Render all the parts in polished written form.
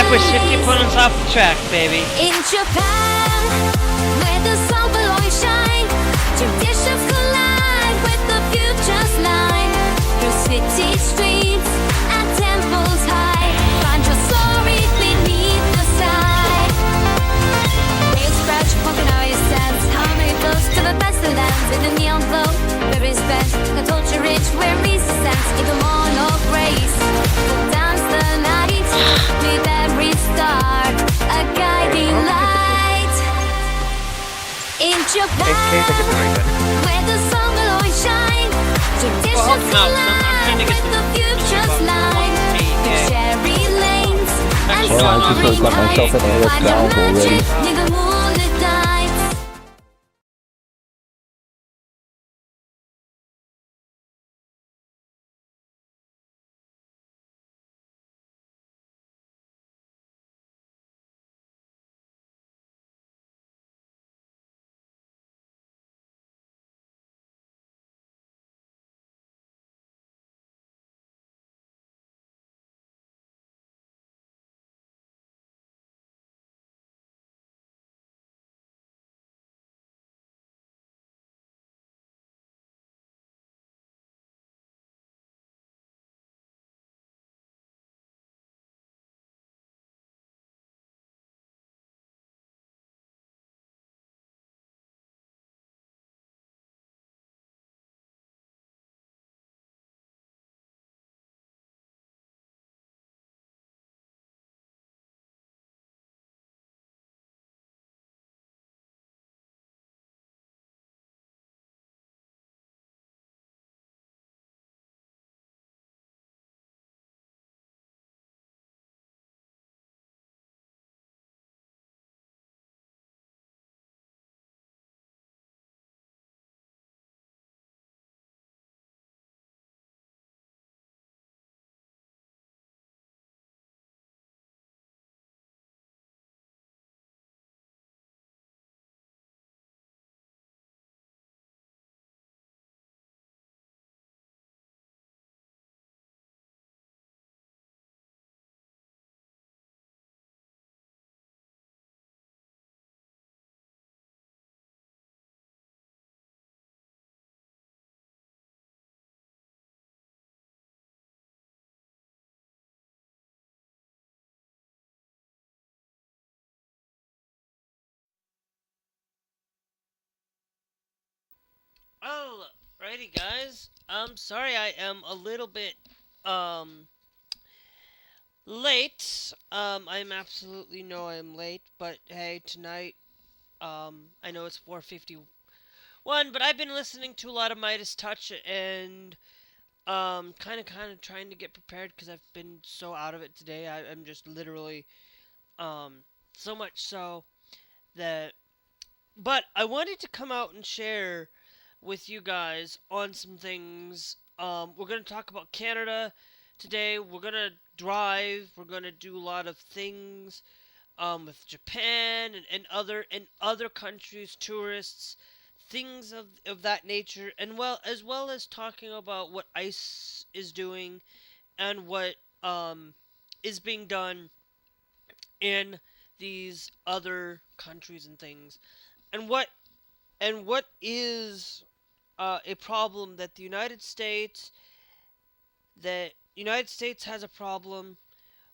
we're shifty putting us off the track, baby. In Japan, where the sun will always shine, traditions collide with the future's line. Through city streets and temples high, find your story beneath the sky. Real scratch, poking out your sense, harmony flows to the best of lands. With the neon glow, where respect, a culture rich, where reason stands. In the morn of grace, we'll dance the night with every star, a guiding light. In Japan, where the sun will always shine, traditions collide with the future's line. Through cherry lanes and soaring heights, find your magic near the moonlit nights. Alrighty, guys. I'm sorry I am a little bit um late. I absolutely know I am late, but hey, tonight I know it's 4:51, but I've been listening to a lot of Midas Touch and kind of trying to get prepared because I've been so out of it today. I'm just literally so much so that. But I wanted to come out and share with you guys on some things. We're going to talk about Canada today. We're going to drive. We're going to do a lot of things with Japan and other countries, tourists, things of that nature, and as well as talking about what ICE is doing and what is being done in these other countries and things, and what is a problem that the United States has a problem,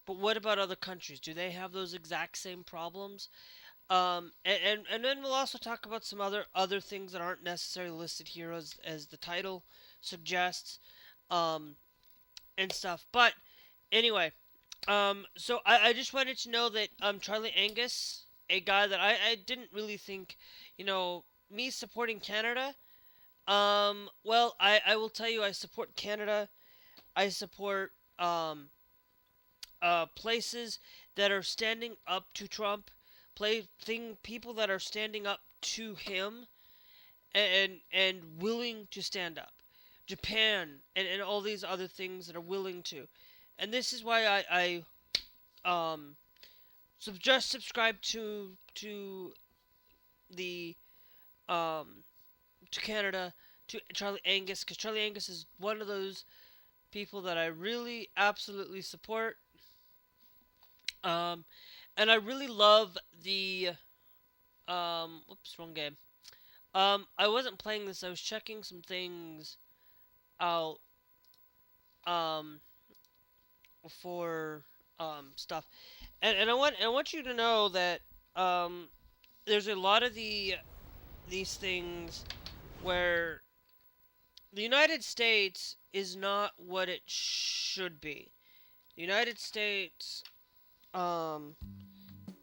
but what about other countries? Do they have those exact same problems? And then we'll also talk about some other things that aren't necessarily listed here as the title suggests, um, and stuff. But anyway, so I just wanted to know that Charlie Angus, a guy that I didn't really think, me supporting Canada. Well, I will tell you, I support Canada. I support places that are standing up to Trump, people that are standing up to him, and willing to stand up. Japan and all these other things that are willing to, and this is why just subscribe to the to Canada, to Charlie Angus, because Charlie Angus is one of those people that I really absolutely support. Um, and I really love the whoops, wrong game. I wasn't playing this. I was checking some things out um for stuff, and I want you to know that um there's a lot of these things where the United States is not what it should be. The United States, um,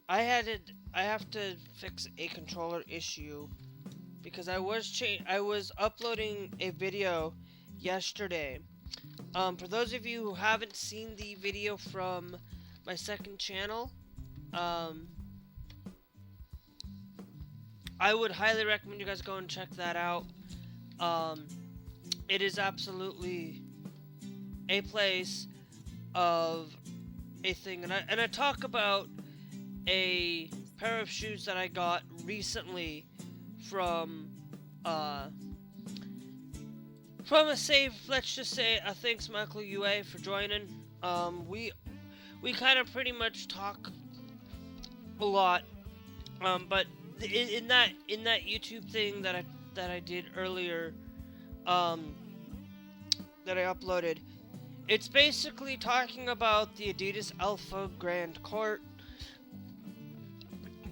I have to fix a controller issue because I was uploading a video yesterday. For those of you who haven't seen the video from my second channel, um, I would highly recommend you guys go and check that out. Um, it is absolutely a place of a thing, and I talk about a pair of shoes that I got recently from uh from a save. Let's just say thanks Michael UA for joining. We kind of pretty much talk a lot, but in that YouTube thing that I did earlier, um, that I uploaded, it's basically talking about the Adidas Alpha Grand Court,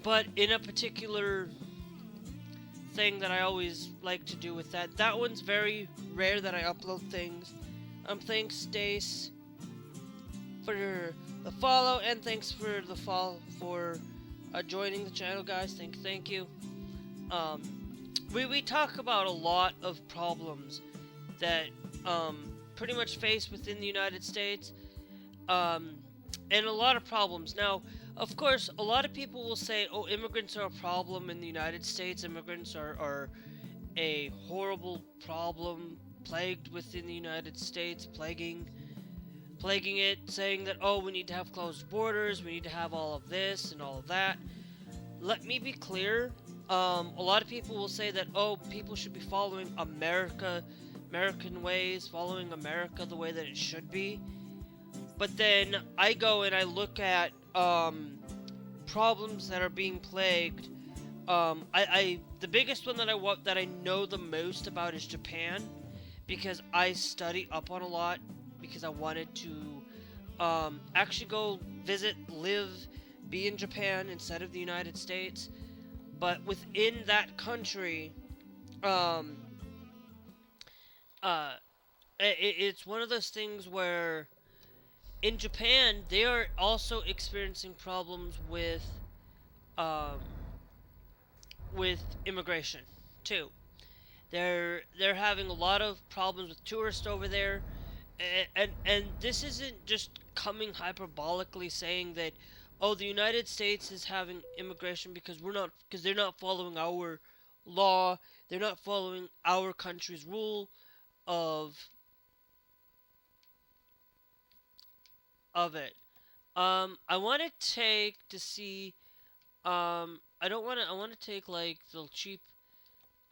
but in a particular thing that I always like to do with that. That one's very rare that I upload things. Thanks Stace for the follow, and thanks for the follow for joining the channel, guys. Thank you. Um, we talk about a lot of problems that pretty much face within the United States, and a lot of problems. Now, of course, a lot of people will say, oh, immigrants are a problem in the United States. Immigrants are a horrible problem plagued within the United States, plaguing it, saying that, oh, we need to have closed borders, we need to have all of this and all of that. Let me be clear. A lot of people will say that, oh, people should be following American ways, following America the way that it should be. But then I go and I look at problems that are being plagued. The biggest one that I know the most about is Japan, because I study up on a lot, because I wanted to actually go visit, live, be in Japan instead of the United States. But within that country, it's one of those things where in Japan they are also experiencing problems um, with immigration too. They're having a lot of problems with tourists over there, and this isn't just coming hyperbolically saying that, oh, the United States is having immigration because they're not following our law, they're not following our country's rule of it. I want to take to see. I don't want to. I want to take like the cheap.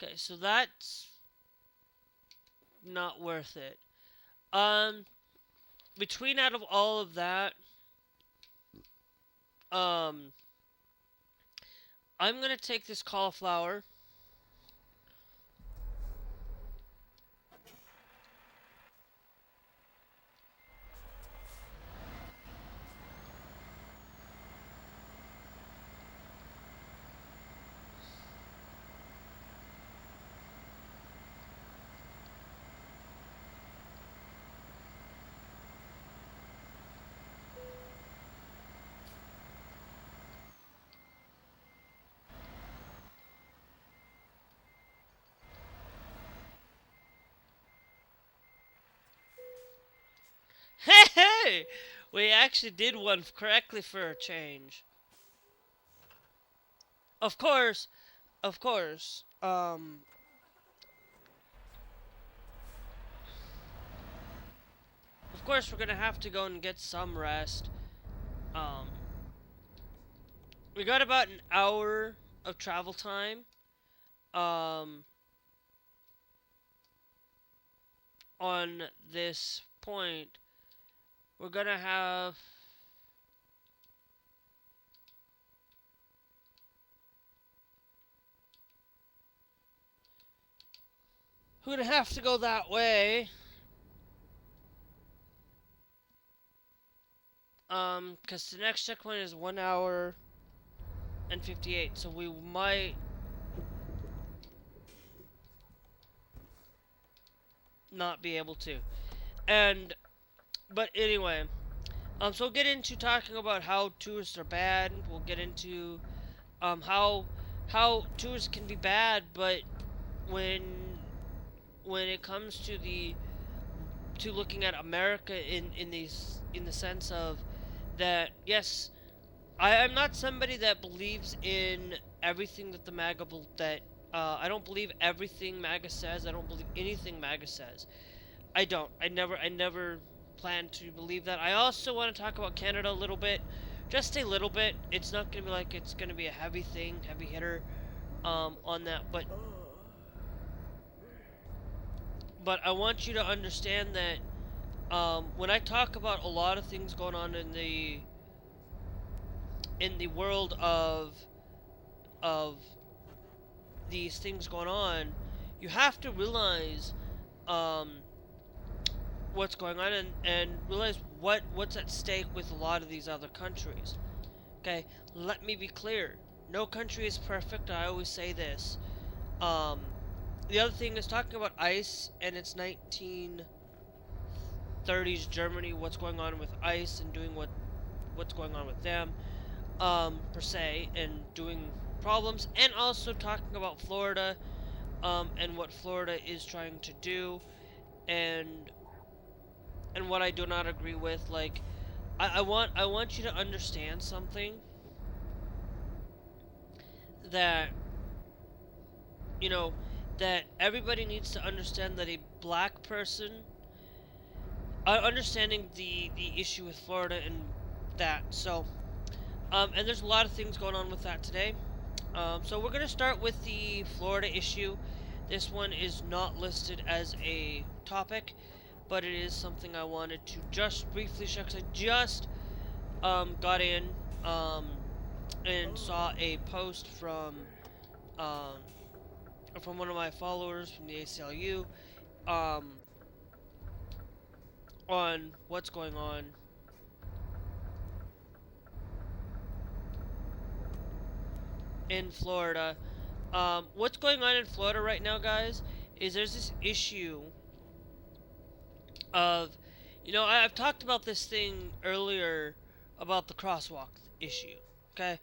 Okay, so that's not worth it. Um, between out of all of that, um, I'm gonna take this cauliflower. Hey, hey! We actually did one correctly for a change. Of course, of course. Of course, we're gonna have to go and get some rest. Um, we got about an hour of travel time. Um, on this point, we're gonna have we're gonna have to go that way. Cause the next checkpoint is 1 hour and 58, so we might not be able to. But anyway, so we'll get into talking about how tourists are bad. We'll get into how tourists can be bad, but when it comes to looking at America in the sense of that, yes, I'm not somebody that believes in everything that the MAGA I don't believe everything MAGA says. I don't believe anything MAGA says. I don't. I never plan to believe that. I also want to talk about Canada a little bit, just a little bit. It's not gonna be like it's gonna be a heavy hitter, on that. But I want you to understand that, when I talk about a lot of things going on in the world of these things going on, you have to realize what's going on, and realize what's at stake with a lot of these other countries. Okay, let me be clear. No country is perfect. I always say this. The other thing is talking about ICE and its 1930's Germany, what's going on with ICE and doing what's going on with them, per se, and doing problems, and also talking about Florida, and what Florida is trying to do, and what I do not agree with. Like, I want you to understand something, that that everybody needs to understand, that a black person, understanding the issue with Florida and that. So, and there's a lot of things going on with that today. So we're going to start with the Florida issue. This one is not listed as a topic, but it is something I wanted to just briefly share, because I just got in and saw a post from one of my followers from the ACLU, on what's going on in Florida. What's going on in Florida right now, guys, is there's this issue of, I've talked about this thing earlier about the crosswalk issue. Okay,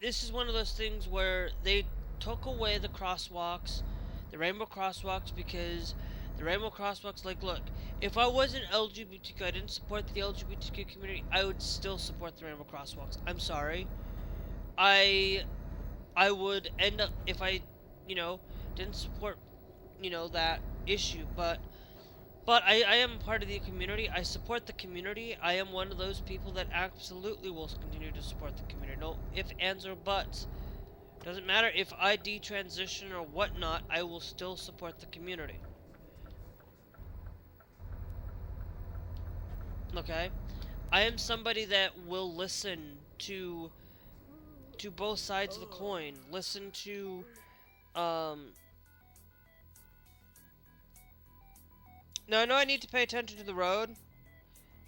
this is one of those things where they took away the crosswalks, the rainbow crosswalks, because the rainbow crosswalks, like, look, if I wasn't LGBTQ, I didn't support the LGBTQ community, I would still support the rainbow crosswalks. I'm sorry. I would end up, if I, didn't support, that issue, but I am part of the community. I support the community. I am one of those people that absolutely will continue to support the community. No ifs, ands, or buts. Doesn't matter if I detransition or whatnot, I will still support the community. Okay? I am somebody that will listen to both sides of the coin. Listen to, now I know I need to pay attention to the road,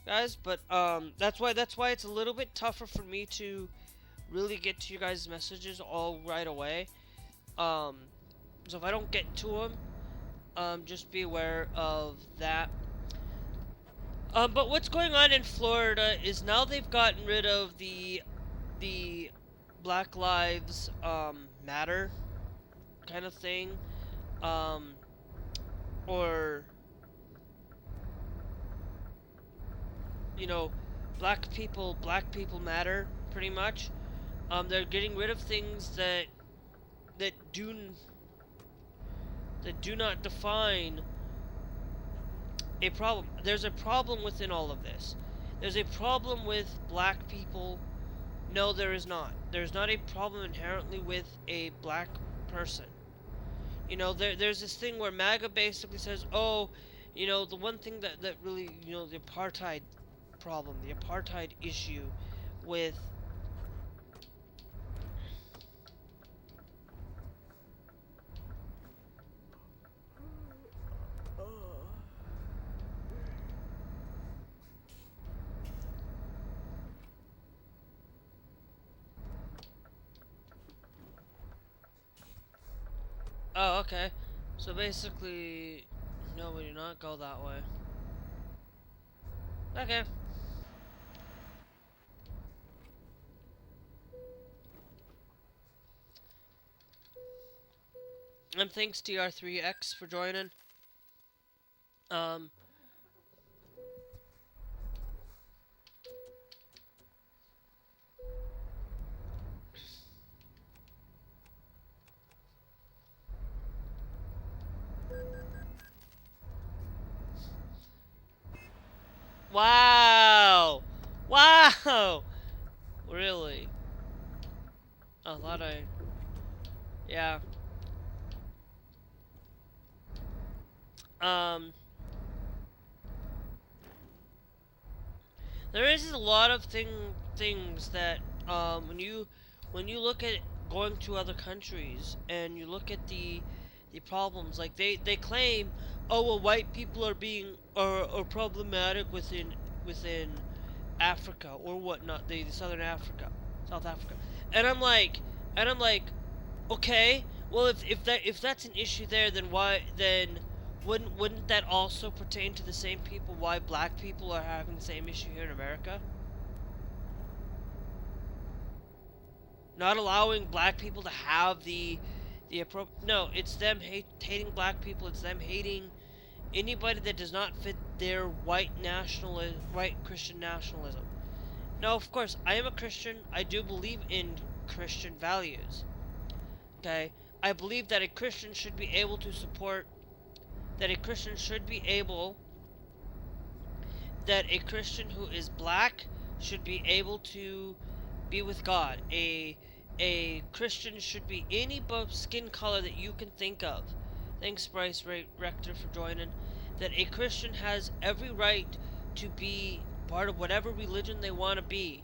guys, but that's why it's a little bit tougher for me to really get to you guys' messages all right away. So if I don't get to them, just be aware of that. But what's going on in Florida is now they've gotten rid of the Black Lives Matter kind of thing, or black people matter, pretty much. They're getting rid of things that do not define a problem. There's a problem within all of this. There's a problem with black people. No, there is not. There's not a problem inherently with a black person. There's this thing where MAGA basically says, oh, the one thing that really, the apartheid problem, the apartheid issue with Oh, okay. So basically, no, we do not go that way. Okay. And thanks TR3X for joining. Um, wow! Wow! Really? A lot of, yeah. Um, there is a lot of things that when you look at going to other countries and you look at the problems, like they claim, oh well, white people are being are problematic within Africa or whatnot, the Southern Africa, South Africa, and I'm like, okay, well if that's an issue there, then why then wouldn't that also pertain to the same people? Why black people are having the same issue here in America? Not allowing black people to have the no, it's them hating black people. It's them hating anybody that does not fit their white Christian nationalism. Now, of course, I am a Christian. I do believe in Christian values. Okay, I believe that a Christian should be able to support. That a Christian should be able. That a Christian who is black should be able to be with God. A Christian should be any skin color that you can think of. Thanks, Bryce Rector, for joining. That a Christian has every right to be part of whatever religion they want to be.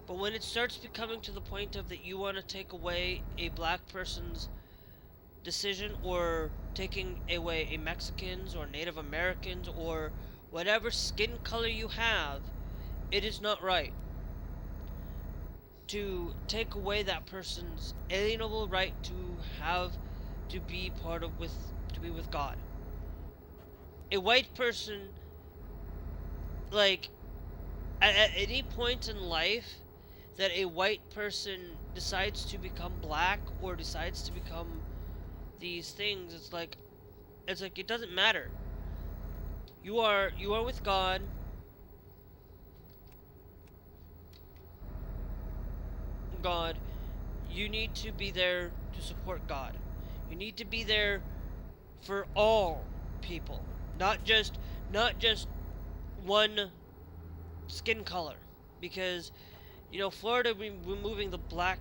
But when it starts becoming to the point of that you want to take away a black person's decision, or taking away a Mexican's or Native Americans or whatever skin color you have, it is not right to take away that person's alienable right to have to be part of to be with God. A white person, like at any point in life that a white person decides to become black or decides to become these things, it's like it doesn't matter. You are with God. God, you need to be there to support God. You need to be there for all people, not just one skin color, because Florida removing the Black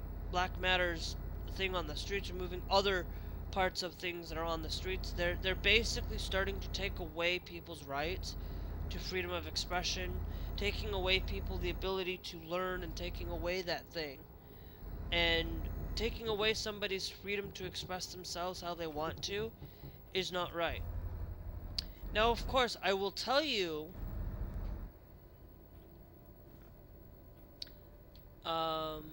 Matters thing on the streets, removing other parts of things that are on the streets. They're basically starting to take away people's rights to freedom of expression, taking away people the ability to learn, and taking away that thing, and taking away somebody's freedom to express themselves how they want to is not right. Now, of course, I will tell you, um,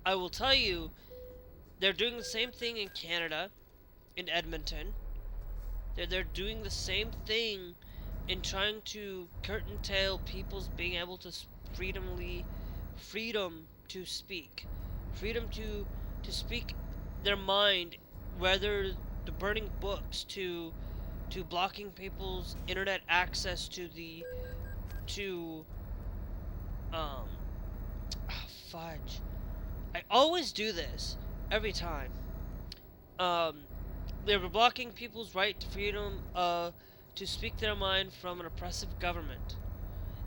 I will tell you, they're doing the same thing in Canada, in Edmonton. They're doing the same thing in trying to curtail people's being able to freedom to speak, freedom to speak their mind, whether the burning books to blocking people's internet access to um fudge. I always do this every time. Um, they were blocking people's right to freedom to speak their mind from an oppressive government.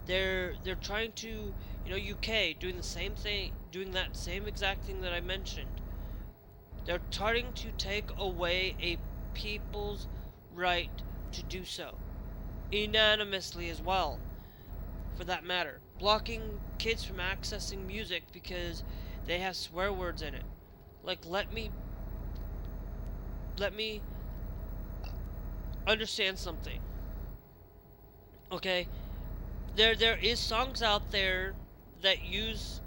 They're trying to, UK doing the same thing, doing that same exact thing that I mentioned. They're trying to take away a people's right to do so, unanimously as well, for that matter. Blocking kids from accessing music because they have swear words in it. Like, let me understand something. Okay? There is songs out there that use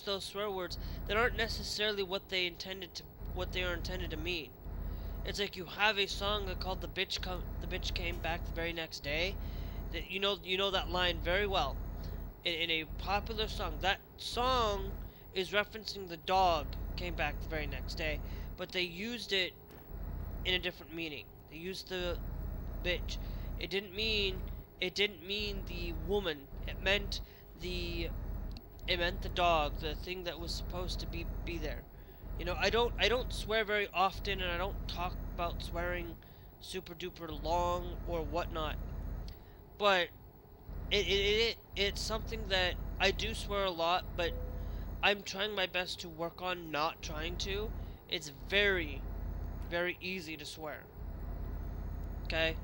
those swear words that aren't necessarily what they are intended to mean. It's like you have a song called the bitch came back the very next day. That you know that line very well. In a popular song, that song is referencing the dog came back the very next day, but they used it in a different meaning. They used the bitch. It didn't mean the woman. It meant the dog, the thing that was supposed to be there. You know, I don't swear very often, and I don't talk about swearing super duper long or whatnot. But it's something that I do swear a lot, but I'm trying my best to work on not trying to. It's very, very easy to swear. Okay?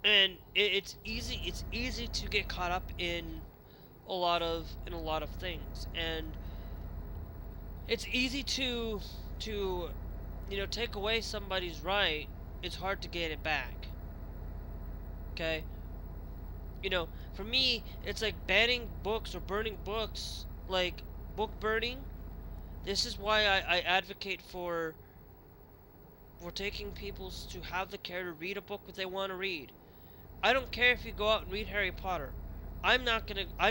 And it's easy to get caught up in a lot of things, and it's easy to take away somebody's right. It's hard to get it back. Okay? For me, it's like banning books or burning books, like book burning. This is why I advocate for taking people to have the care to read a book that they want to read. I don't care if you go out and read Harry Potter. I'm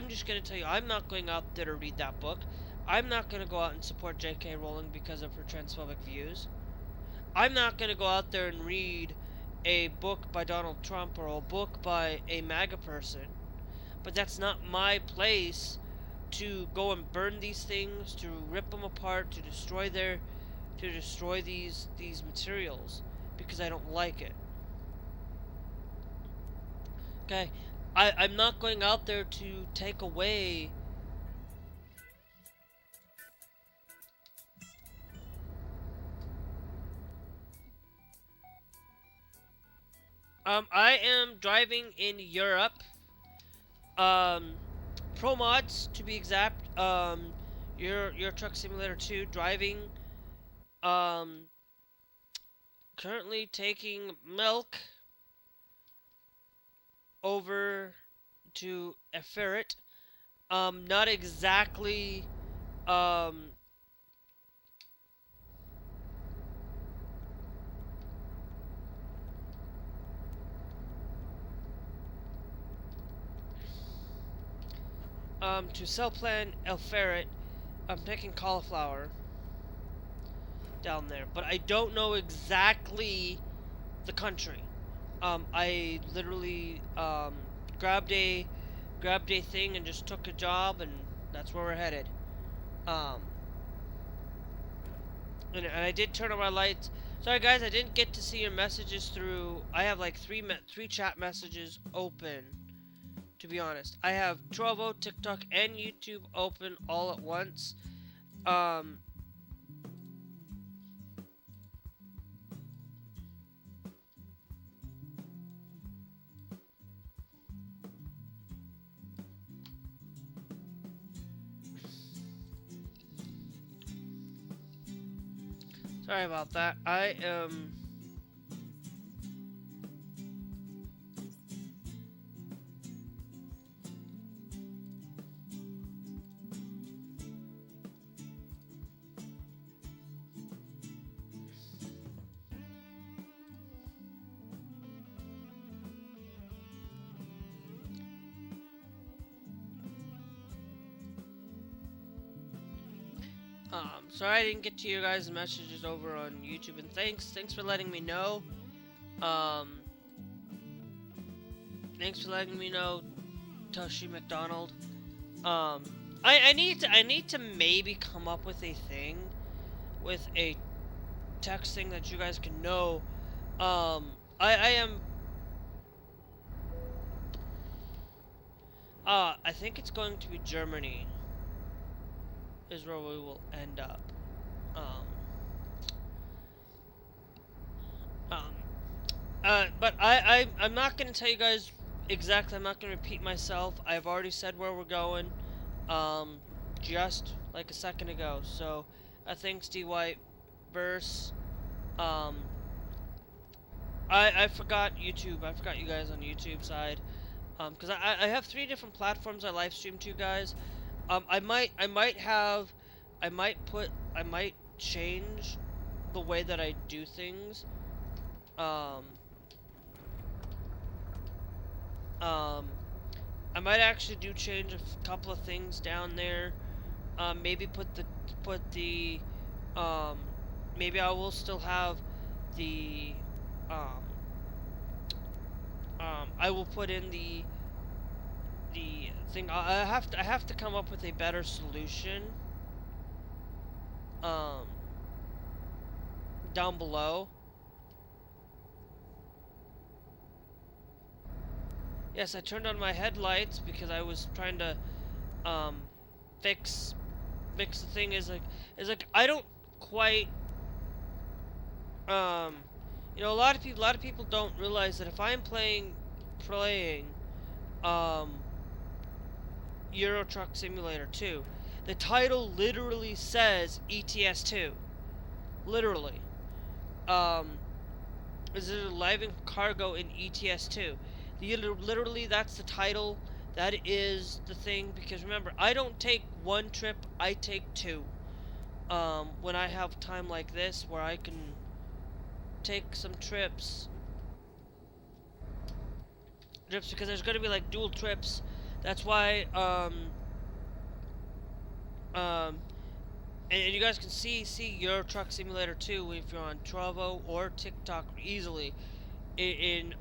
just gonna tell you, I'm not going out there to read that book. I'm not gonna go out and support J.K. Rowling because of her transphobic views. I'm not gonna go out there and read a book by Donald Trump or a book by a MAGA person. But that's not my place to go and burn these things, to rip them apart, to destroy these materials because I don't like it. Okay, I'm not going out there to take away. I am driving in Europe. Pro mods to be exact. Your Truck Simulator 2 driving. Currently taking milk over to a ferret. Not exactly, to sell plan El Ferret. I'm taking cauliflower down there, but I don't know exactly the country. I literally grabbed a thing and just took a job, and that's where we're headed. And I did turn on my lights. Sorry guys, I didn't get to see your messages through. I have like three chat messages open. To be honest, I have Trovo, TikTok, and YouTube open all at once. Sorry about that. I am. Sorry I didn't get to your guys' messages over on YouTube, and thanks for letting me know. Thanks for letting me know, Toshi McDonald. I need to maybe come up with a thing, with a text thing that you guys can know. I am. I think it's going to be Germany. Is where we will end up. But I'm not going to tell you guys exactly. I'm not going to repeat myself. I've already said where we're going, just like a second ago. So, thanks D White. Verse. I forgot YouTube. I forgot you guys on YouTube side. Because I have 3 different platforms I live stream to, guys. I might change the way that I do things. Um, um, I might actually change a couple of things down there. Maybe put the, um, maybe I will still have the, um, I will put in the thing. I have to come up with a better solution. Um, down below. Yes, I turned on my headlights because I was trying to um fix the thing. Is like I don't quite um you know, a lot of people don't realize that if I'm playing um Euro Truck Simulator 2, the title literally says ETS2. Literally. Um is it arriving cargo in ETS2? Literally, that's the title. That is the thing. Because remember, I don't take 1 trip, I take 2. When I have time like this, where I can take some trips. Because there's gonna be like dual trips. That's why, and you guys can see Euro Truck Simulator 2 if you're on Trovo or TikTok easily. In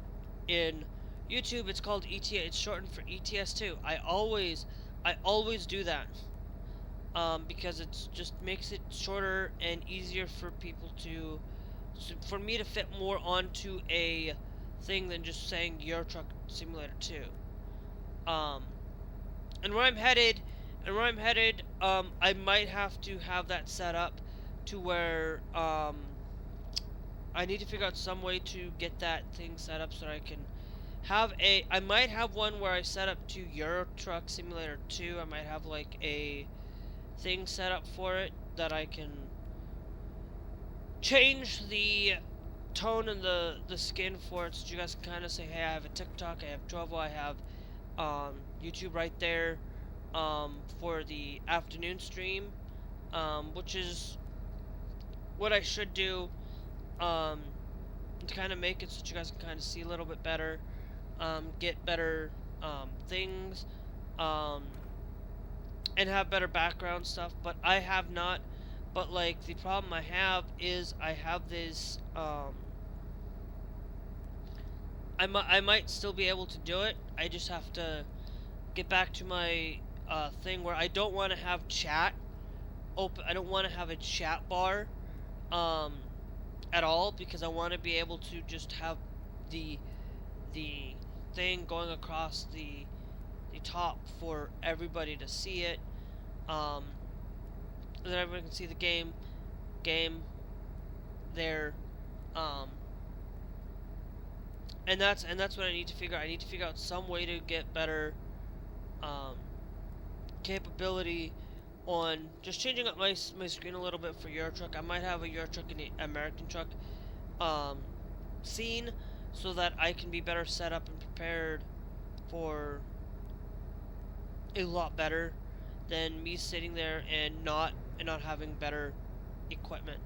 YouTube, it's called ETS. It's shortened for ETS2. I always do that. Because it just makes it shorter and easier for people for me to fit more onto a thing than just saying Euro Truck Simulator 2. And where I'm headed, I might have to have that set up to where, I need to figure out some way to get that thing set up so that I can have I might have one where I set up to Euro Truck Simulator 2. I might have like a thing set up for it that I can change the tone and the skin for it, so you guys can kind of say, hey, I have a TikTok, I have Trovo, I have YouTube right there for the afternoon stream, which is what I should do to kind of make it so that you guys can kind of see a little bit better, get better things, and have better background stuff. But I have not. But like the problem I have is I have this. I might still be able to do it. I just have to get back to my thing where I don't want to have chat open. I don't want to have a chat bar at all, because I want to be able to just have the thing going across the top for everybody to see it. That everyone can see the game there. And that's what I need to figure out. I need to figure out some way to get better capability on just changing up my screen a little bit for Euro Truck. I might have a Euro Truck and an American Truck scene, so that I can be better set up and prepared for a lot better than me sitting there and not having better equipment.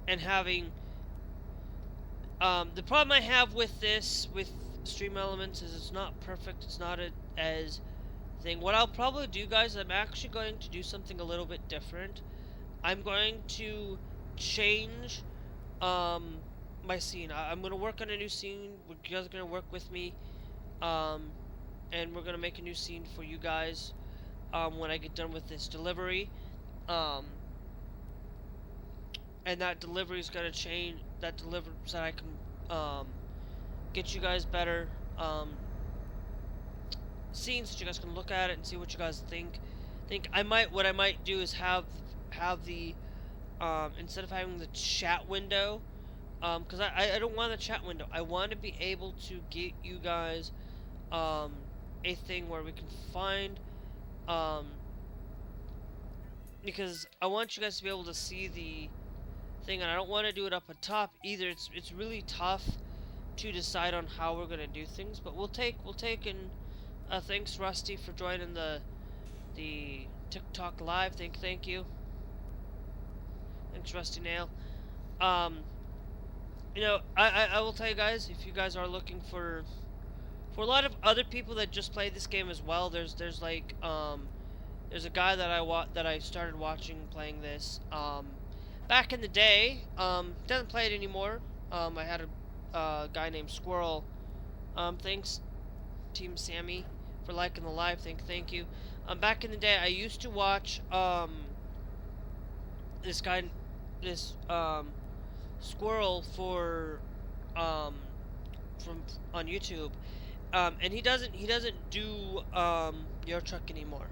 And having the problem I have with Stream Elements is it's not perfect. It's not as thing. What I'll probably do, guys, I'm actually going to do something a little bit different. I'm going to change my scene. I'm going to work on a new scene. You guys are going to work with me, and we're going to make a new scene for you guys when I get done with this delivery. And that delivery is going to change. That delivery so that I can get you guys better scenes, so you guys can look at it and see what you guys think. What I might do is have the instead of having the chat window, because I don't want the chat window. I want to be able to get you guys a thing where we can find, because I want you guys to be able to see the thing, and I don't want to do it up on top either. It's really tough to decide on how we're gonna do things, but we'll take and thanks Rusty for joining the TikTok live. Thank you. Thanks Rusty Nail. You know, I will tell you guys, if you guys are looking for a lot of other people that just play this game as well, there's like there's a guy that I started watching playing this back in the day. Doesn't play it anymore. I had a guy named Squirrel. Thanks Team Sammy for liking the live. Thank you. Back in the day, I used to watch this guy, this Squirrel for from on YouTube, and he doesn't do Euro Truck anymore.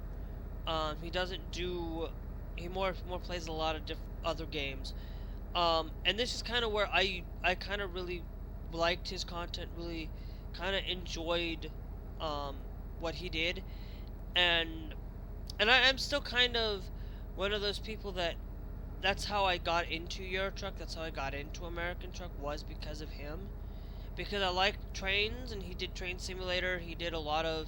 He doesn't do. He more plays a lot of other games. And this is kind of where I kind of really liked his content. Really, kind of enjoyed what he did, and I'm still kind of one of those people that's how I got into Euro Truck. That's how I got into American Truck, was because of him. Because I liked trains, and he did Train Simulator. He did a lot of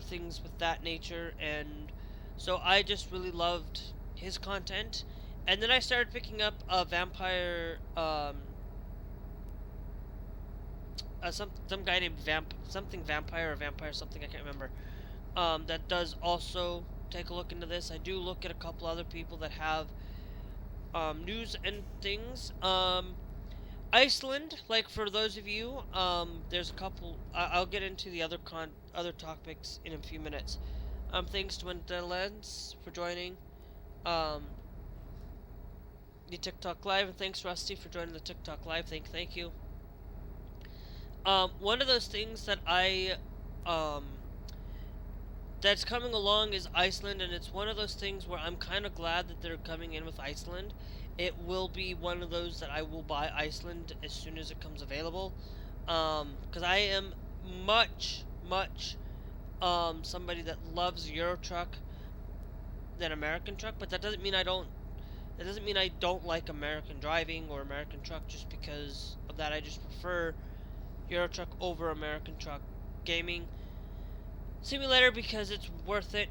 things with that nature, and so I just really loved his content. And then I started picking up a vampire, some guy named Vampire or Vampire something, I can't remember. That does also take a look into this. I do look at a couple other people that have news and things. Iceland, like for those of you, there's a couple. I'll get into the other topics in a few minutes. Thanks to Lens for joining the TikTok live, and thanks Rusty for joining the TikTok live. Thank you. One of those things that that's coming along is Iceland, and it's one of those things where I'm kind of glad that they're coming in with Iceland. It will be one of those that I will buy Iceland as soon as it comes available, because I am much somebody that loves Euro Truck than American Truck, but that doesn't mean I don't like American driving or American Truck just because of that. I just prefer Euro Truck over American Truck Gaming Simulator because it's worth it.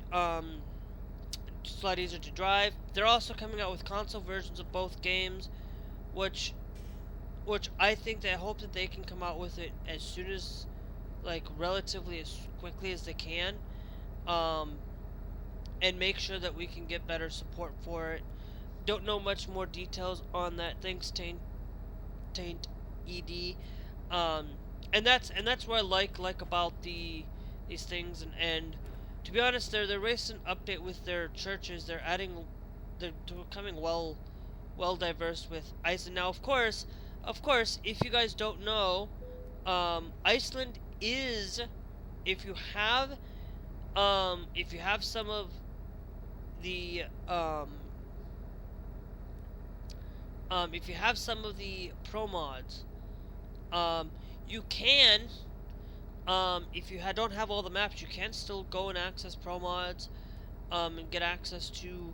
It's a lot easier to drive. They're also coming out with console versions of both games, which I think I hope that they can come out with it as soon as, like, relatively as quickly as they can, and make sure that we can get better support for it. Don't know much more details on that. Thanks, Taint ED. And that's what I like about these things, and to be honest, their recent update with their churches, they're becoming well diverse with Iceland. Now, of course, if you guys don't know, Iceland is, if you have some of the pro mods, you can. If you don't have all the maps, you can still go and access pro mods, and get access to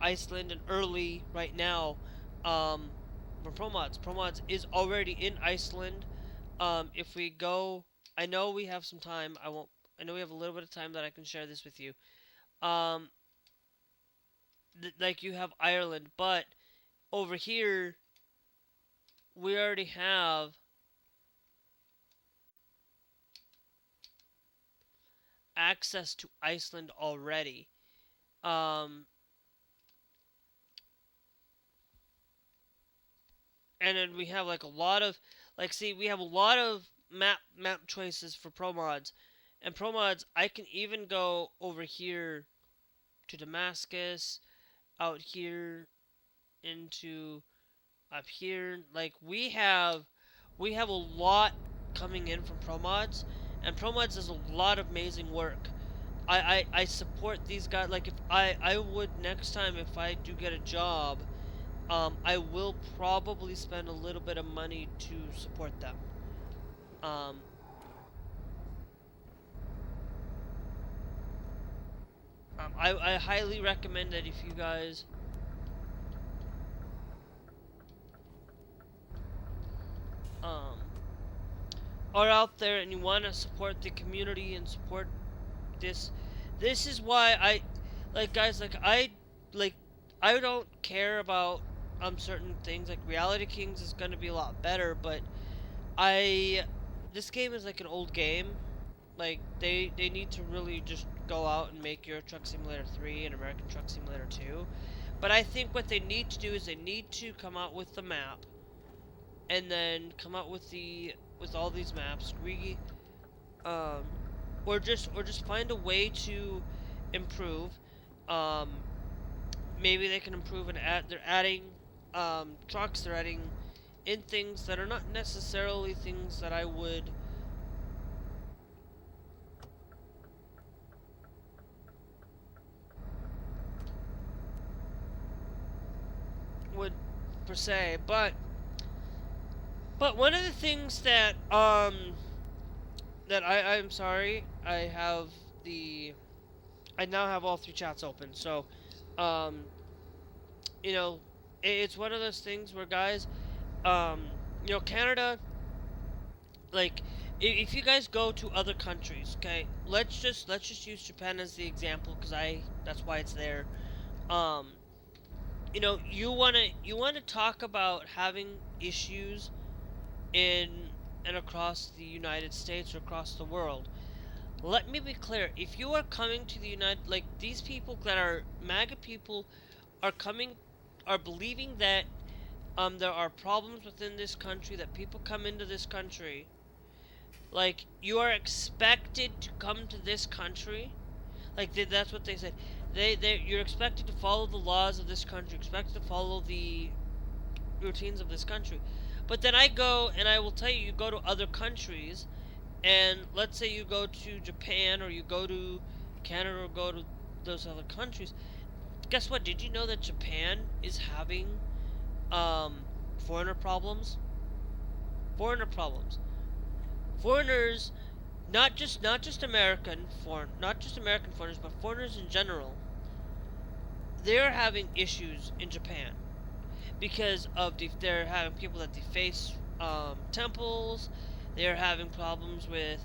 Iceland and early right now, for pro mods. Pro mods is already in Iceland. If we go, I know we have some time. I know we have a little bit of time that I can share this with you. Like you have Ireland, but over here we already have access to Iceland already. And then we have like a lot of, we have a lot of map choices for pro mods. And pro mods, I can even go over here to Damascus, out here into up here. Like we have a lot coming in from pro mods, and pro mods does a lot of amazing work. I support these guys. Like if I would next time if I do get a job, I will probably spend a little bit of money to support them. I highly recommend that if you guys are out there and you want to support the community and support this, this is why I like, guys, like I don't care about certain things. Like Reality Kings is going to be a lot better, but I this game is like an old game. Like they need to really just go out and make Euro Truck Simulator 3 and American Truck Simulator 2. But I think what they need to do is they need to come out with the map, and then come out with all these maps, um, or just find a way to improve. Um, Maybe they can improve and they're adding trucks. They're adding in things that are not necessarily things that I would per se, but one of the things that I'm sorry, I now have all three chats open. So um you know, it's one of those things where, guys, Canada, like, if you guys go to other countries, okay, let's just use Japan as the example, because that's why it's there. um you wanna talk about having issues in and across the United States or across the world. Let me be clear: if you are coming to the United, like, these people that are MAGA people are coming, are believing that there are problems within this country, that people come into this country, like, you are expected to come to this country. Like, that's what they said. You're expected to follow the laws of this country, expected to follow the routines of this country. But then I go and I will tell you, you go to other countries, and let's say you go to Japan or you go to Canada or go to those other countries. Guess what? Did you know that Japan is having foreigner problems? Foreigner problems. Foreigners, not just American foreigners, but foreigners in general. They're having issues in Japan because of they're having people that deface temples. They're having problems with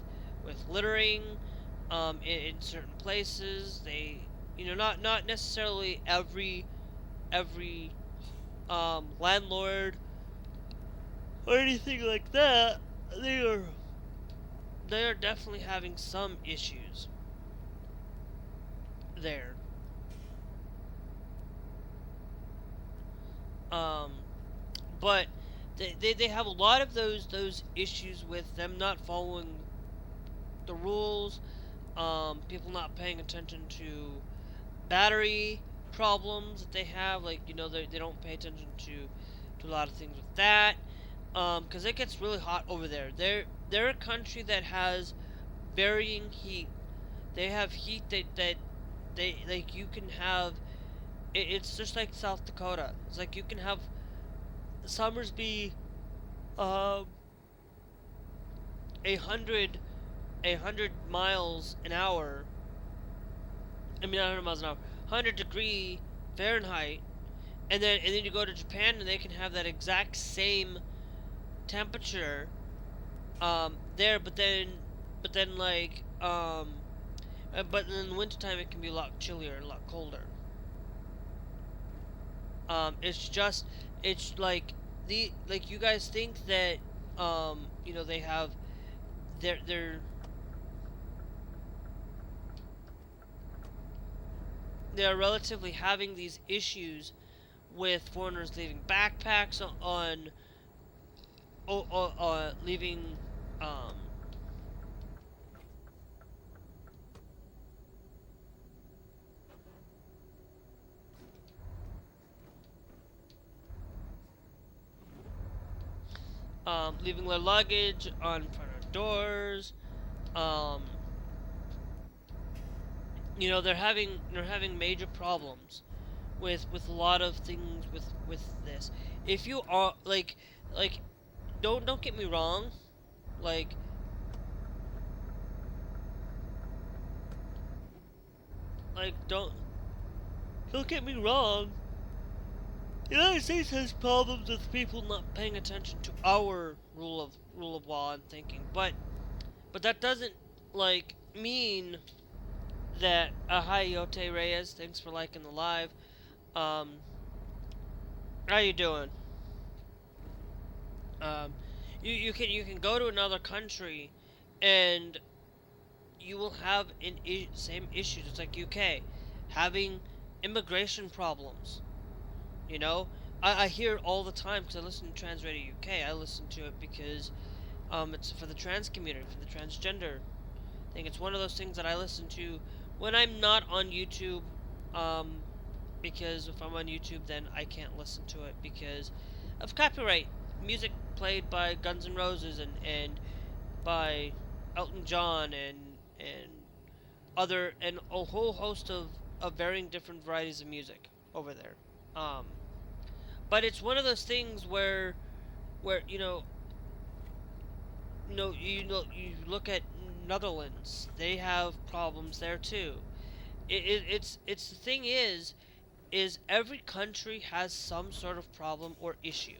littering in certain places. They, not necessarily every landlord or anything like that. They are definitely having some issues there. Um, but they have a lot of those issues with them not following the rules, people not paying attention to battery problems that they have. Like, they don't pay attention to a lot of things with that, because it gets really hot over there. They're a country that has varying heat. They have heat that they, like, you can have. It's just like South Dakota. It's like you can have summers be um 100 miles an hour. I mean, not 100 miles an hour. 100-degree Fahrenheit, and then you go to Japan and they can have that exact same temperature there, but then but in the wintertime it can be a lot chillier and a lot colder. It's like you guys think that they have they're they're relatively having these issues with foreigners leaving backpacks leaving leaving their luggage on front of doors. They're having major problems with a lot of things with this. If you are like don't get me wrong, like don't get me wrong. The United States has problems with people not paying attention to our rule of law and thinking, but that doesn't like mean that hi Yote Reyes, thanks for liking the live. Um, how you doing? Um, you can go to another country, and you will have same issues. It's like UK having immigration problems. You know, I hear it all the time because I listen to Trans Radio UK. I listen to it because it's for the trans community, for the transgender thing. It's one of those things that I listen to when I'm not on YouTube. Um, because if I'm on YouTube, then I can't listen to it because of copyright. Music played by Guns N' Roses and by Elton John and and a whole host of varying different varieties of music over there. Um, but it's one of those things where you look at Netherlands, they have problems there too. It's the thing is every country has some sort of problem or issue.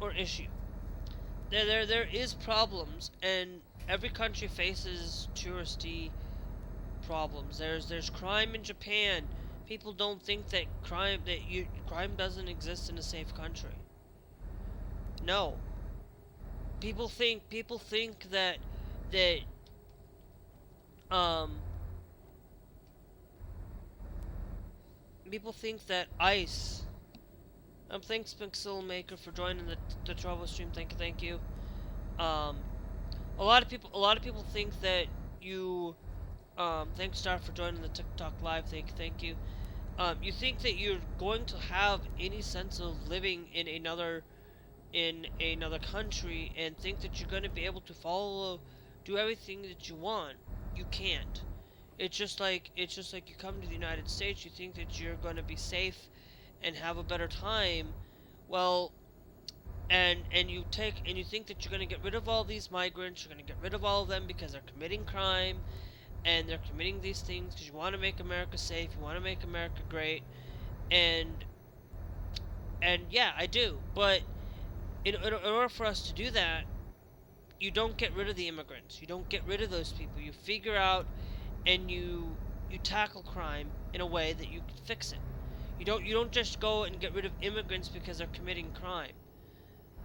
Or issue. There is problems, and every country faces touristy problems. There's crime in Japan. People don't think that crime doesn't exist in a safe country. No. People think that um people think that ICE. Thanks Pixel Maker for joining the Trouble stream. Thank you. Um, a lot of people think that you thanks Star for joining the TikTok live. Thank you. You think that you're going to have any sense of living in another country and think that you're going to be able to do everything that you want. You can't. It's just like you come to the United States, you think that you're going to be safe and have a better time. Well, and you think that you're going to get rid of all these migrants, you're going to get rid of all of them because they're committing crime and they're committing these things because you want to make America safe, you want to make America great, and yeah, I do. But in order for us to do that, you don't get rid of the immigrants. You don't get rid of those people. You figure out and you tackle crime in a way that you can fix it. You don't just go and get rid of immigrants because they're committing crime.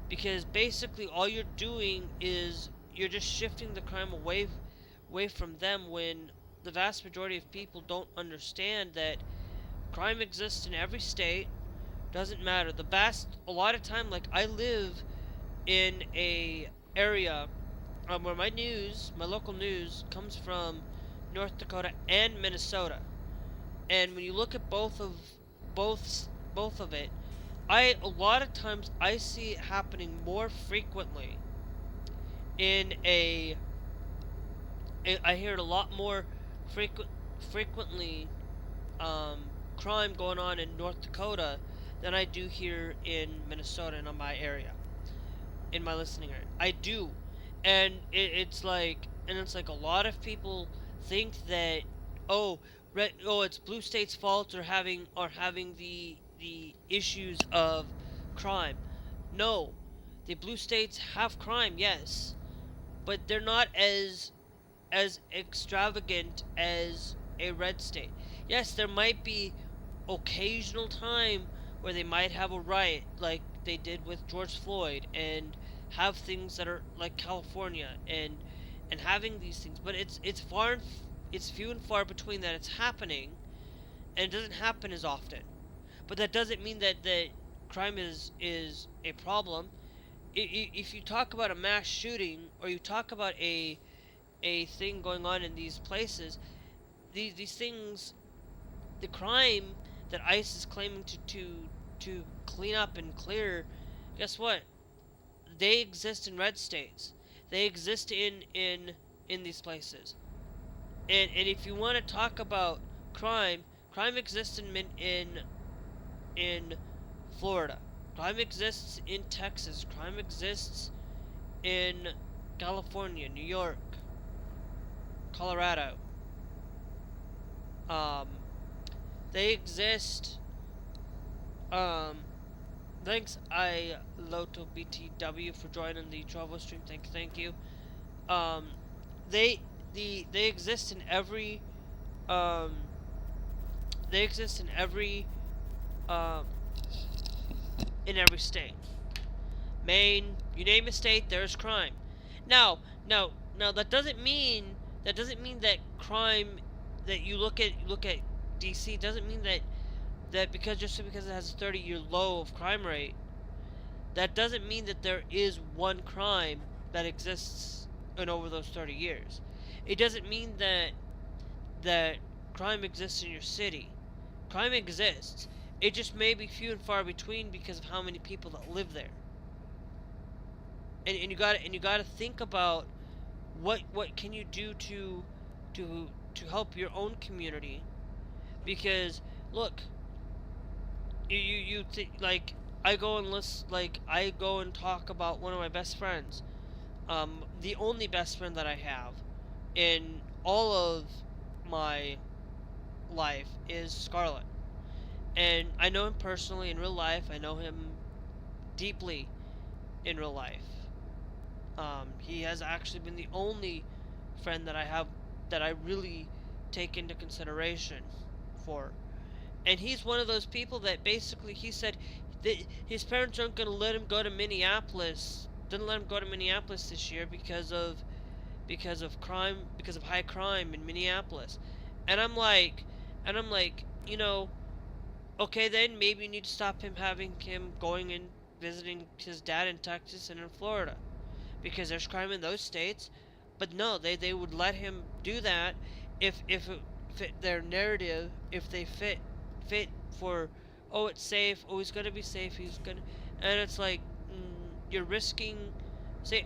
Because basically all you're doing is you're just shifting the crime away from them, when the vast majority of people don't understand that crime exists in every state. Doesn't matter. A lot of time, like I live in a area where my local news comes from North Dakota and Minnesota. And when you look at both of it, a lot of times I see it happening more frequently I hear it a lot more frequently crime going on in North Dakota than I do here in Minnesota and in my area, in my listening area. I do, and it's like a lot of people think that it's blue state's fault or having the issues of crime. No, the blue states have crime, yes, but they're not as extravagant as a red state. Yes, there might be occasional time where they might have a riot like they did with George Floyd, and have things that are like California and having these things, but it's few and far between that it's happening, and it doesn't happen as often. But that doesn't mean that crime is a problem. If you talk about a mass shooting, or you talk about a thing going on in these places, these things, the crime that ICE is claiming to clean up and clear, guess what? They exist in red states. They exist in these places. And if you want to talk about crime exists in in Florida. Crime exists in Texas. Crime exists in California, New York, Colorado. Um, they exist. Um, thanks, Loto BTW for joining the travel stream. Thank you. Um, they they exist in every um they exist um in every state. Maine, you name a state, there's crime. Now, now that doesn't mean that crime that you look at DC doesn't mean that because just because it has a 30-year low of crime rate, that doesn't mean that there is one crime that exists in over those 30 years. It doesn't mean that crime exists in your city. Crime exists. It just may be few and far between because of how many people that live there. And you gotta think about what can you do to help your own community, because look, like I go and talk about one of my best friends, the only best friend that I have in all of my life is Scarlett, and I know him personally in real life. I know him deeply in real life. He has actually been the only friend that I have that I really take into consideration for. And he's one of those people that basically he said that his parents aren't going to let him go to Minneapolis. Didn't let him go to Minneapolis this year because of crime, because of high crime in Minneapolis. And I'm like, okay, then maybe you need to stop him going and visiting his dad in Texas and in Florida, because there's crime in those states. But no, they would let him do that if it fit their narrative, if they fit for, oh, it's safe, oh, he's gonna be safe, he's gonna, and it's like, you're risking, say,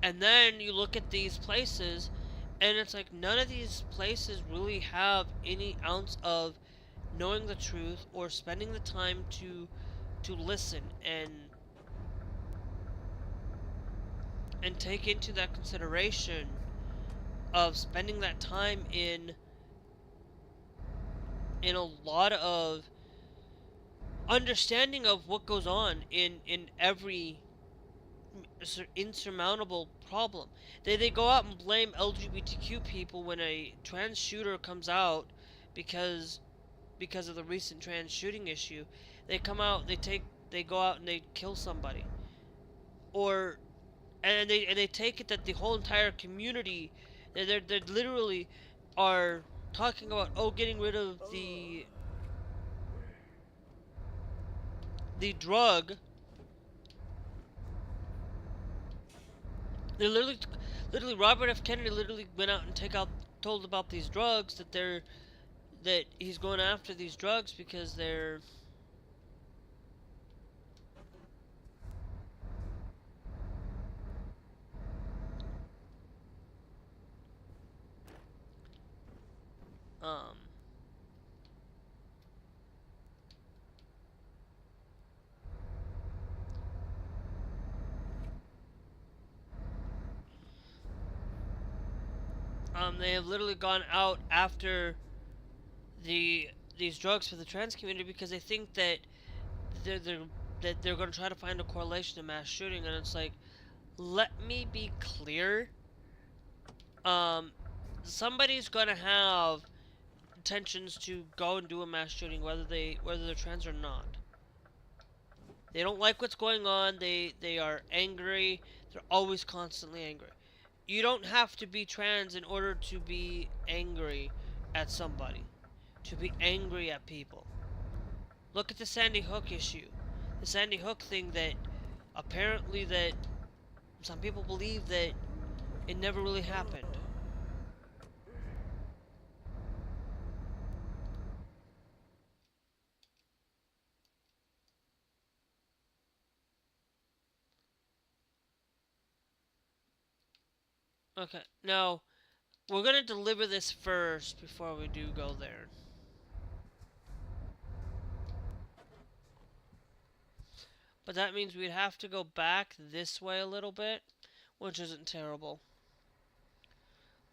and then you look at these places, and it's like none of these places really have any ounce of knowing the truth or spending the time to listen and take into that consideration of spending that time in a lot of understanding of what goes on in every insurmountable problem. They go out and blame LGBTQ people when a trans shooter comes out because of the recent trans shooting issue. They come out, they go out and they kill somebody, or and they take it that the whole entire community, they literally are talking about, oh, getting rid of the drug. They literally Robert F. Kennedy literally went out and told about these drugs, that he's going after these drugs because they're um they have literally gone out after these drugs for the trans community because they think that they're, they're they're going to try to find a correlation to mass shooting. And it's like, let me be clear. Somebody's going to have intentions to go and do a mass shooting, whether they're trans or not. They don't like what's going on. They are angry. They're always constantly angry. You don't have to be trans in order to be angry at somebody, to be angry at people. Look at the Sandy Hook issue. The Sandy Hook thing, that apparently that some people believe that it never really happened. Okay, now we're gonna deliver this first before we do go there. But that means we'd have to go back this way a little bit, which isn't terrible.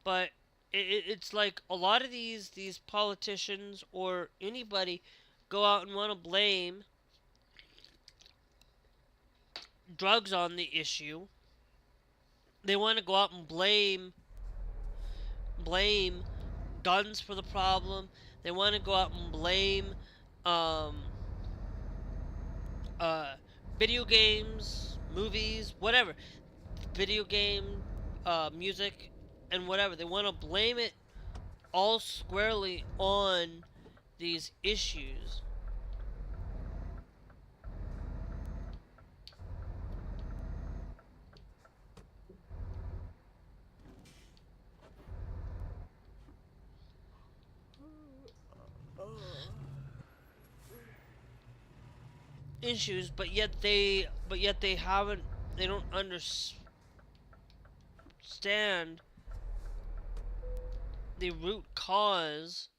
But it's like a lot of these politicians or anybody go out and want to blame drugs on the issue. They want to go out and blame guns for the problem. They want to go out and blame um, uh, video games, movies, whatever, video game, music, and whatever. They want to blame it all squarely on these issues. But yet they haven't, they don't understand the root cause.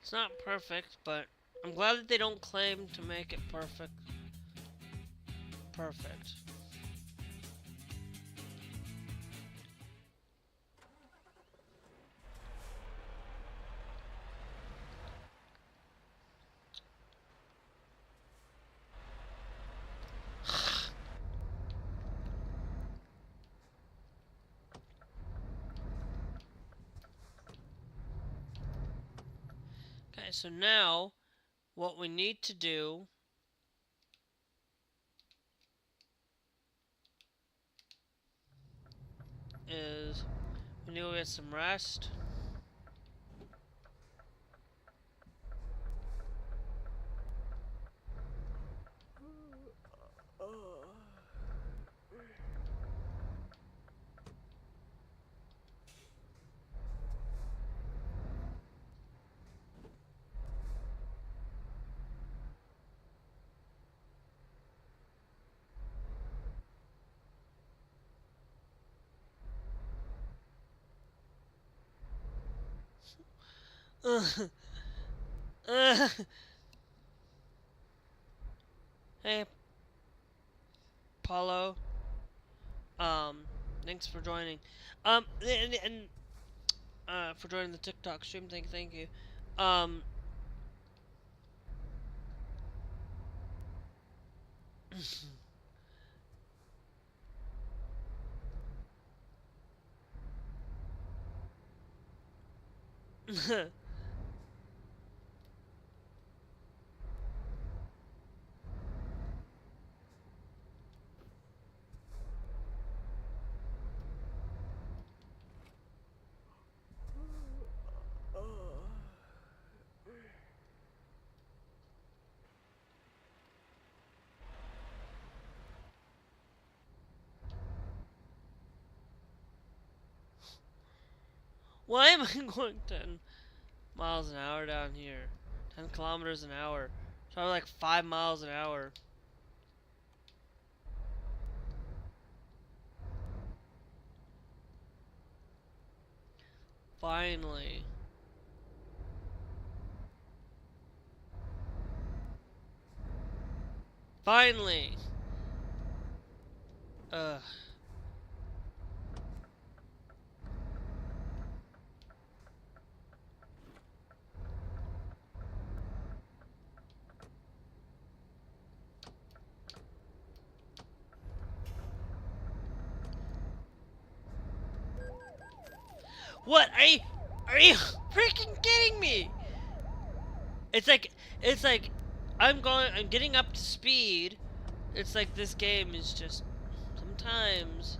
It's not perfect, but I'm glad that they don't claim to make it perfect. Perfect. Okay, so now what we need to do is we need to get some rest. Hey, Paulo. Thanks for joining. And for joining the TikTok stream. Thank you. Um. Why am I going 10 miles an hour down here? 10 kilometers an hour. Probably like 5 miles an hour. Finally. Finally! Ugh. What? Are you freaking kidding me? It's like I'm getting up to speed. It's like this game is just sometimes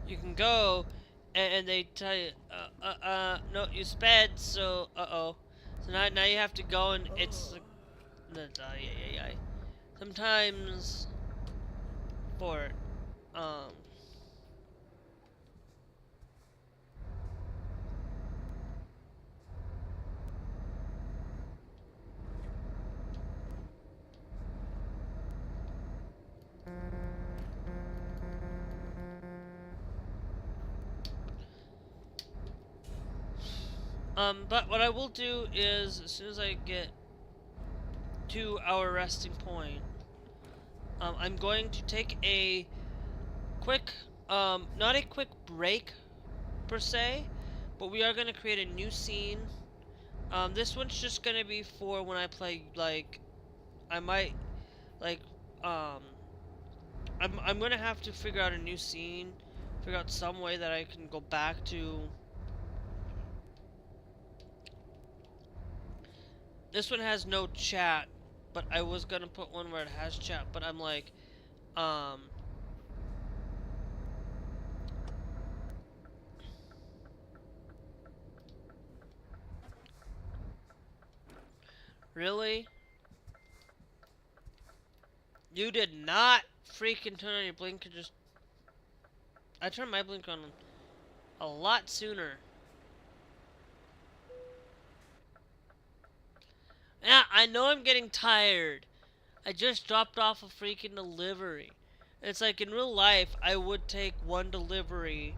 you can go and they tell you no, you sped, so uh-oh. So now you have to go and it's sometimes for um but what I will do is as soon as I get to our resting point, I'm going to take a quick not a quick break per se, but we are going to create a new scene. This one's just going to be for when I play, like, I might, like, um, I'm going to have to figure out a new scene, figure out some way that I can go back to. This one has no chat, but I was going to put one where it has chat, but I'm like, really? You did not freaking turn on your blinker. Just I turned my blinker on a lot sooner. Yeah, I know I'm getting tired. I just dropped off a freaking delivery. It's like in real life, I would take one delivery,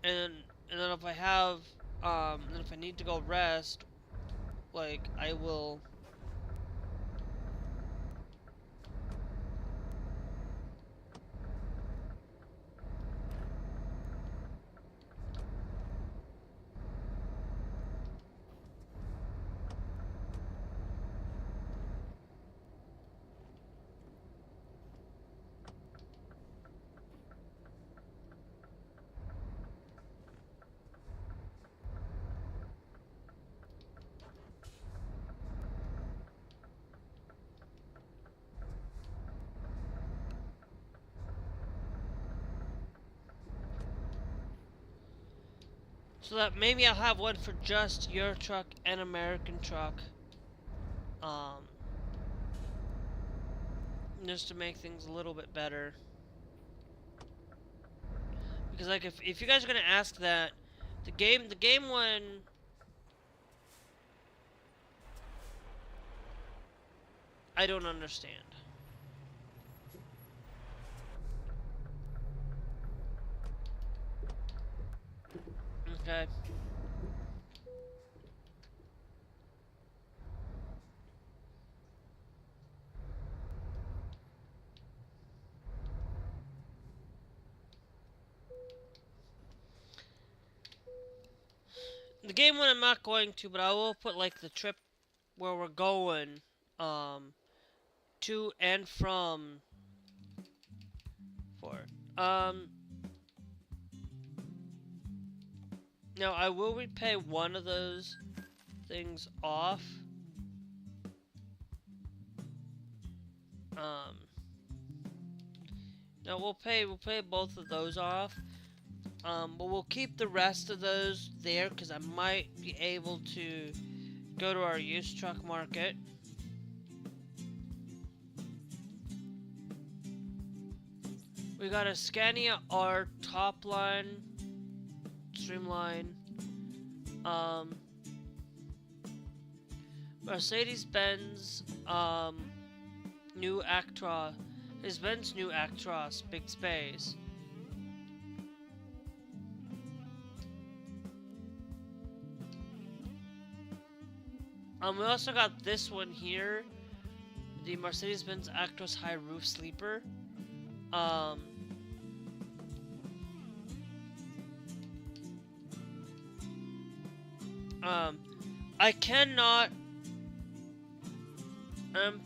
and then if I have, then if I need to go rest, like I will. So that maybe I'll have one for just your truck and American truck. Um, just to make things a little bit better. Because like if you guys are gonna ask that, the game one. I don't understand. Okay. The game one I'm not going to, but I will put like the trip where we're going, to and from for it. Now I will repay one of those things off. No, we'll pay both of those off. But we'll keep the rest of those there because I might be able to go to our used truck market. We got a Scania R top line, streamline, Mercedes-Benz, new Actros, Benz new Actros, big space. We also got this one here, the Mercedes-Benz Actros High Roof Sleeper. I cannot,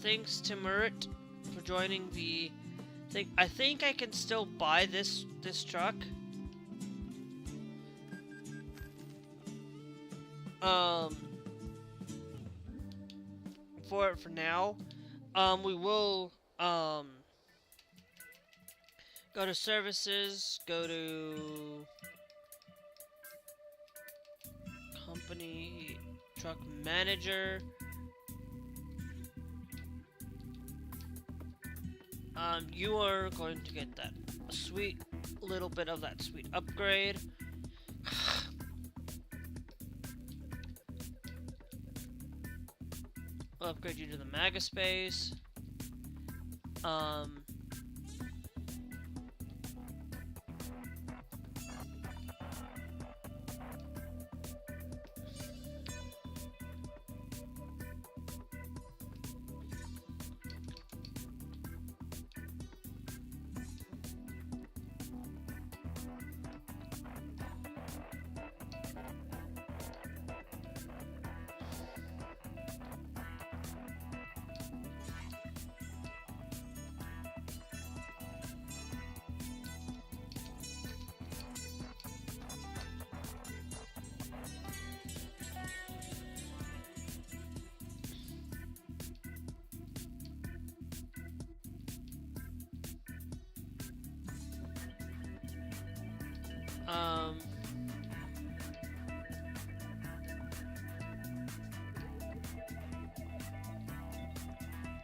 thanks to Murat for joining the thing. I think I can still buy this truck. For now. We will, go to services, go to company, Truck manager. You are going to get that sweet little bit of that sweet upgrade. We'll upgrade you to the Maga space.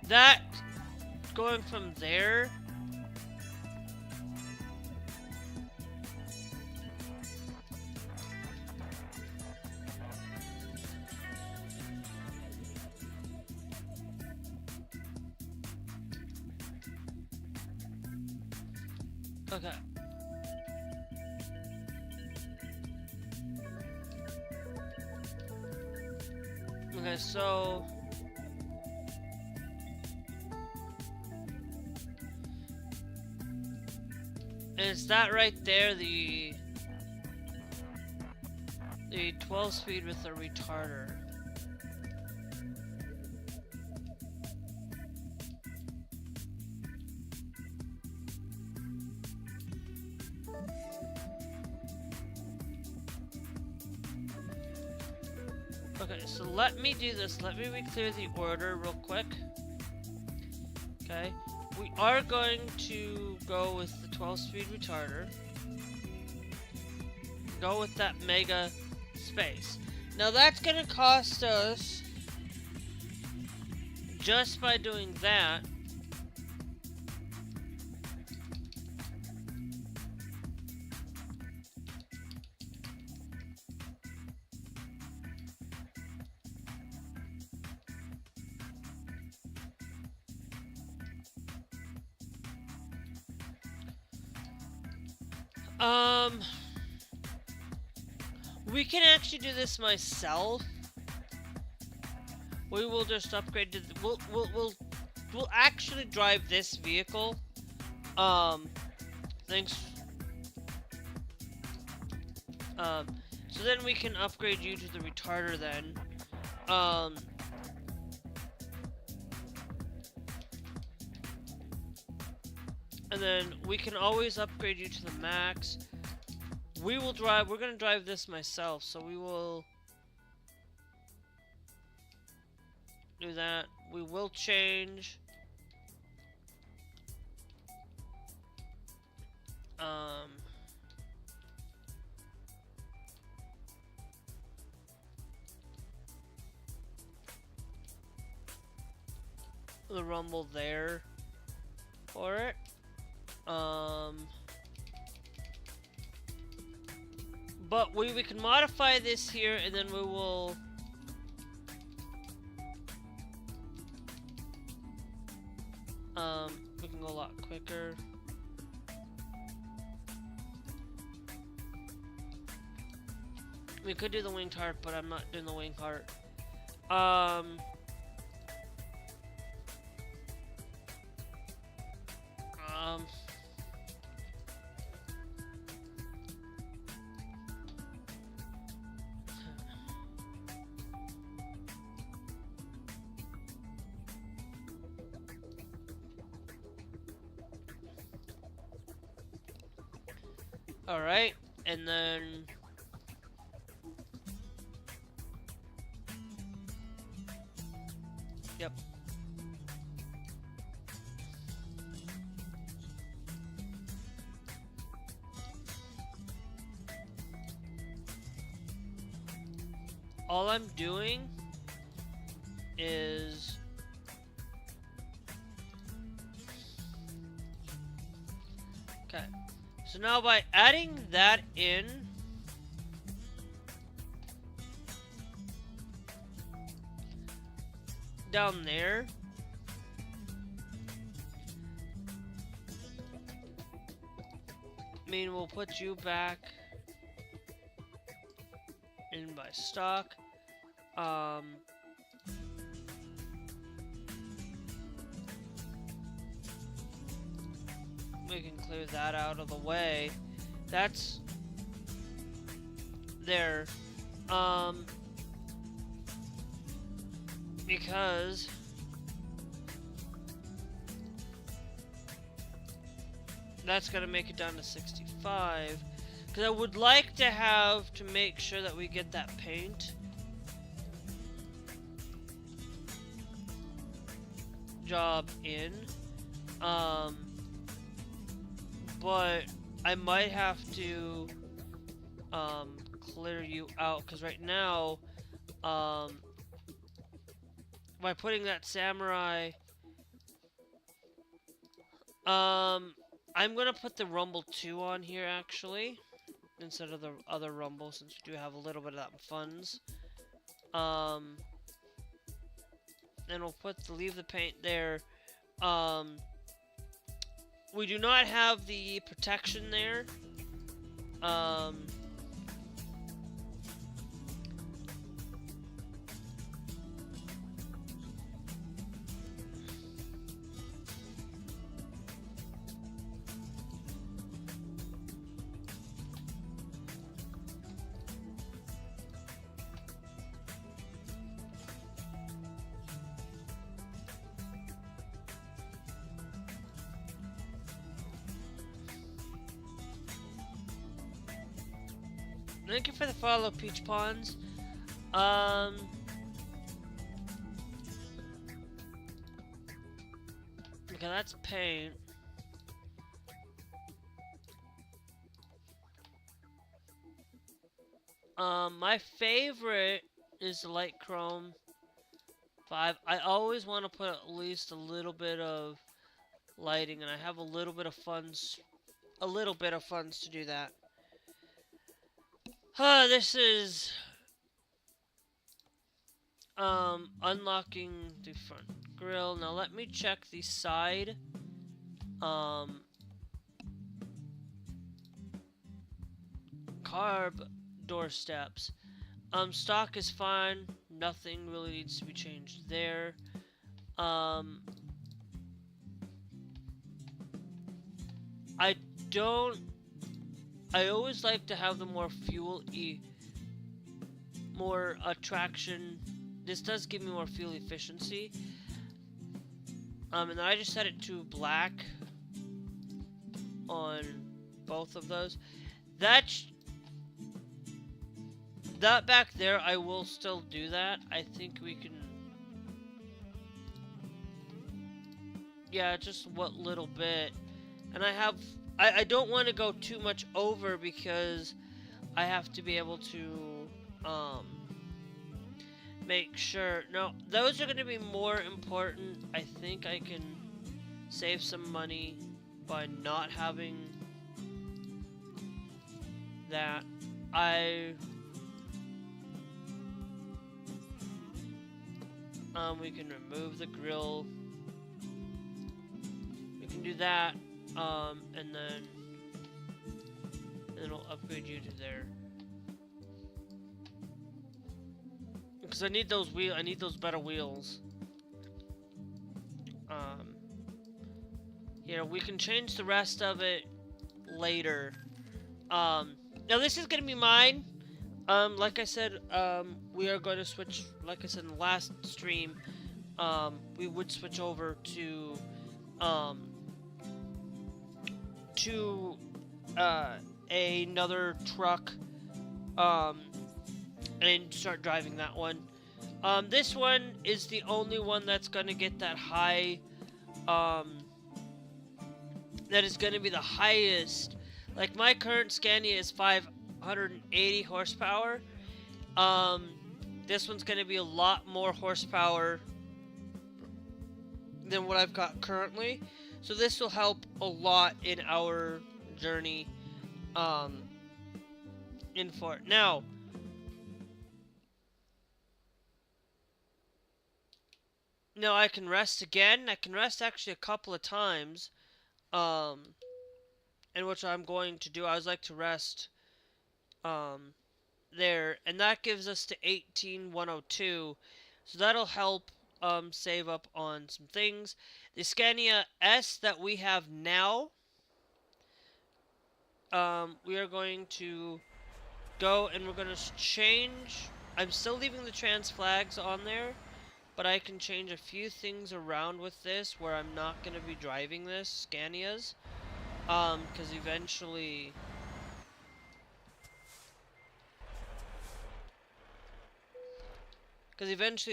That going from there. Okay. Okay, so is that right there the 12 speed with the retarder? Okay, so let me do this. Let me re-clear the order real quick. Okay, we are going to go with the 12-speed retarder. Go with that mega space. Now that's gonna cost us, just by doing that, we can actually do this myself. We will just upgrade to we'll actually drive this vehicle. Thanks. So then we can upgrade you to the retarder then. And then we can always upgrade you to the max. We're gonna drive this myself, so we will do that. We will change the rumble there for it. But we can modify this here, and then we will we can go a lot quicker. We could do the winged heart, but I'm not doing the winged heart. Alright, and then yep. all I'm doing is okay. So now by adding that in, down there, I mean, we'll put you back in by stock. We can clear that out of the way. That's there. Because that's gonna make it down to 65. Because I would like to have to make sure that we get that paint job in. But I might have to clear you out, because right now, by putting that samurai, I'm gonna put the Rumble 2 on here actually, instead of the other Rumble, since we do have a little bit of that funds. And we'll leave the paint there. We do not have the protection there. Thank you for the follow, Peach Pawns. Okay, that's paint. My favorite is the light chrome 5. I always want to put at least a little bit of lighting, and I have a little bit of funds to do that. This is unlocking the front grille. Now let me check the side carb doorsteps. Stock is fine. Nothing really needs to be changed there. I always like to have the more more traction. This does give me more fuel efficiency. And then I just set it to black on both of those. That back there, I will still do that. I think we can. Yeah, just what little bit. And I don't want to go too much over, because I have to be able to make sure. No, those are going to be more important. I think I can save some money by not having that. We can remove the grill. We can do that. And then it'll upgrade you to there. Because I need those better wheels. You know, we can change the rest of it later. Now this is gonna be mine. Like I said, we are going to switch. Like I said in the last stream, we would switch over to another truck, and start driving that one. This one is the only one that's gonna get that high, that is gonna be the highest. Like, my current Scania is 580 horsepower, This one's going to be a lot more horsepower than what I've got currently. So this will help a lot in our journey in for it. Now, I can rest again. I can rest actually a couple of times. And which I'm going to do. I would like to rest there, and that gives us to 18,102. So that'll help save up on some things. The Scania S that we have now, we are going to go and we're going to change. I'm still leaving the trans flags on there, but I can change a few things around with this where I'm not going to be driving this Scanias, because eventually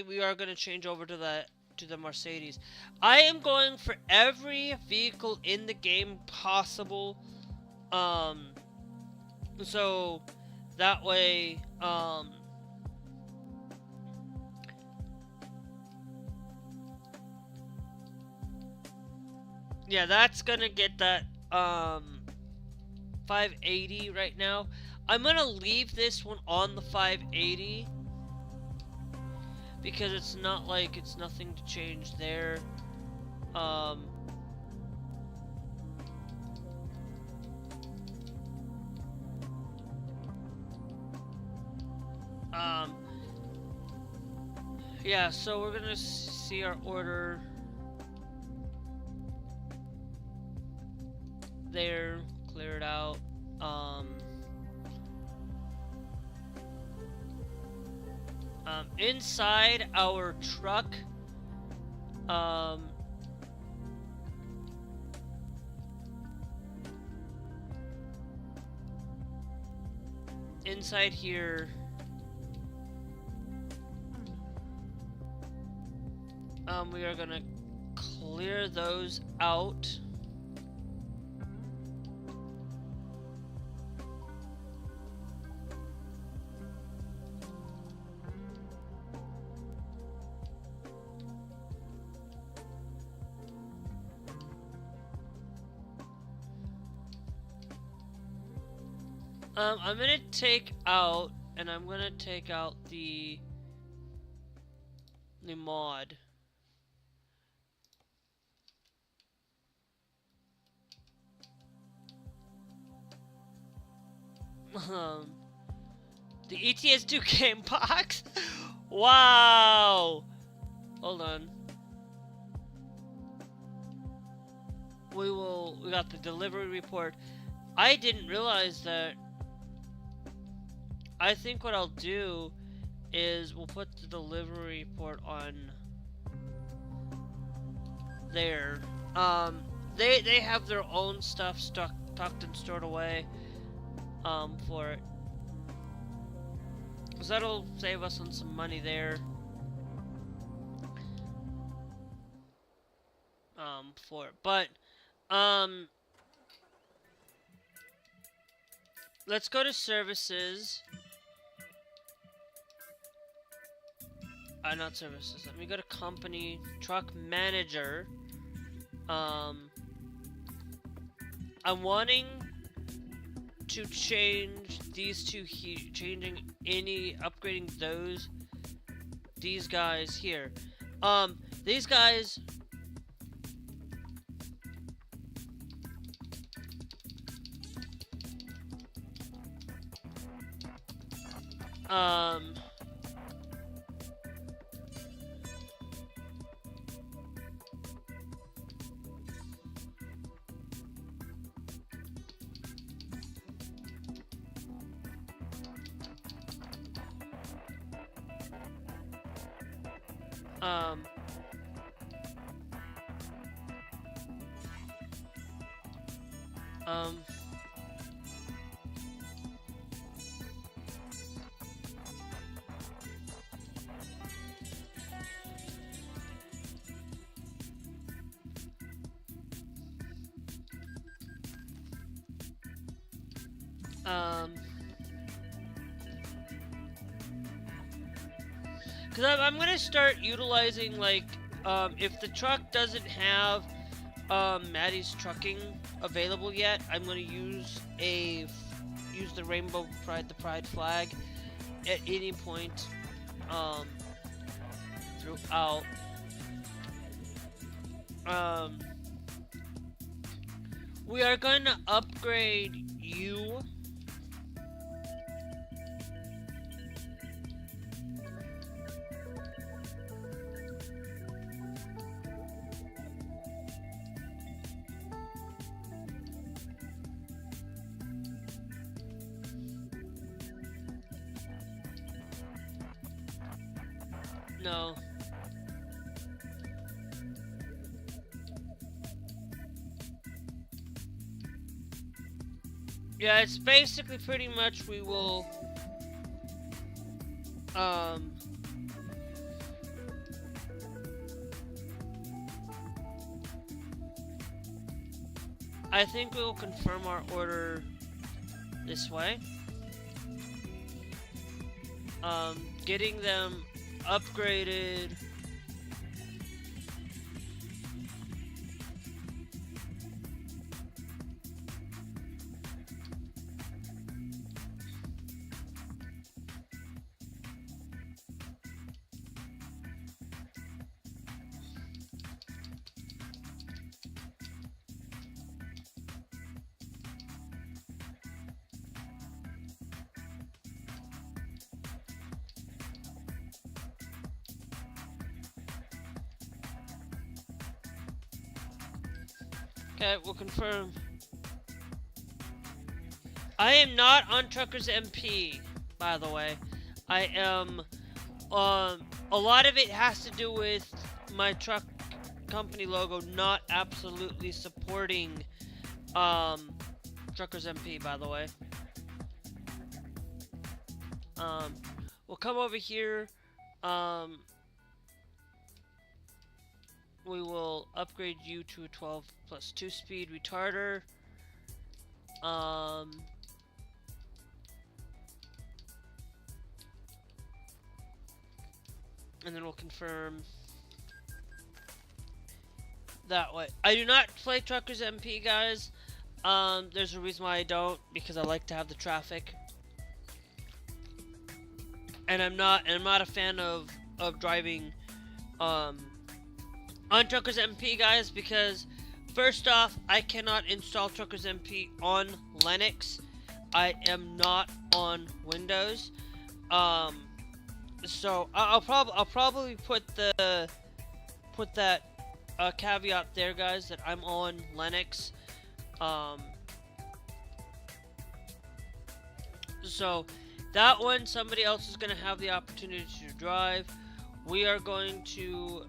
we are going to change over to the Mercedes. I am going for every vehicle in the game possible, so that way, yeah, that's gonna get that 580 right now. I'm gonna leave this one on the 580 because it's not like it's nothing to change there. Yeah, so we're gonna see our order there, clear it out. Inside our truck, inside here, we are gonna clear those out. I'm gonna take out, and I'm gonna take out the mod. The ets2 game box. Wow. Hold on. We got the delivery report. I didn't realize that. I think what I'll do is we'll put the delivery report on there. They have their own stuff tucked and stored away for it. So that'll save us on some money there. For it. But let's go to services. Not services. Let me go to company, truck manager. I'm wanting to change these two here, upgrading these guys here. These guys, Because I'm gonna start utilizing, like, if the truck doesn't have Maddie's trucking available yet, I'm gonna use the rainbow pride, the pride flag at any point throughout. We are going to upgrade you. No. Yeah, it's basically pretty much we will I think we will confirm our order this way. Getting them upgraded. Okay, we'll confirm. I am not on Truckers MP, by the way. I am, a lot of it has to do with my truck company logo not absolutely supporting, Truckers MP, by the way. We'll come over here, we will upgrade you to a 12 plus 2 speed retarder. And then we'll confirm that way. I do not play Truckers MP, guys. There's a reason why I don't, because I like to have the traffic. And I'm not a fan of driving on Truckers MP, guys, because first off, I cannot install Truckers MP on Linux. I am not on Windows. So I'll probably put that caveat there, guys, that I'm on Linux. So that one, somebody else is going to have the opportunity to drive. We are going to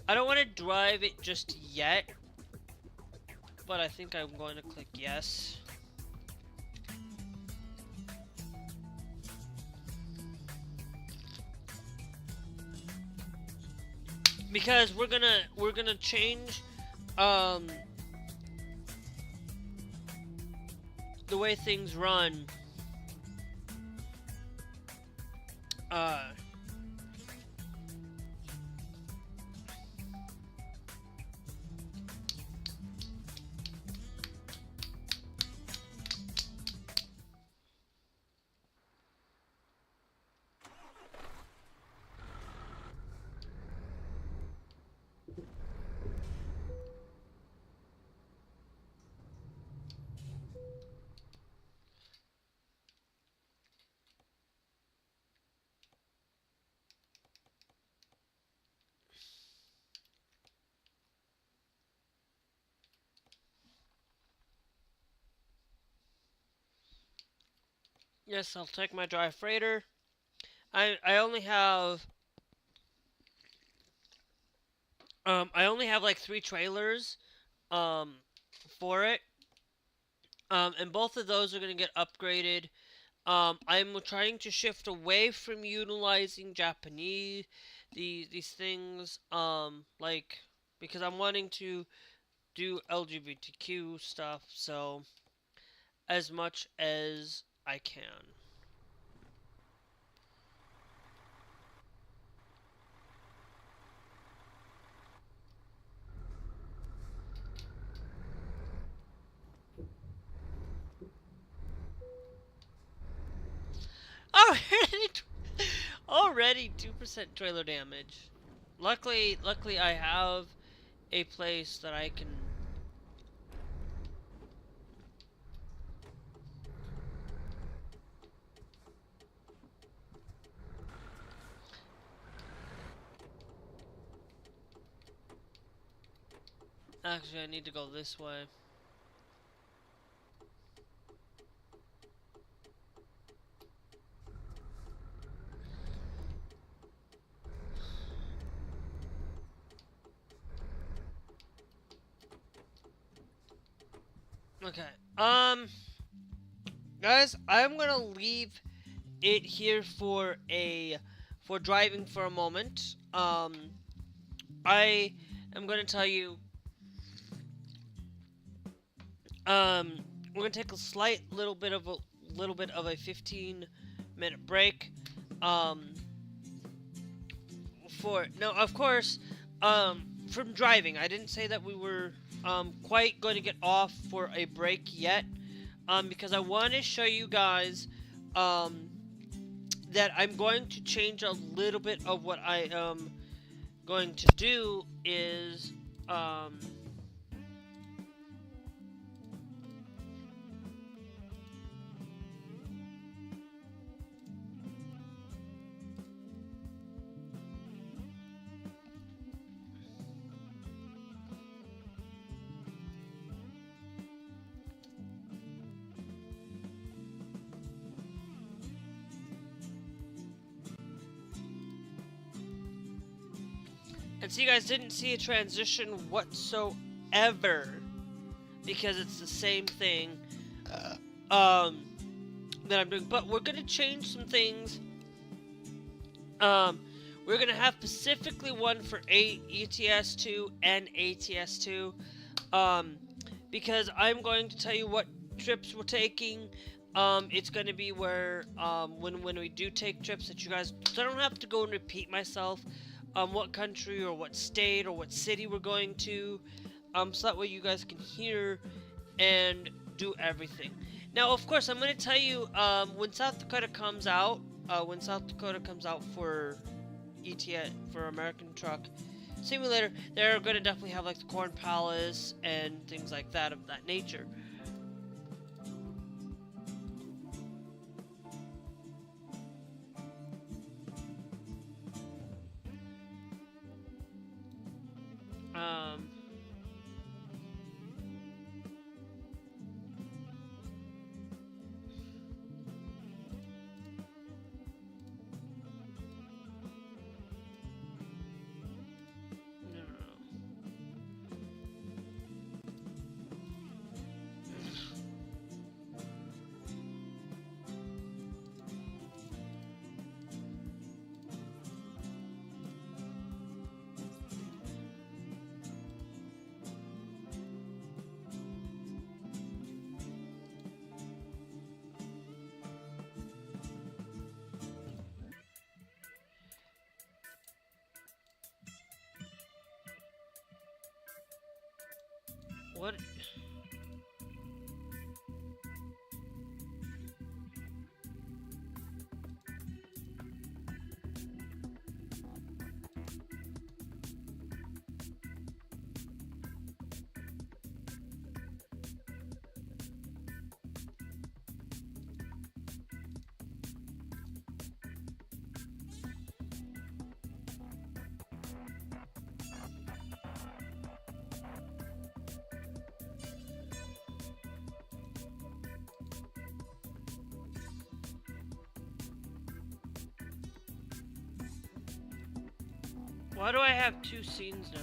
I don't want to drive it just yet, but I think I'm going to click yes. Because we're gonna change the way things run. Yes, I'll take my dry freighter. I only have like 3 trailers for it. And both of those are going to get upgraded. I'm trying to shift away from utilizing Japanese these things, like, because I'm wanting to do LGBTQ stuff. So as much as I can. Already, already 2% trailer damage. Luckily, I have a place that I can. Actually, I need to go this way. Okay. Guys, I'm gonna leave it here for driving for a moment. I am gonna tell you. We're gonna take a slight little bit of a 15-minute break. Um, for no, of course, from driving. I didn't say that we were quite going to get off for a break yet. Because I want to show you guys that I'm going to change a little bit of what I am going to do is and so you guys didn't see a transition whatsoever because it's the same thing that I'm doing, but we're gonna change some things. We're gonna have specifically one for ets2 and ets2 because I'm going to tell you what trips we're taking. It's going to be where when we do take trips that you guys, so I don't have to go and repeat myself what country or what state or what city we're going to, so that way you guys can hear and do everything. Now, of course, I'm going to tell you when South Dakota comes out for for American Truck Simulator, they're going to definitely have like the Corn Palace and things like that of that nature. What? Why do I have two scenes now?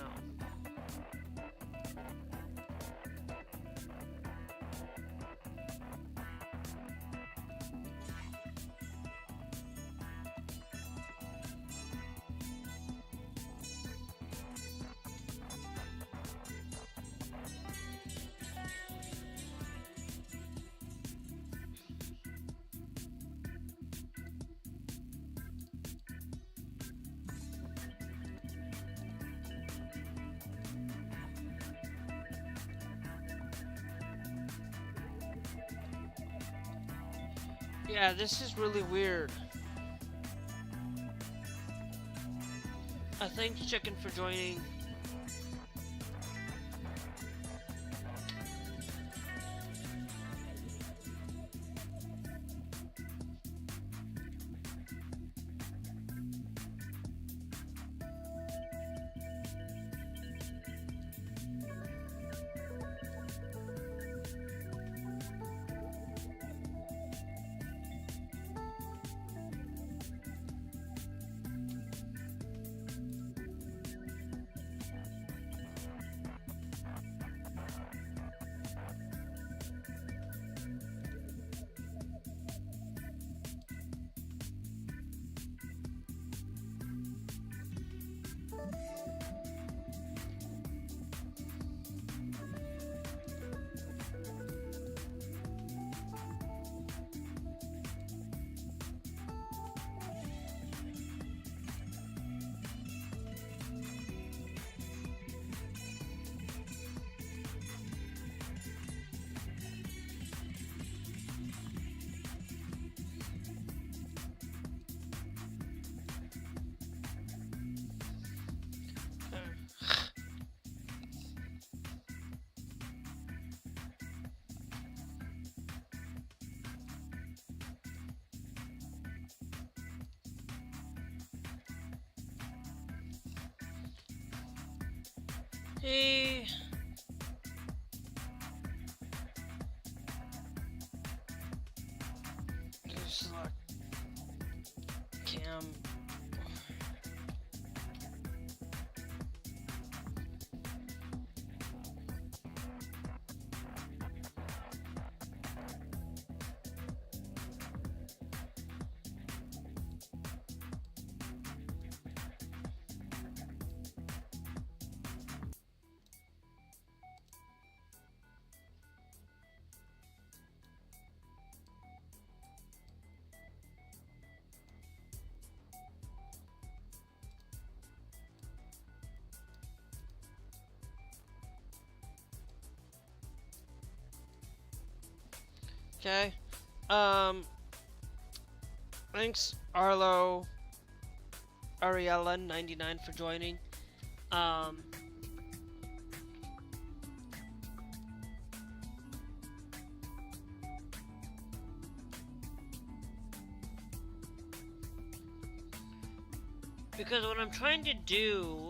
Yeah, this is really weird. Thanks, Chicken, for joining. Hey. Select cam. Okay. Thanks, Arlo Ariella 99 for joining. Um, because what I'm trying to do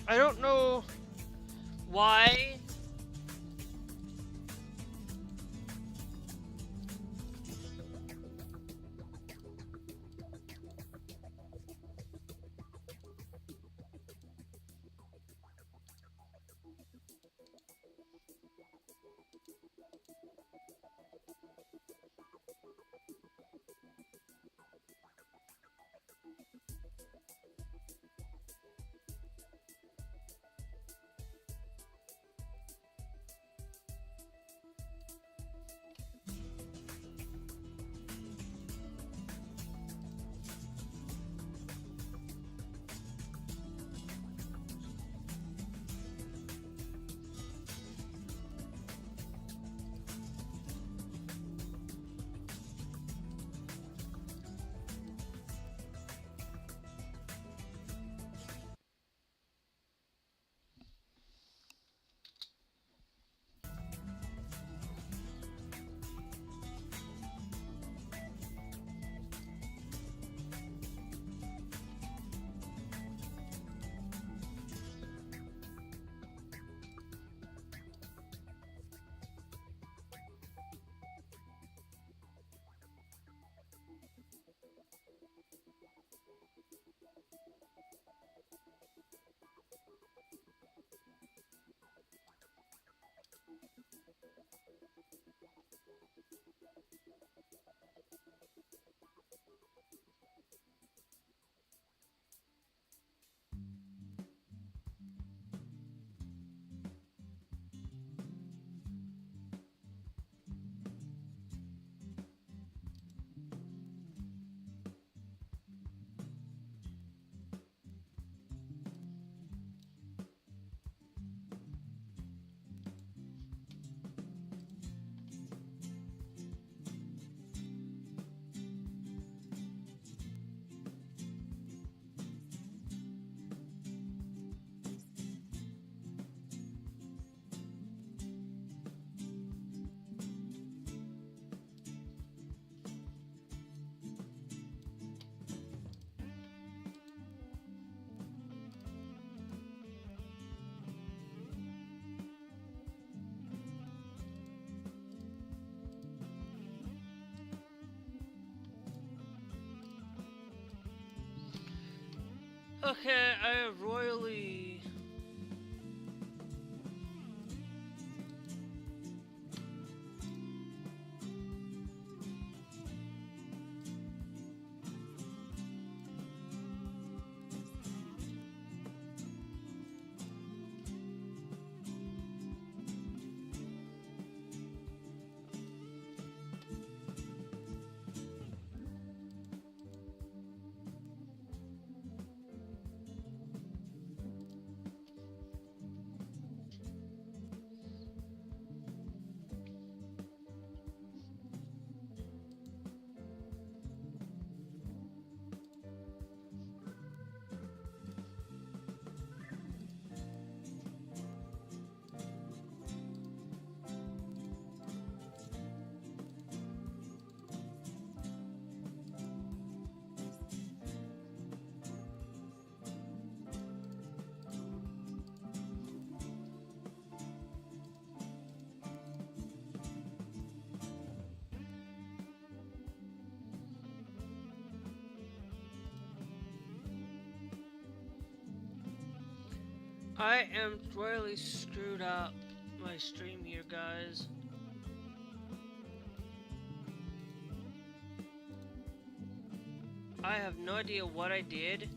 I don't know why. Okay, I royally... I am royally screwed up my stream here, guys. I have no idea what I did.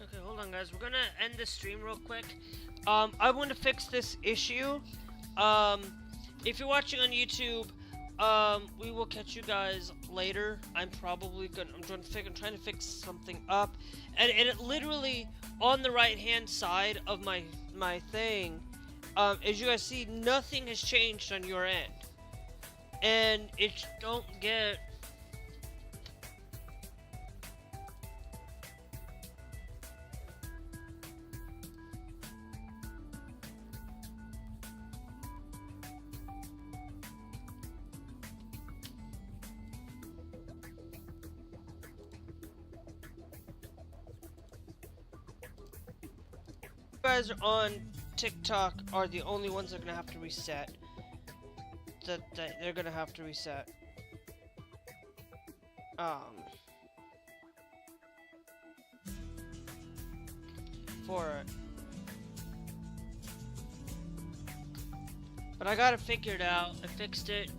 Okay, hold on, guys. We're gonna end the stream real quick. I want to fix this issue. If you're watching on YouTube, we will catch you guys later. I'm trying to fix something up, and it literally on the right-hand side of my thing. As you guys see, nothing has changed on your end, and it don't get. Guys on TikTok are the only ones that are gonna have to reset. They're gonna have to reset. For it. But I got it figured out. I fixed it.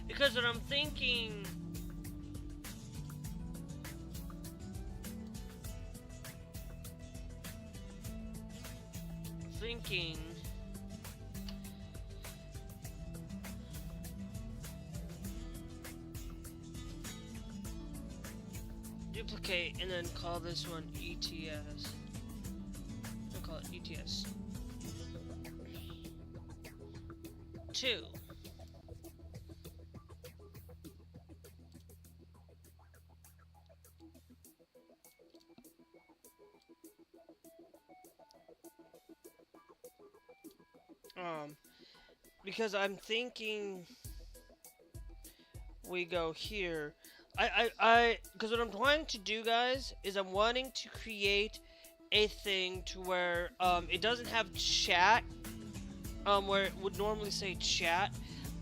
Because what I'm thinking. Duplicate and then call this one ETS. I'll call it ETS 2. Because I'm thinking we go here. Because what I'm trying to do, guys, is I'm wanting to create a thing to where, it doesn't have chat, where it would normally say chat.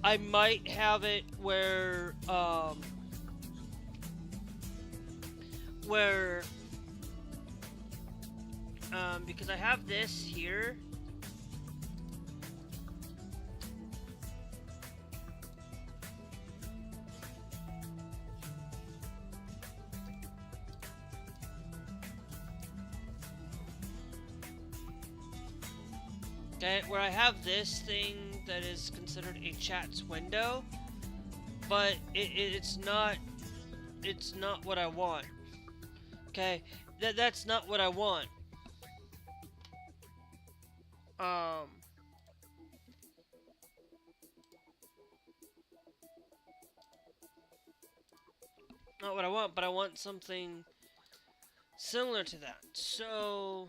I might have it where, because I have this here. Okay, where I have this thing that is considered a chat's window, but it's not what I want. Okay, that's not what I want. Not what I want, but I want something similar to that. So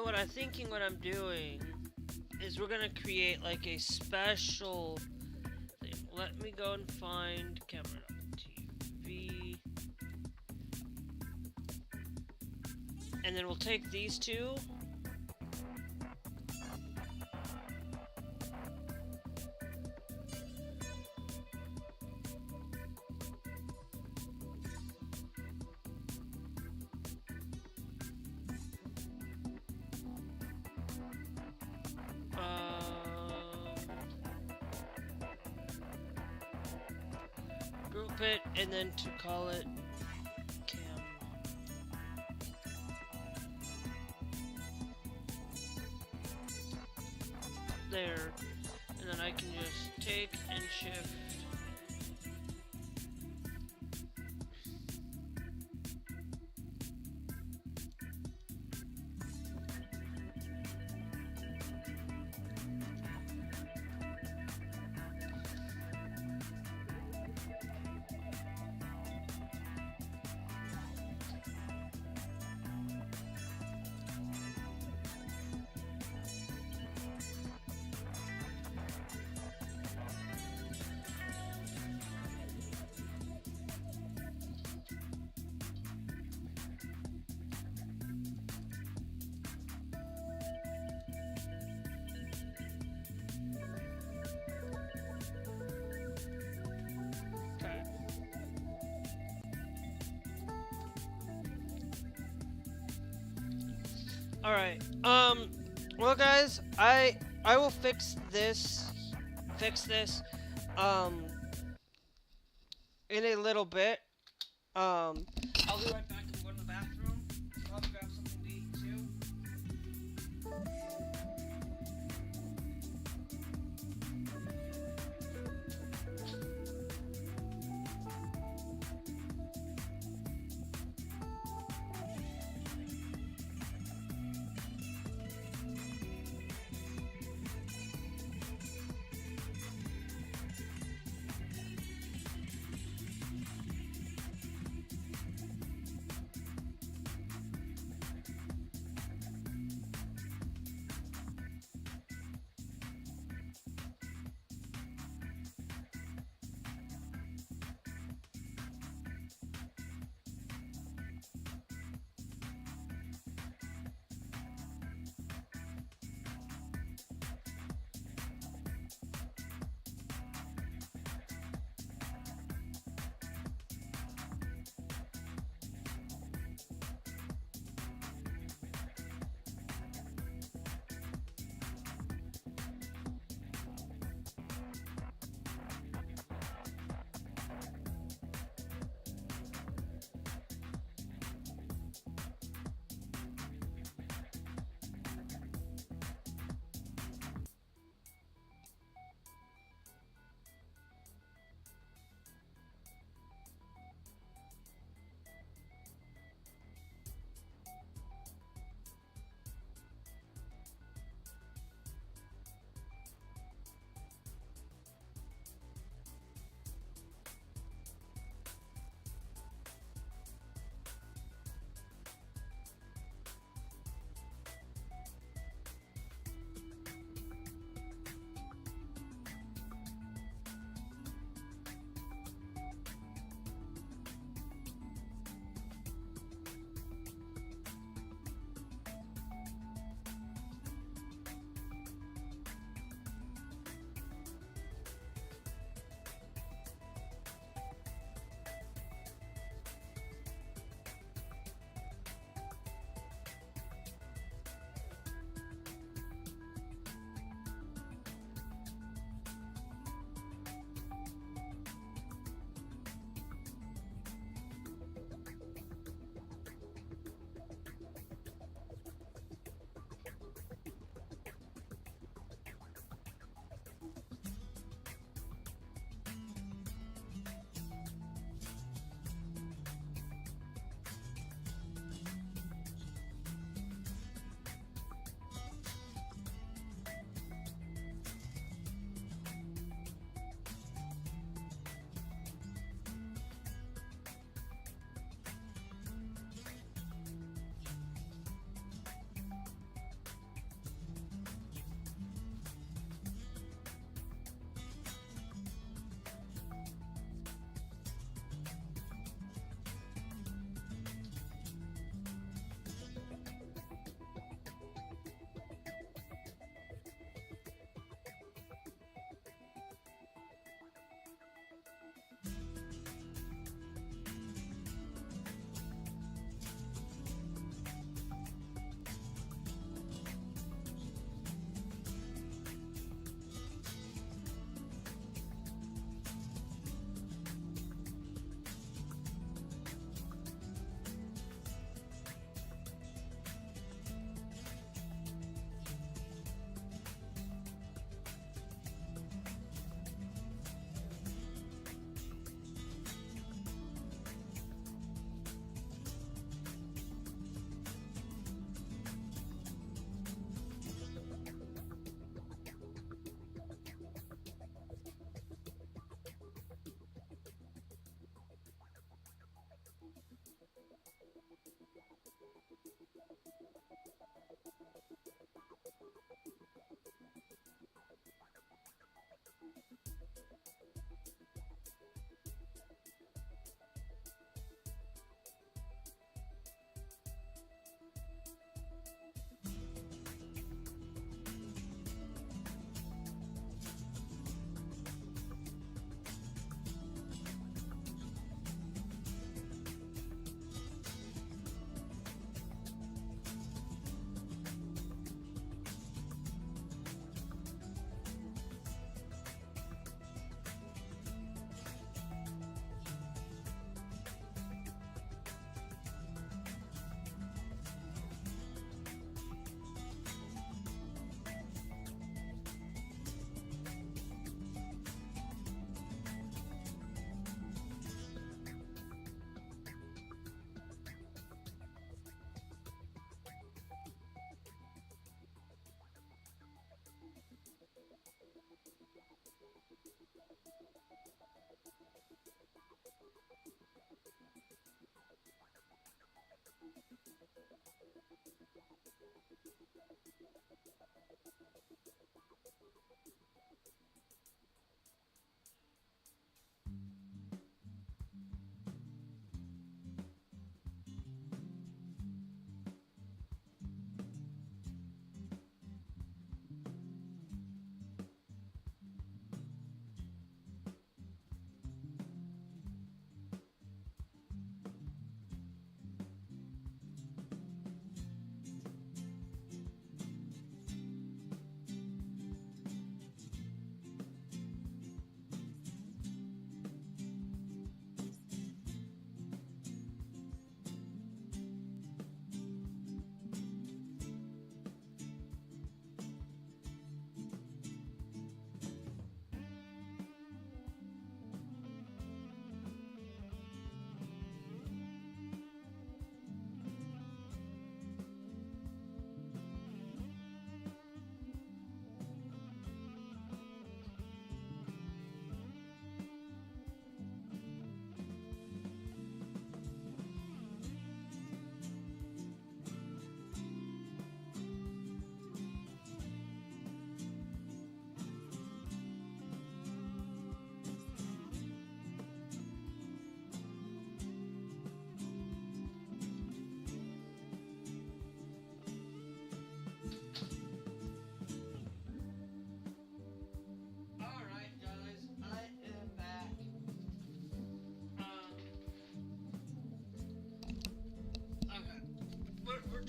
what I'm thinking, what I'm doing is we're gonna create like a special thing. Let me go and find camera.tv, and then we'll take these two. Group it, and then to call it cam. There, and then I can just take and shift. Alright, well guys, I will fix this, in a little bit. I'll be right back and go to the bathroom. I'll grab something to eat too.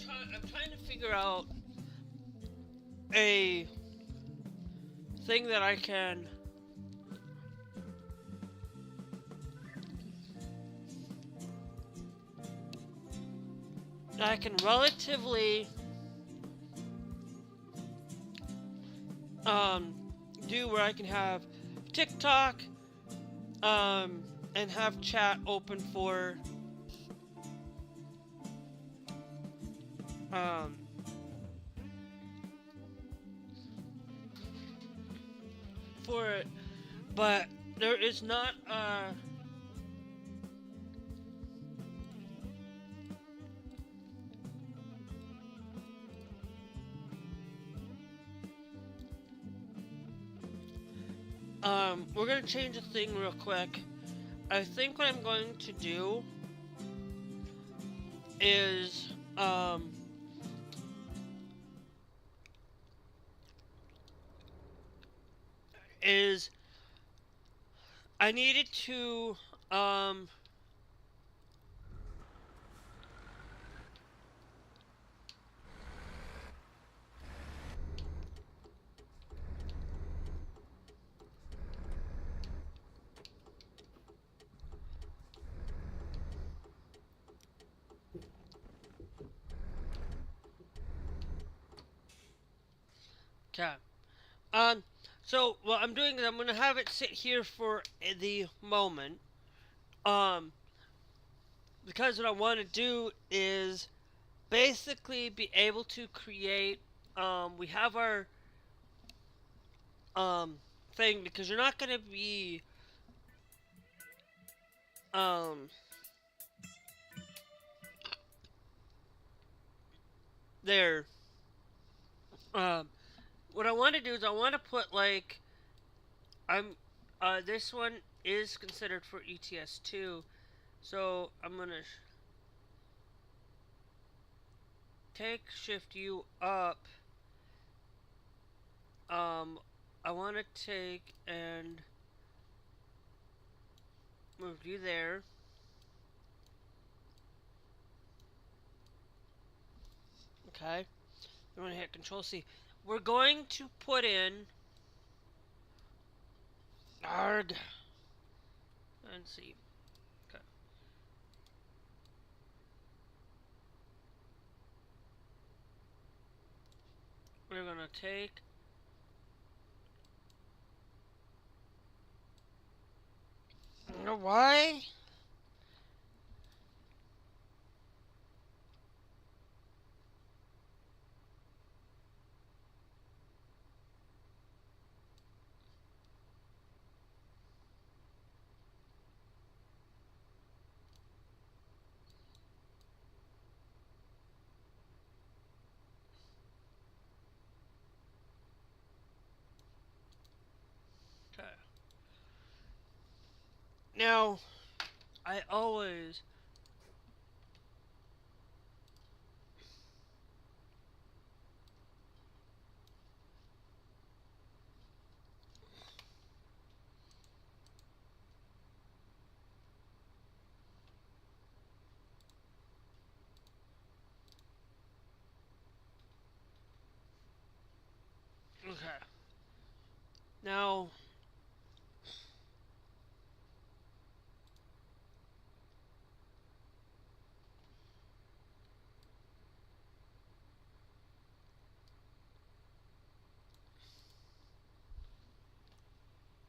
I'm trying to figure out a thing that I can relatively do where I can have TikTok and have chat open um for it, but there is not we're gonna change a thing real quick. I think what I'm going to do is is I needed to okay. So what I'm doing is I'm gonna have it sit here for the moment. Um, because what I want to do is basically be able to create. We have our thing because you're not gonna be um there. Um, what I want to do is I want to put like this one is considered for ets2, so I'm gonna take shift U up. I want to take and move you there. Okay. I'm gonna hit Control C. We're going to put in ARG and see. Okay. We're gonna take you know why? Okay. Now, I always okay. Now,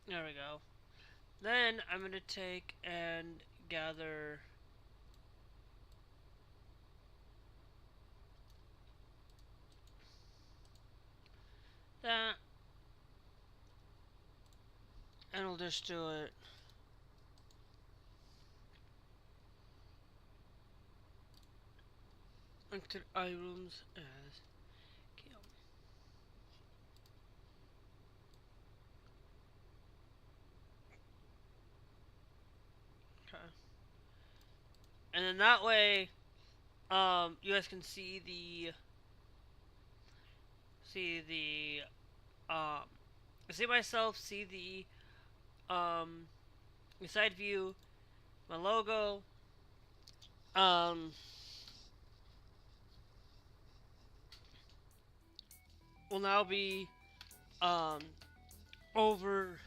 there we go. Then I'm gonna take and gather that, and I'll just do it. Enter items as kill. Okay. And then that way, you guys can see um, see myself, see the side view, my logo, um, will now be over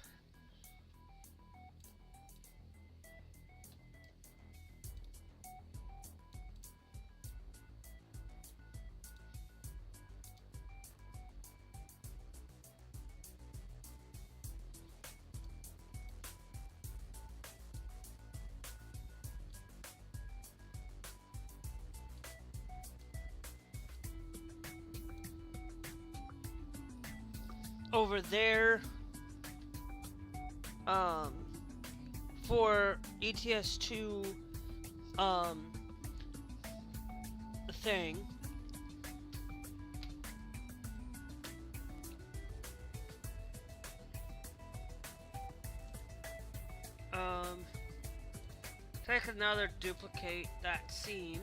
over there for ets2 thing. Take another duplicate that scene.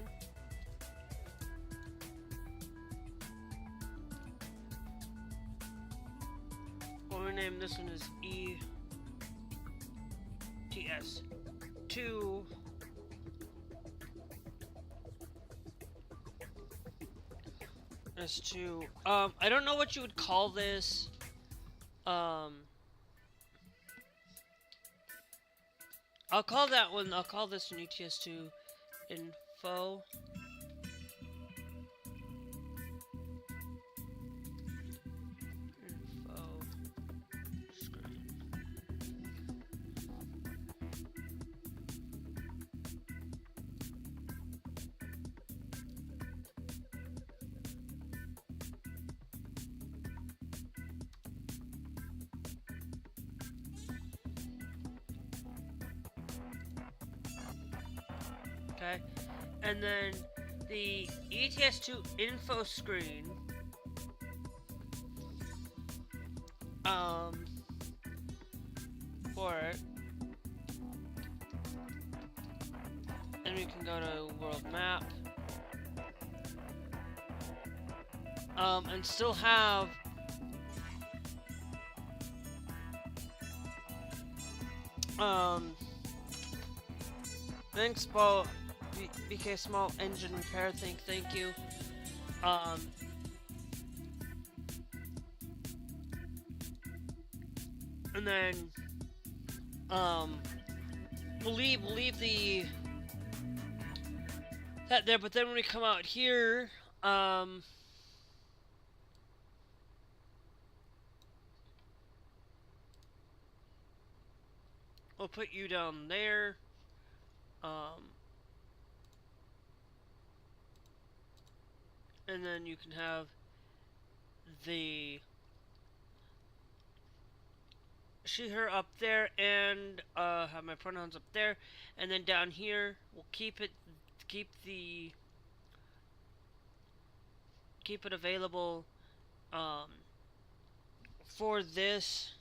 We'll rename this one as ets2 S2. I don't know what you would call this. I'll call that one. I'll call this one ets2 info. Screen. Okay, and then the ets2 info screen for it, and we can go to world map and still have thanks BK Small Engine Repair, thank you. And then we'll leave the that there, but then when we come out here, we'll put you down there. And then you can have the she, her up there, and have my pronouns up there, and then down here we'll keep it available for this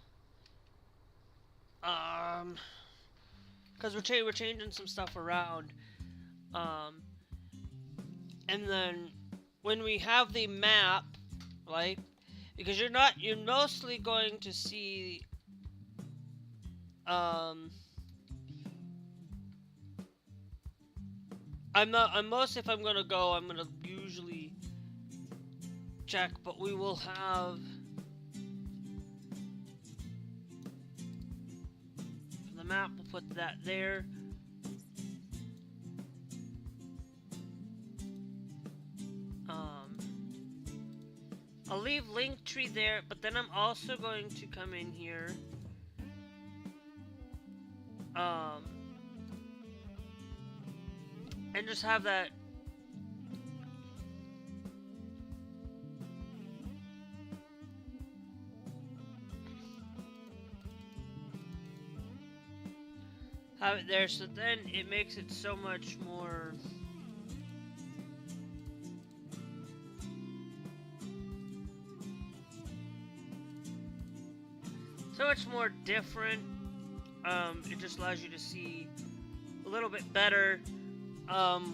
because we're changing some stuff around, and then when we have the map, like, because you're mostly going to see I'm mostly, if I'm gonna go, I'm gonna usually check, but we will have the map. We'll put that there. I'll leave Linktree there, but then I'm also going to come in here and just have that there, so then it makes it so much more different. It just allows you to see a little bit better and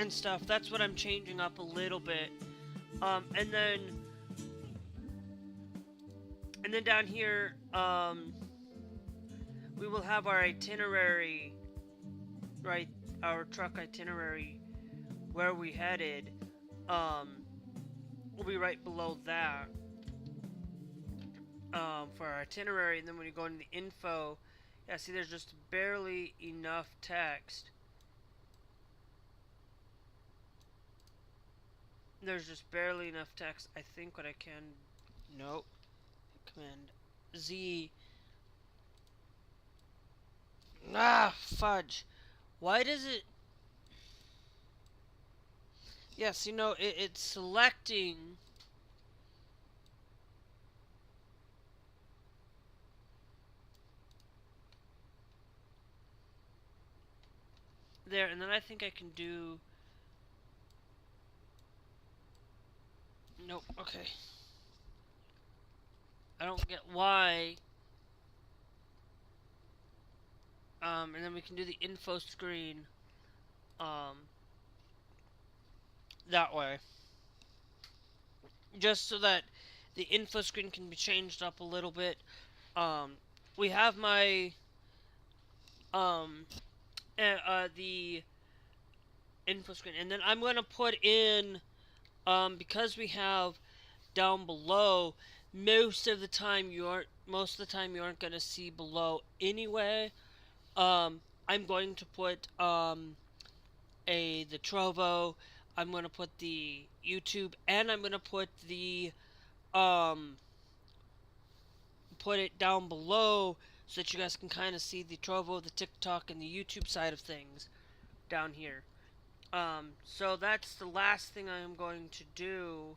stuff. That's what I'm changing up a little bit. And then down here we will have our itinerary, right? Our truck itinerary, where we headed. will be right below that for our itinerary. And then when you go into the info, yeah, see, there's just barely enough text. There's just barely enough text. I think what I can... Nope. Command Z. Ah, fudge. Why does it... Yes, you know, it's selecting... There, and then I think I can do... Nope, okay. I don't get why. And then we can do the info screen, that way. Just so that the info screen can be changed up a little bit. We have my, the info screen, and then I'm gonna put in, because we have down below, most of the time you aren't gonna see below anyway. I'm going to put the Trovo. I'm gonna put the YouTube, and I'm gonna put the put it down below so that you guys can kind of see the Trovo, the TikTok, and the YouTube side of things down here. So that's the last thing I am going to do.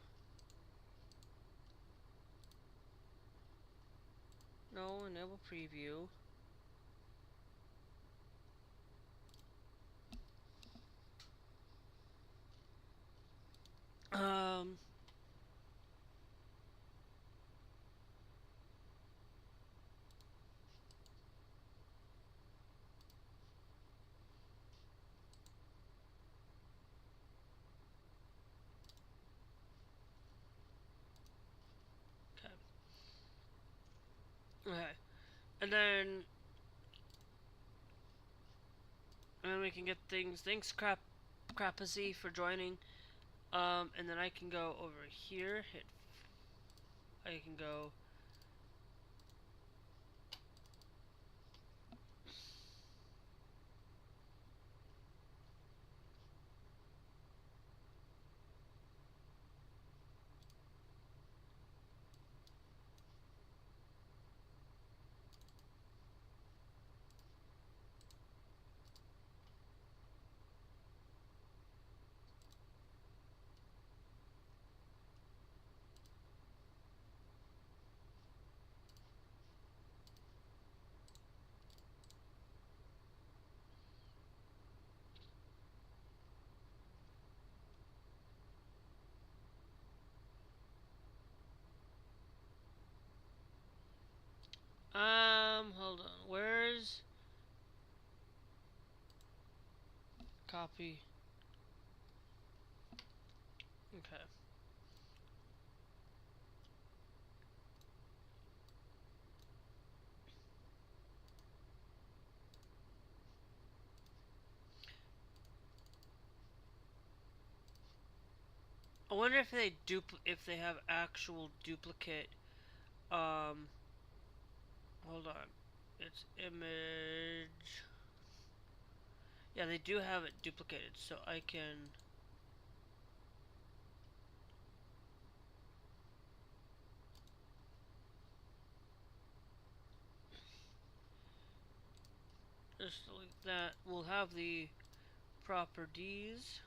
No, enable preview. Um, okay. Okay. And then we can get things. Thanks, Crapazy, for joining. And then I can go over here, I can go hold on. Where's copy? Okay. I wonder if they have actual duplicate. Hold on. It's image. Yeah, they do have it duplicated, so I can. Just like that. We'll have the properties.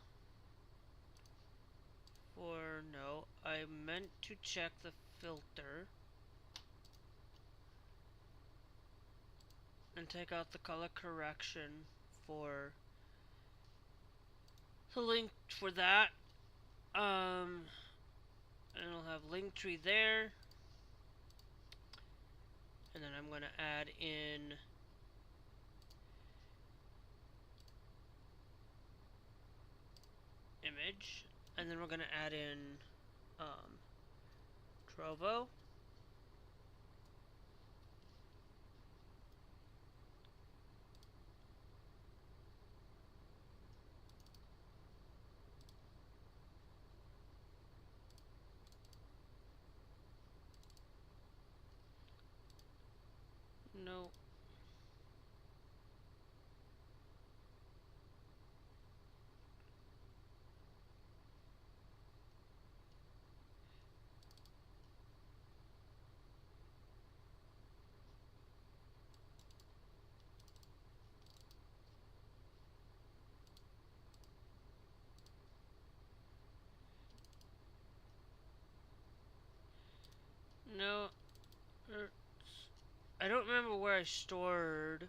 Or no, I meant to check the filter and take out the color correction for the link for that. And I'll have Linktree there. And then I'm gonna add in image. And then we're gonna add in Trovo. No. No. I don't remember where I stored.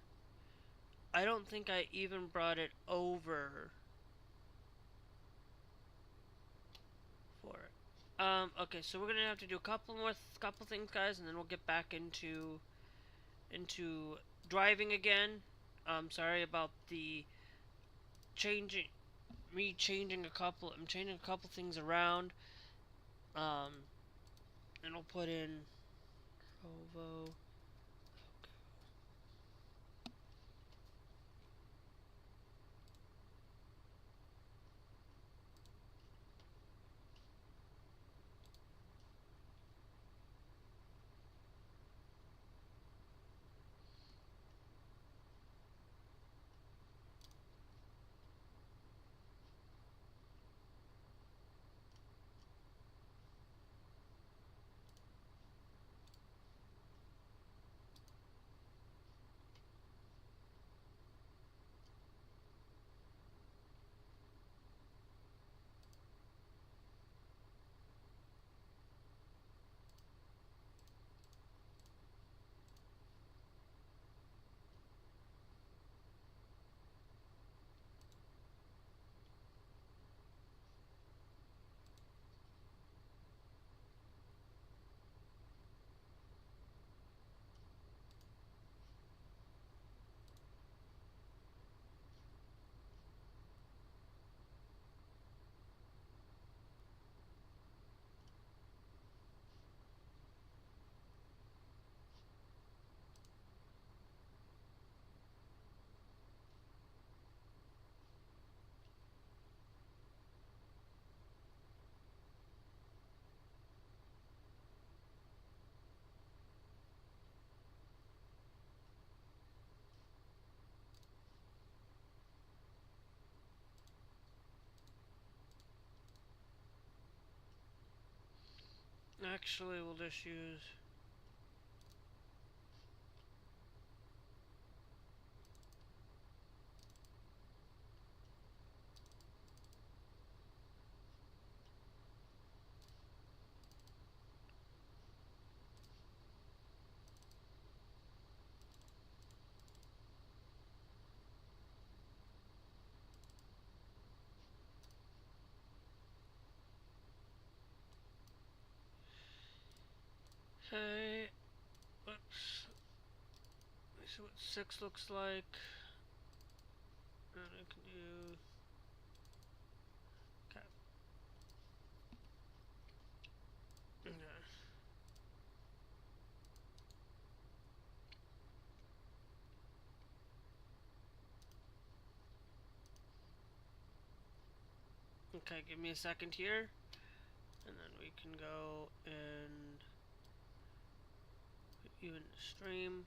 I don't think I even brought it over for it. Okay, so we're gonna have to do a couple things, guys, and then we'll get back into driving again. Sorry about the changing, me changing a couple. I'm changing a couple things around. Um, and I'll put in Provo. Actually, we'll just use. Okay. Whoops. Let me see what 6 looks like. And I can do. Okay. Okay. Okay, give me a second here. And then we can go and put you in the stream.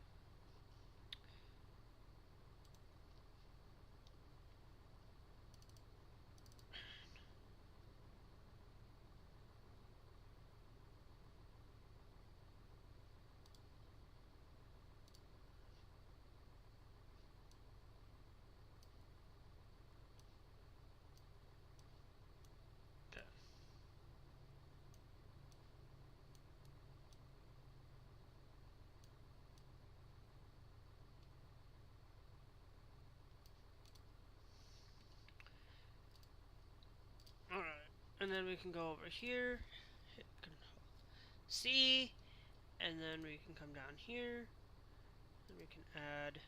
Okay. Alright. And then we can go over here. Hit Control C. And then we can come down here. And we can add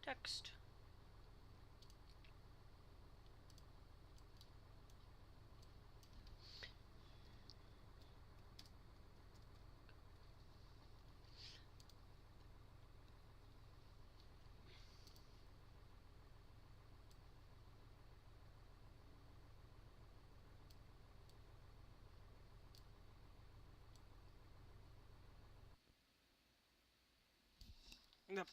text. Yep.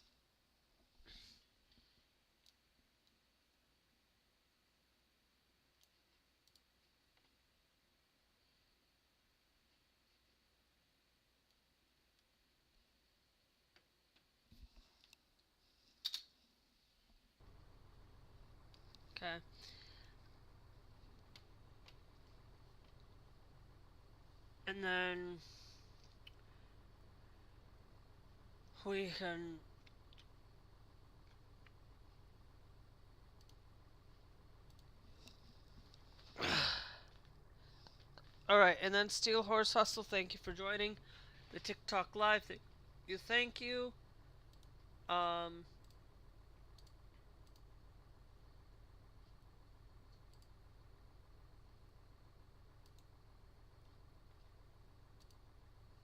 Okay. And then we can Alright, and then Steel Horse Hustle, thank you for joining the TikTok live. Thank you. Um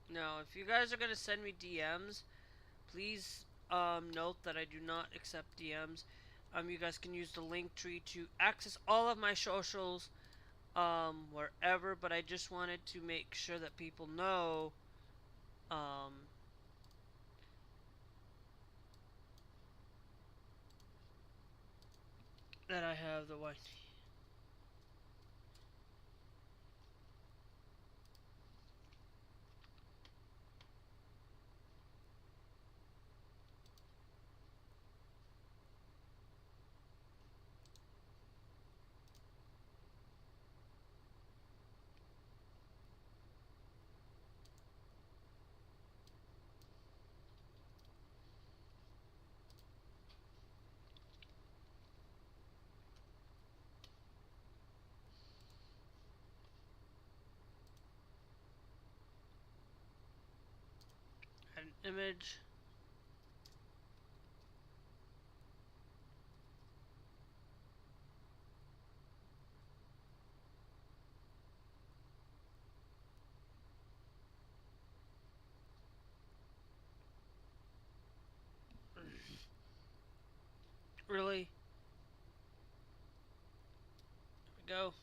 Now, if you guys are gonna send me DMs, please note that I do not accept DMs. You guys can use the link tree to access all of my socials wherever, but I just wanted to make sure that people know um that I have the white. An image. Really? There we go.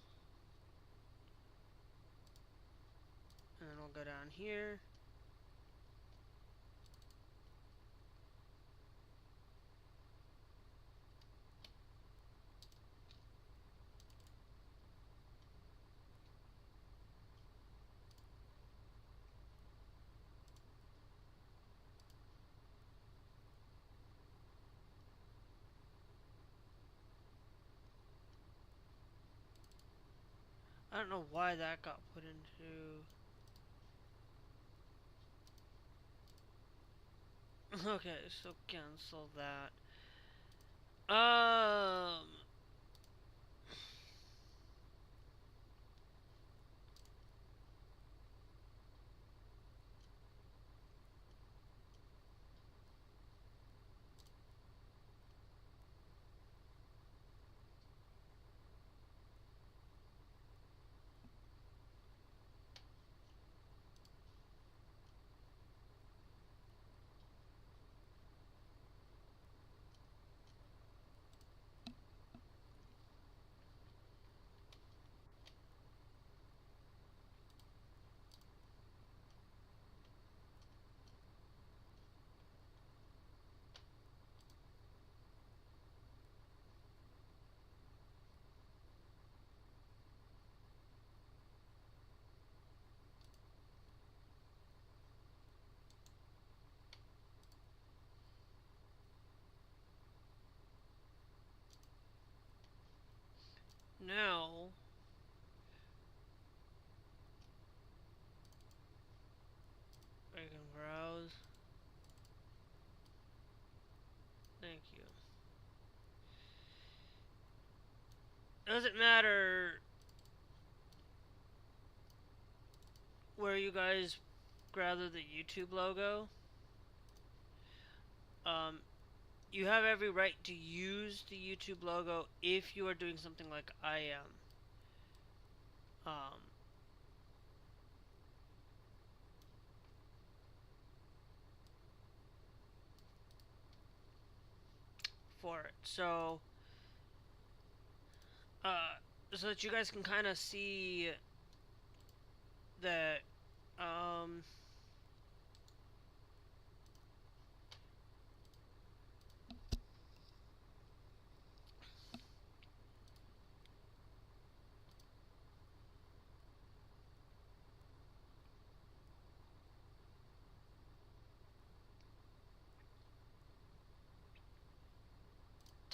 And then I'll go down here. I don't know why that got put into... Okay, so cancel that. Now... I can browse. Thank you. Doesn't matter where you guys gather the YouTube logo. You have every right to use the YouTube logo if you are doing something like I am. For it. So that you guys can kind of see that,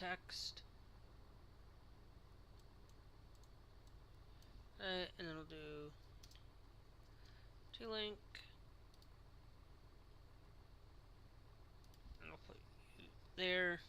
text. And then we'll do T-Link. And I'll put you there.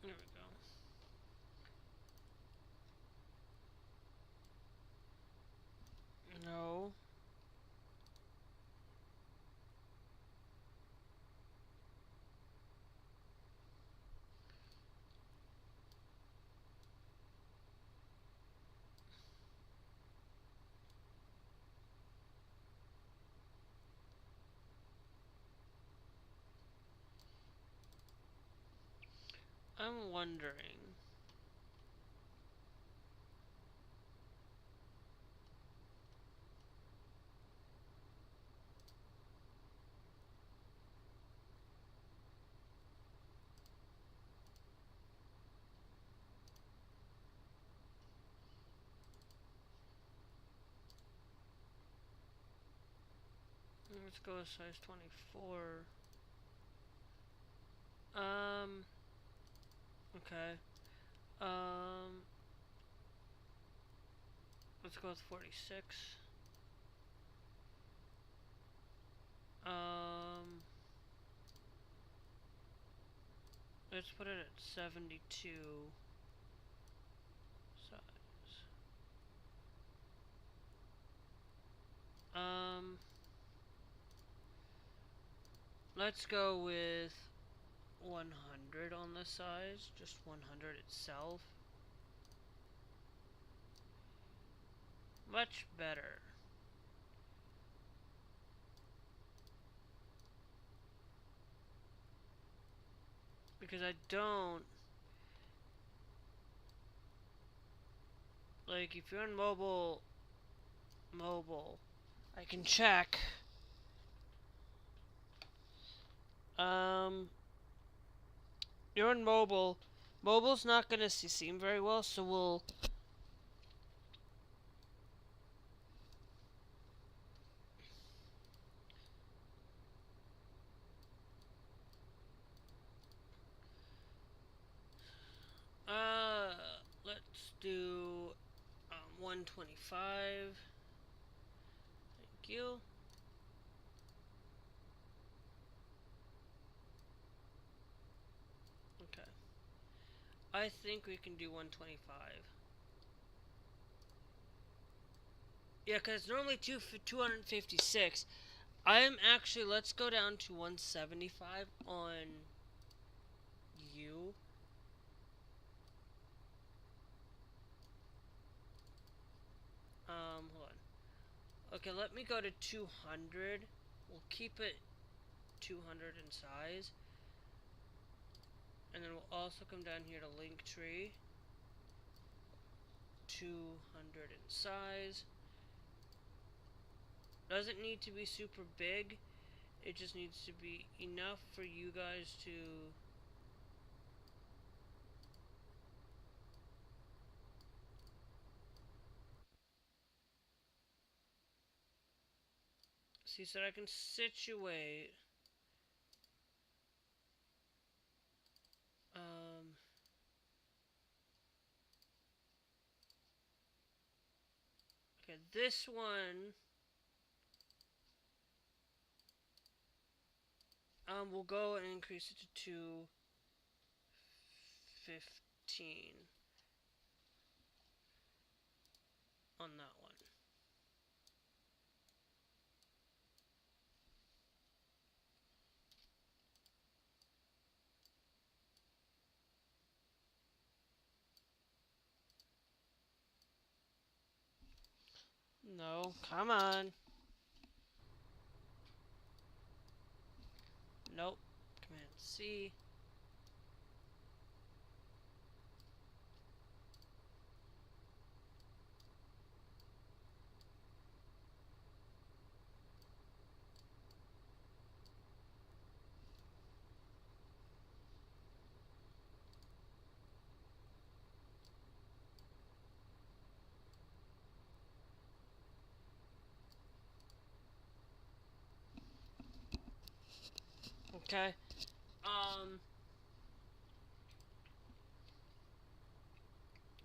There we go. No. I'm wondering. Let's go with size 24. Okay. Let's go with 46. Let's put it at 72 size. Let's go with 100 on the size, just 100 itself. Much better. Because I don't like if you're on mobile, I can check. You're on mobile. Mobile's not gonna seem very well, so we'll. Let's do 125. Thank you. Okay. I think we can do 125. Yeah, because it's normally 256. I'm actually, let's go down to 175 on you. Hold on. Okay, let me go to 200. We'll keep it 200 in size. And then we'll also come down here to Linktree. 200 in size. Doesn't need to be super big. It just needs to be enough for you guys to See, so I can situate. Okay, this one. We'll go and increase it to 215 on that one. No, come on. Nope. Command C. Okay.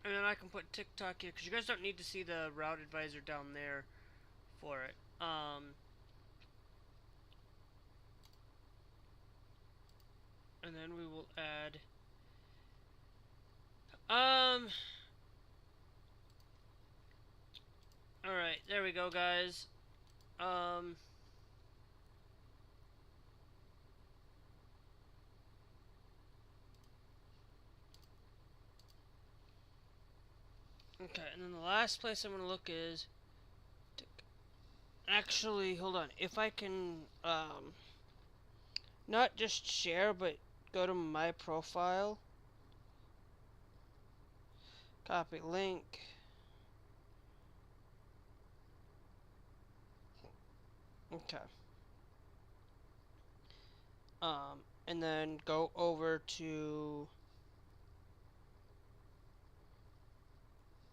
And then I can put TikTok here because you guys don't need to see the route advisor down there for it. And then we will add. All right, there we go, guys. Okay, and then the last place I'm gonna look is. Actually, hold on. If I can, not just share, but go to my profile. Copy link. Okay. And then go over to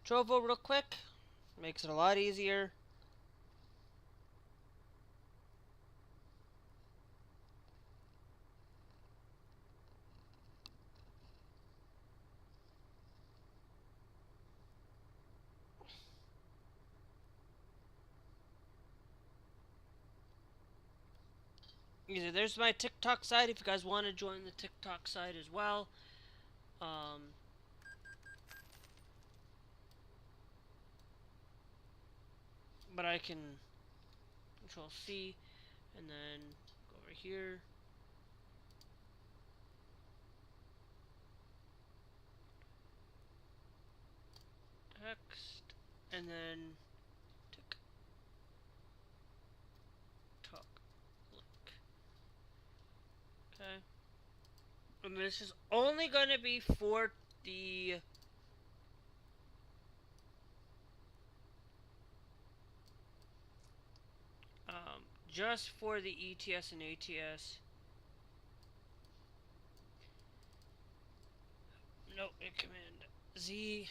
Trovo real quick. Makes it a lot easier. There's my TikTok site if you guys want to join the TikTok site as well. But I can Control C and then go over here. Text and then TikTok link. Okay. And this is only going to be for the just for the ETS and ATS. Nope, Command Z.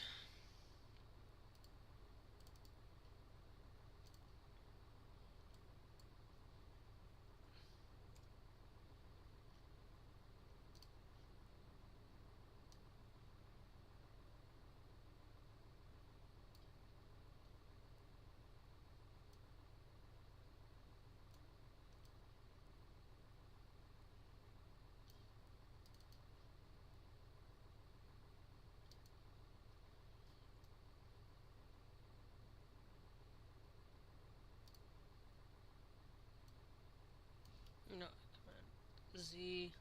No, Command Z.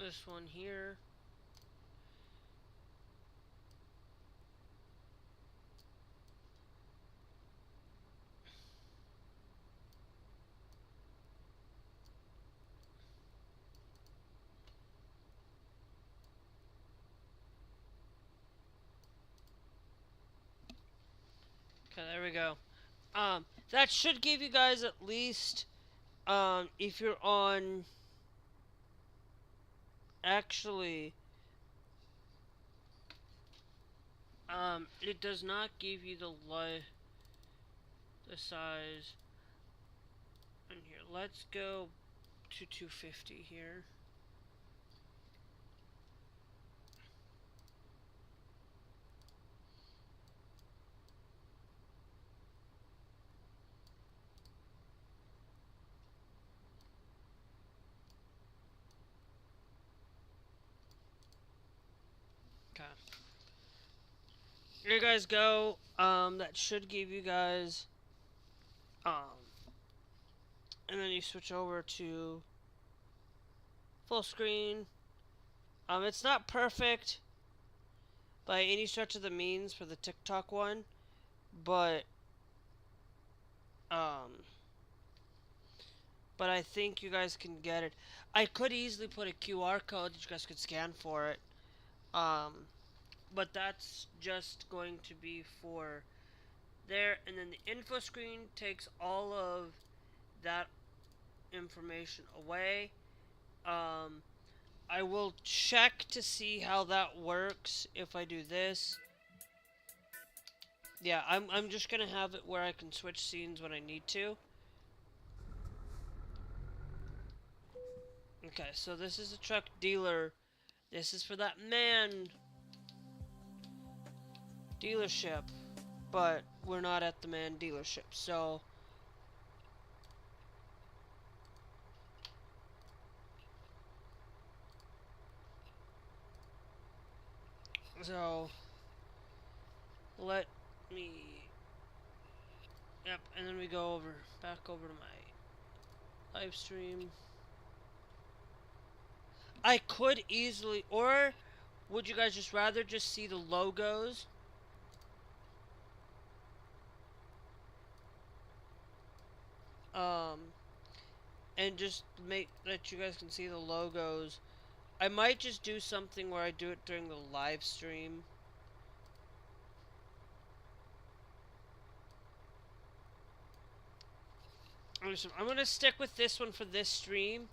this one here. Okay, there we go. That should give you guys at least, if you're on, actually, it does not give you the size in here. Let's go to 250 here. Okay. Here you guys go. That should give you guys, and then you switch over to full screen. It's not perfect by any stretch of the means for the TikTok one, but I think you guys can get it. I could easily put a QR code that you guys could scan for it. But that's just going to be for there, and then the info screen takes all of that information away. I will check to see how that works if I do this. Yeah, I'm just gonna have it where I can switch scenes when I need to. Okay, so this is a truck dealer. This is for that man dealership, but we're not at the man dealership, so let me, yep, and then we go back over to my live stream. I could easily, or would you guys just rather just see the logos? And just let you guys can see the logos. I might just do something where I do it during the live stream. I'm gonna stick with this one for this stream.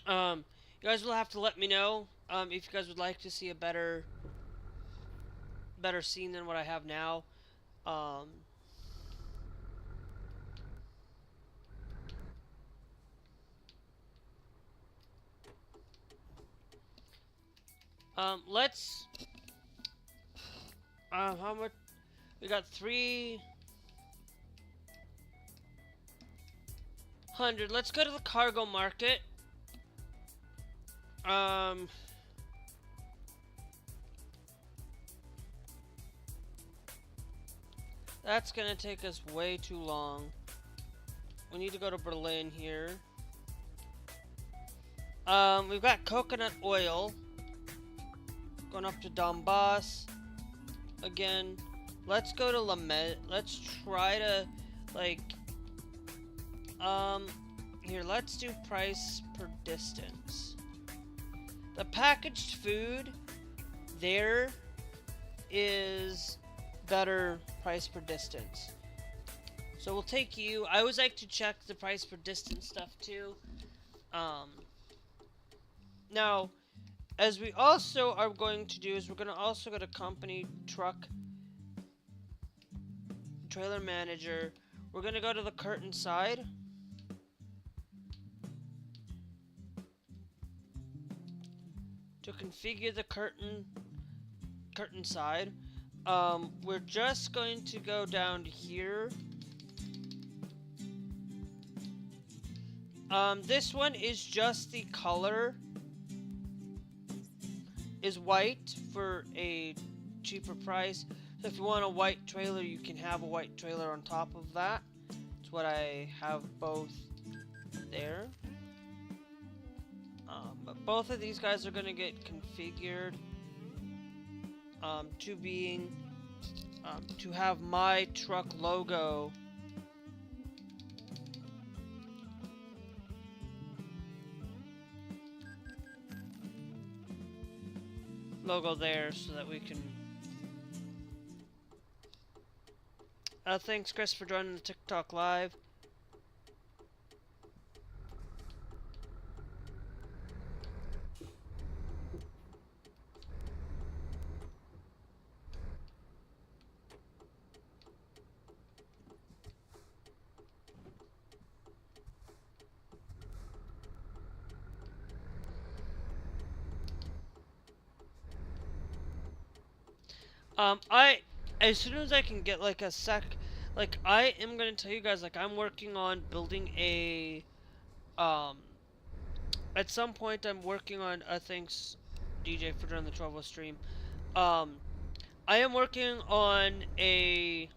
You guys will have to let me know if you guys would like to see a better scene than what I have now. Let's how much we got? 300. Let's go to the cargo market. That's gonna take us way too long. We need to go to Berlin here. We've got coconut oil. Going up to Donbass. Again. Let's go to Lamet. Let's try to, like, here, let's do price per distance. The packaged food there is better price per distance. So we'll take you. I always like to check the price per distance stuff too. Now, as we also are going to do is we're going to also go to company truck trailer manager. We're going to go to the curtain side. To configure the curtain side, we're just going to go down to here. This one is just the color is white for a cheaper price. So if you want a white trailer, you can have a white trailer on top of that. That's what I have both there. But both of these guys are going to get configured to being to have my truck logo there, so that we can. Thanks, Chris, for joining the TikTok live. As soon as I can get like a like I am gonna tell you guys, like I'm working on building a, at some point I'm working on, thanks DJ for joining the Trovo stream, I am working on a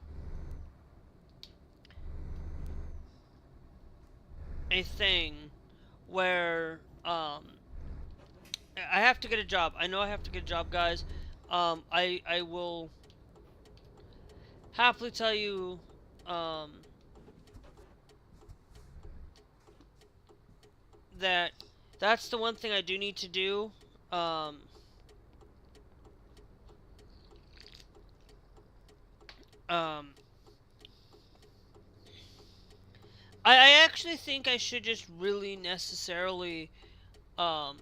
thing where, I have to get a job. I know I have to get a job, guys. I will happily tell you, that that's the one thing I do need to do. I actually think I should just really necessarily, might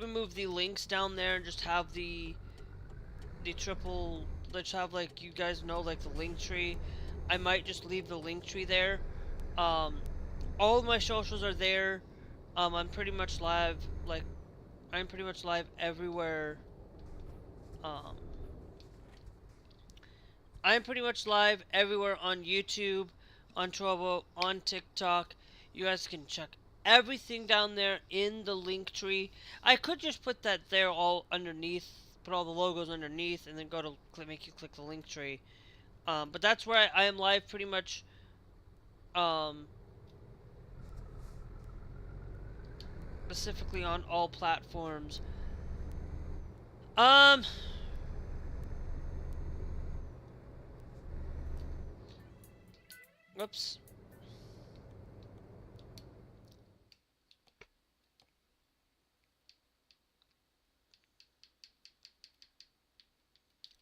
remove the links down there and just have the triple, let's have, like, you guys know, like, the link tree. I might just leave the link tree there. All of my socials are there. I'm pretty much live, like, I'm pretty much live everywhere. I'm pretty much live everywhere on YouTube, on Trovo, on TikTok. You guys can check everything down there in the link tree. I could just put that there all underneath, put all the logos underneath, and then go to make you click the link tree. But that's where I am live pretty much. Specifically on all platforms. Whoops.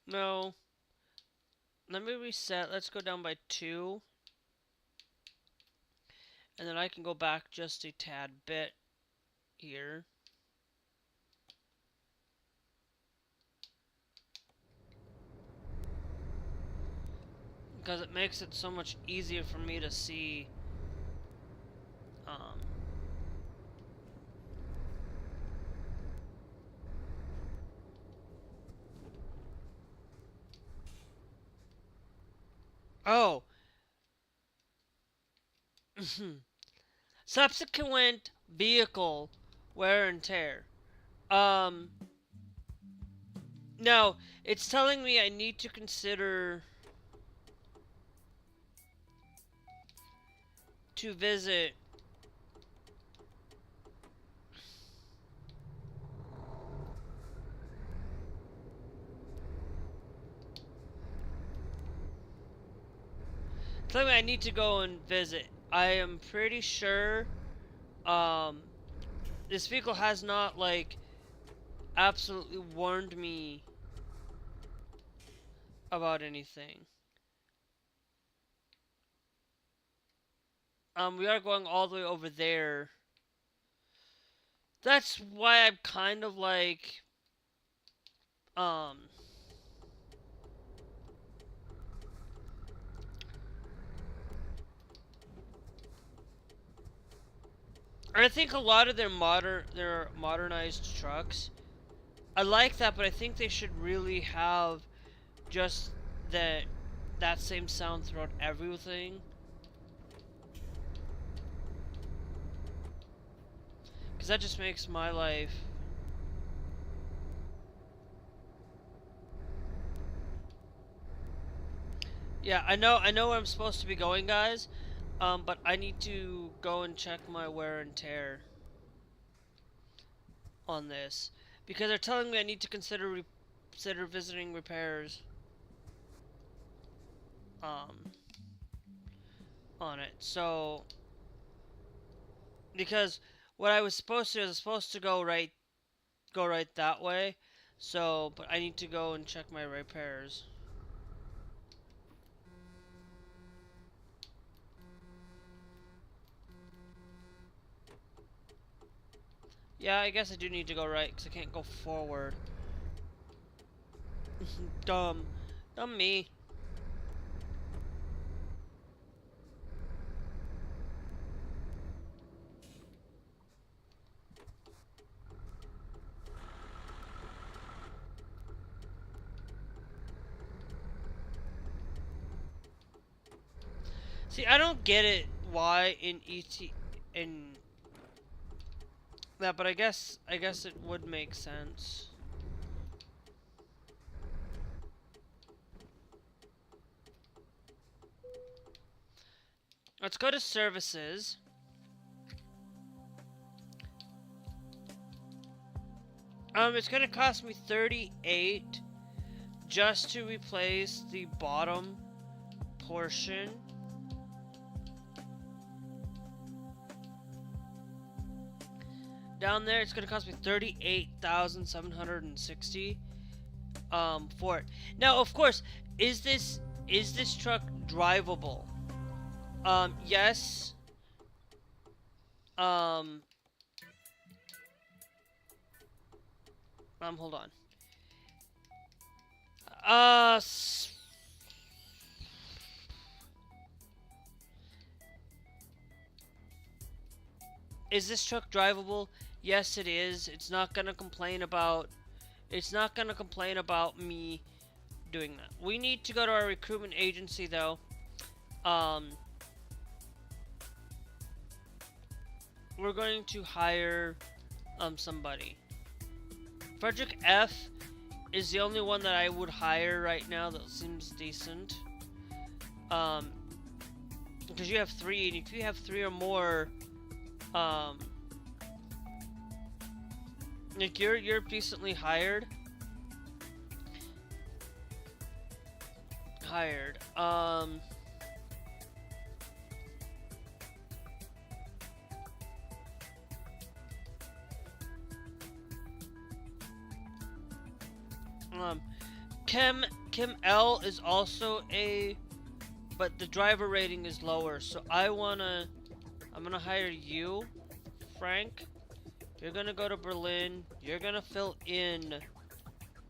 No. Let me reset. Let's go down by 2. And then I can go back just a tad bit here. Because it makes it so much easier for me to see. Oh. Subsequent vehicle wear and tear. No, it's telling me I need to consider to visit telling me I need to go and visit. I am pretty sure this vehicle has not, like, absolutely warned me about anything. We are going all the way over there. That's why I'm kind of like, I think a lot of their modernized trucks, I like that, but I think they should really have just that same sound throughout everything. Because that just makes my life Yeah, I know where I'm supposed to be going, guys. But I need to go and check my wear and tear on this because they're telling me I need to consider visiting repairs um on it. So because what I was supposed to is I was supposed to go right that way. So, but I need to go and check my repairs. Yeah, I guess I do need to go right because I can't go forward. Dumb. Dumb me. See, I don't get it why in in that, but I guess it would make sense. Let's go to services. It's gonna cost me 38 just to replace the bottom portion. Down there, it's gonna cost me 38,760 for it. Now, of course, is this truck drivable? Yes. Um, hold on. Is this truck drivable? Yes, it is. It's not gonna complain about. It's not gonna complain about me doing that. We need to go to our recruitment agency though. Um, we're going to hire somebody. Frederick F is the only one that I would hire right now that seems decent. Because you have 3, and if you have 3 or more, like you're decently hired. Kim L is also but the driver rating is lower, so I'm gonna hire you, Frank. You're gonna go to Berlin. You're gonna fill in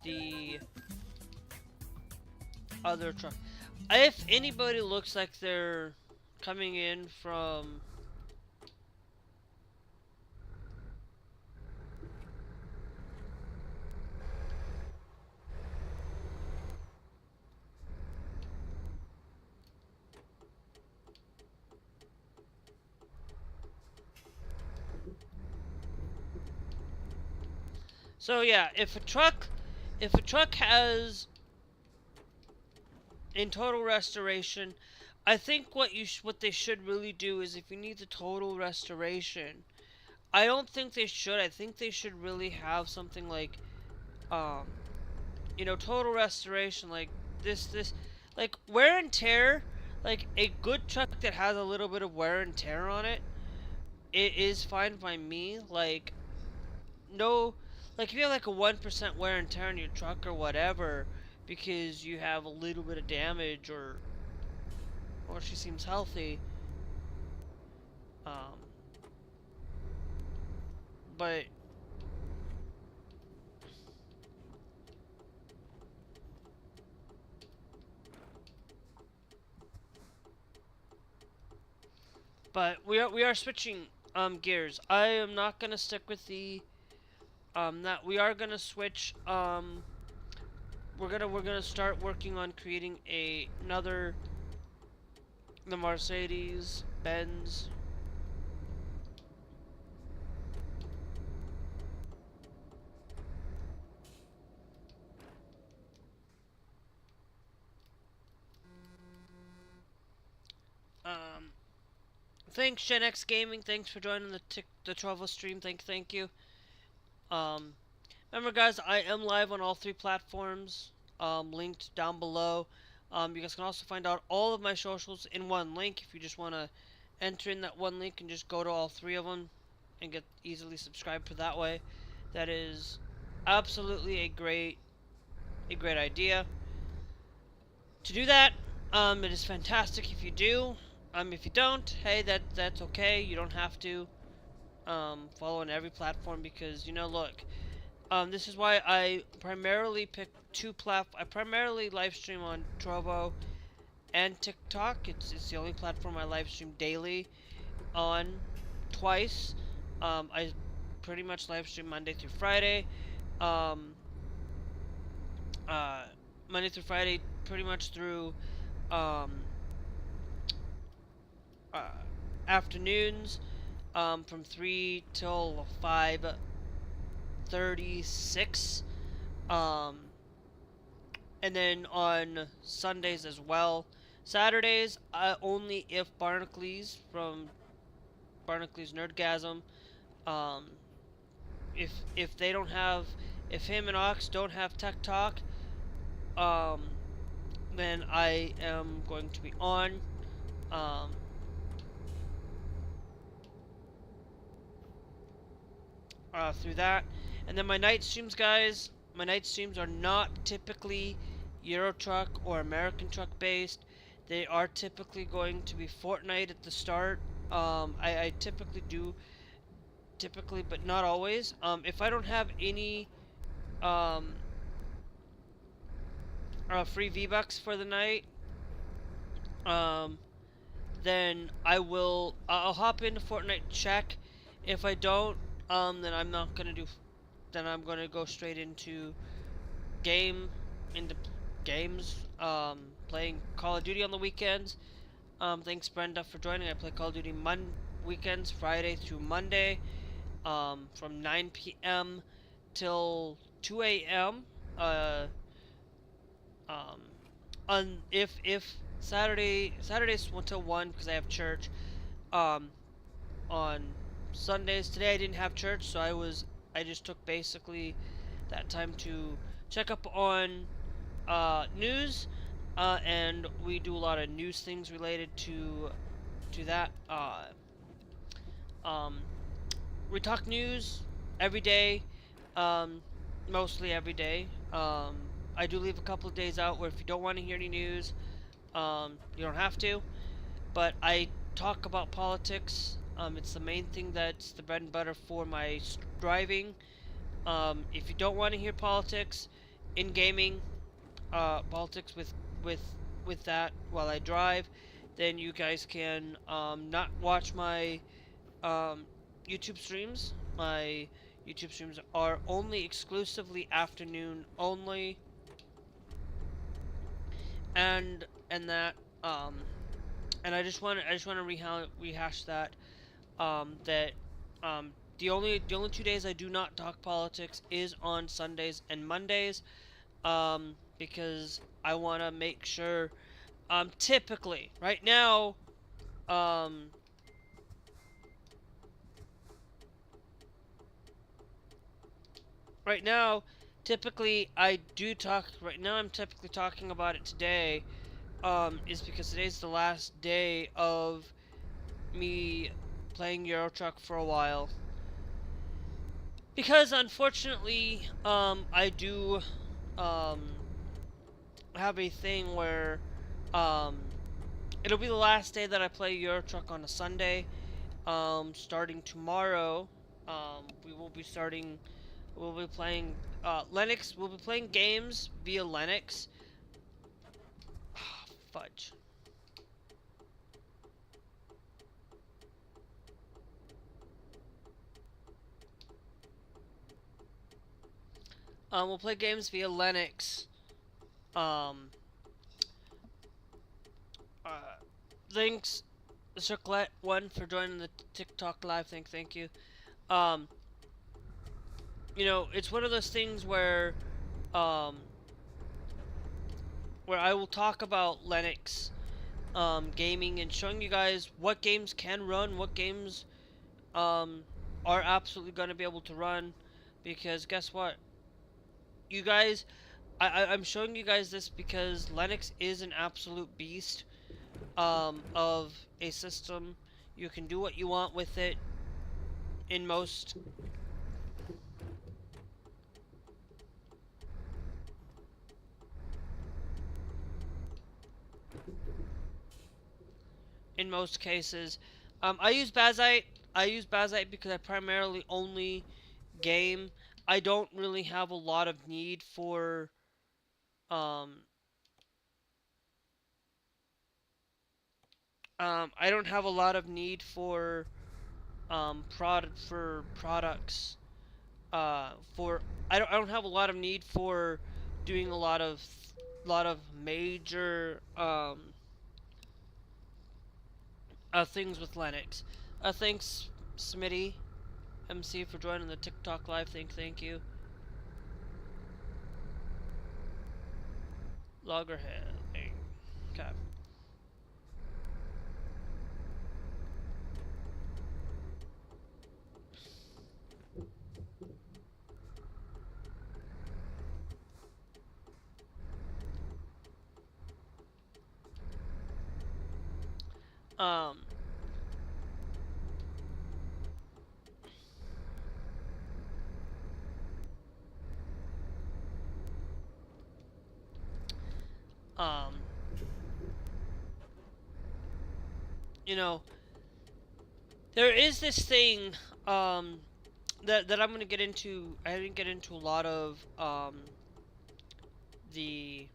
the other truck. If anybody looks like they're coming in from so yeah, if a truck has in total restoration, I think what they should really do is if you need the total restoration, I don't think they should. I think they should really have something like total restoration like this like wear and tear, like a good truck that has a little bit of wear and tear on it. It is fine by me. Like no, like if you have like a 1% wear and tear on your truck or whatever, because you have a little bit of damage or she seems healthy. Um, but we are switching gears. I am not gonna stick with the that we are gonna switch. We're gonna start working on creating another the Mercedes Benz. thanks Gen X Gaming. Thanks for joining the Trovo stream. Thank you. Remember, guys, I am live on all 3 platforms. Linked down below. You guys can also find out all of my socials in one link if you just want to enter in that one link and just go to all 3 of them and get easily subscribed for that way. That is absolutely a great idea. To do that, it is fantastic if you do. If you don't, hey, that's okay. You don't have to follow on every platform because, look, this is why I primarily pick 2 I primarily live stream on Trovo and TikTok. It's the only platform I live stream daily on twice. I pretty much live stream Monday through Friday. Monday through Friday, pretty much through afternoons, from 3 till 5:36. And then on Sundays as well. Saturdays, only if Barnacle from Barnacle's Nerdgasm, if they don't have, if him and Ox don't have Tech Talk, then I am going to be on. Through that. And then my night streams, guys, my night streams are not typically Euro Truck or American Truck based. They are typically going to be Fortnite at the start. I typically do, but not always. If I don't have any free V-Bucks for the night, then I'll hop into Fortnite check. If I don't, then I'm not gonna do. Then I'm gonna go straight into games, playing Call of Duty on the weekends. Thanks Brenda for joining. I play Call of Duty weekends, Friday through Monday, from 9 p.m. till 2 a.m. If Saturdays until 1 because I have church. On Sundays, today I didn't have church, so I just took basically that time to check up on news, and we do a lot of news things related to that. We talk news every day, mostly every day. I do leave a couple of days out where if you don't want to hear any news, you don't have to, but I talk about politics. It's the main thing that's the bread and butter for my driving. If you don't want to hear politics in gaming, politics with that while I drive, then you guys can not watch my YouTube streams. My YouTube streams are only exclusively afternoon only, and that and I just want to rehash that. The only 2 days I do not talk politics is on Sundays and Mondays, because I want to make sure, typically, right now, typically I do talk, right now I'm typically talking about it today, is because today's the last day of me playing Euro Truck for a while. Because unfortunately, I do have a thing where it'll be the last day that I play Euro Truck on a Sunday. Starting tomorrow, we'll be playing Linux. We'll be playing games via Linux. Fudge. We'll play games via Linux. Thanks, Circlet1 for joining the TikTok live. Thank you. It's one of those things where I will talk about Linux, gaming and showing you guys what games can run, what games are absolutely going to be able to run. Because guess what? You guys, I'm showing you guys this because Linux is an absolute beast of a system. You can do what you want with it in most cases. I use Bazite. I use Bazite because I primarily only game. I don't really have a lot of need for um I don't have a lot of need for products for I don't have a lot of need for doing a lot of major things with Linux. Thanks Smitty MC for joining the TikTok live thing. Thank you. Loggerhead. Okay. Um um you know, there is this thing that I'm gonna get into. I didn't get into a lot of the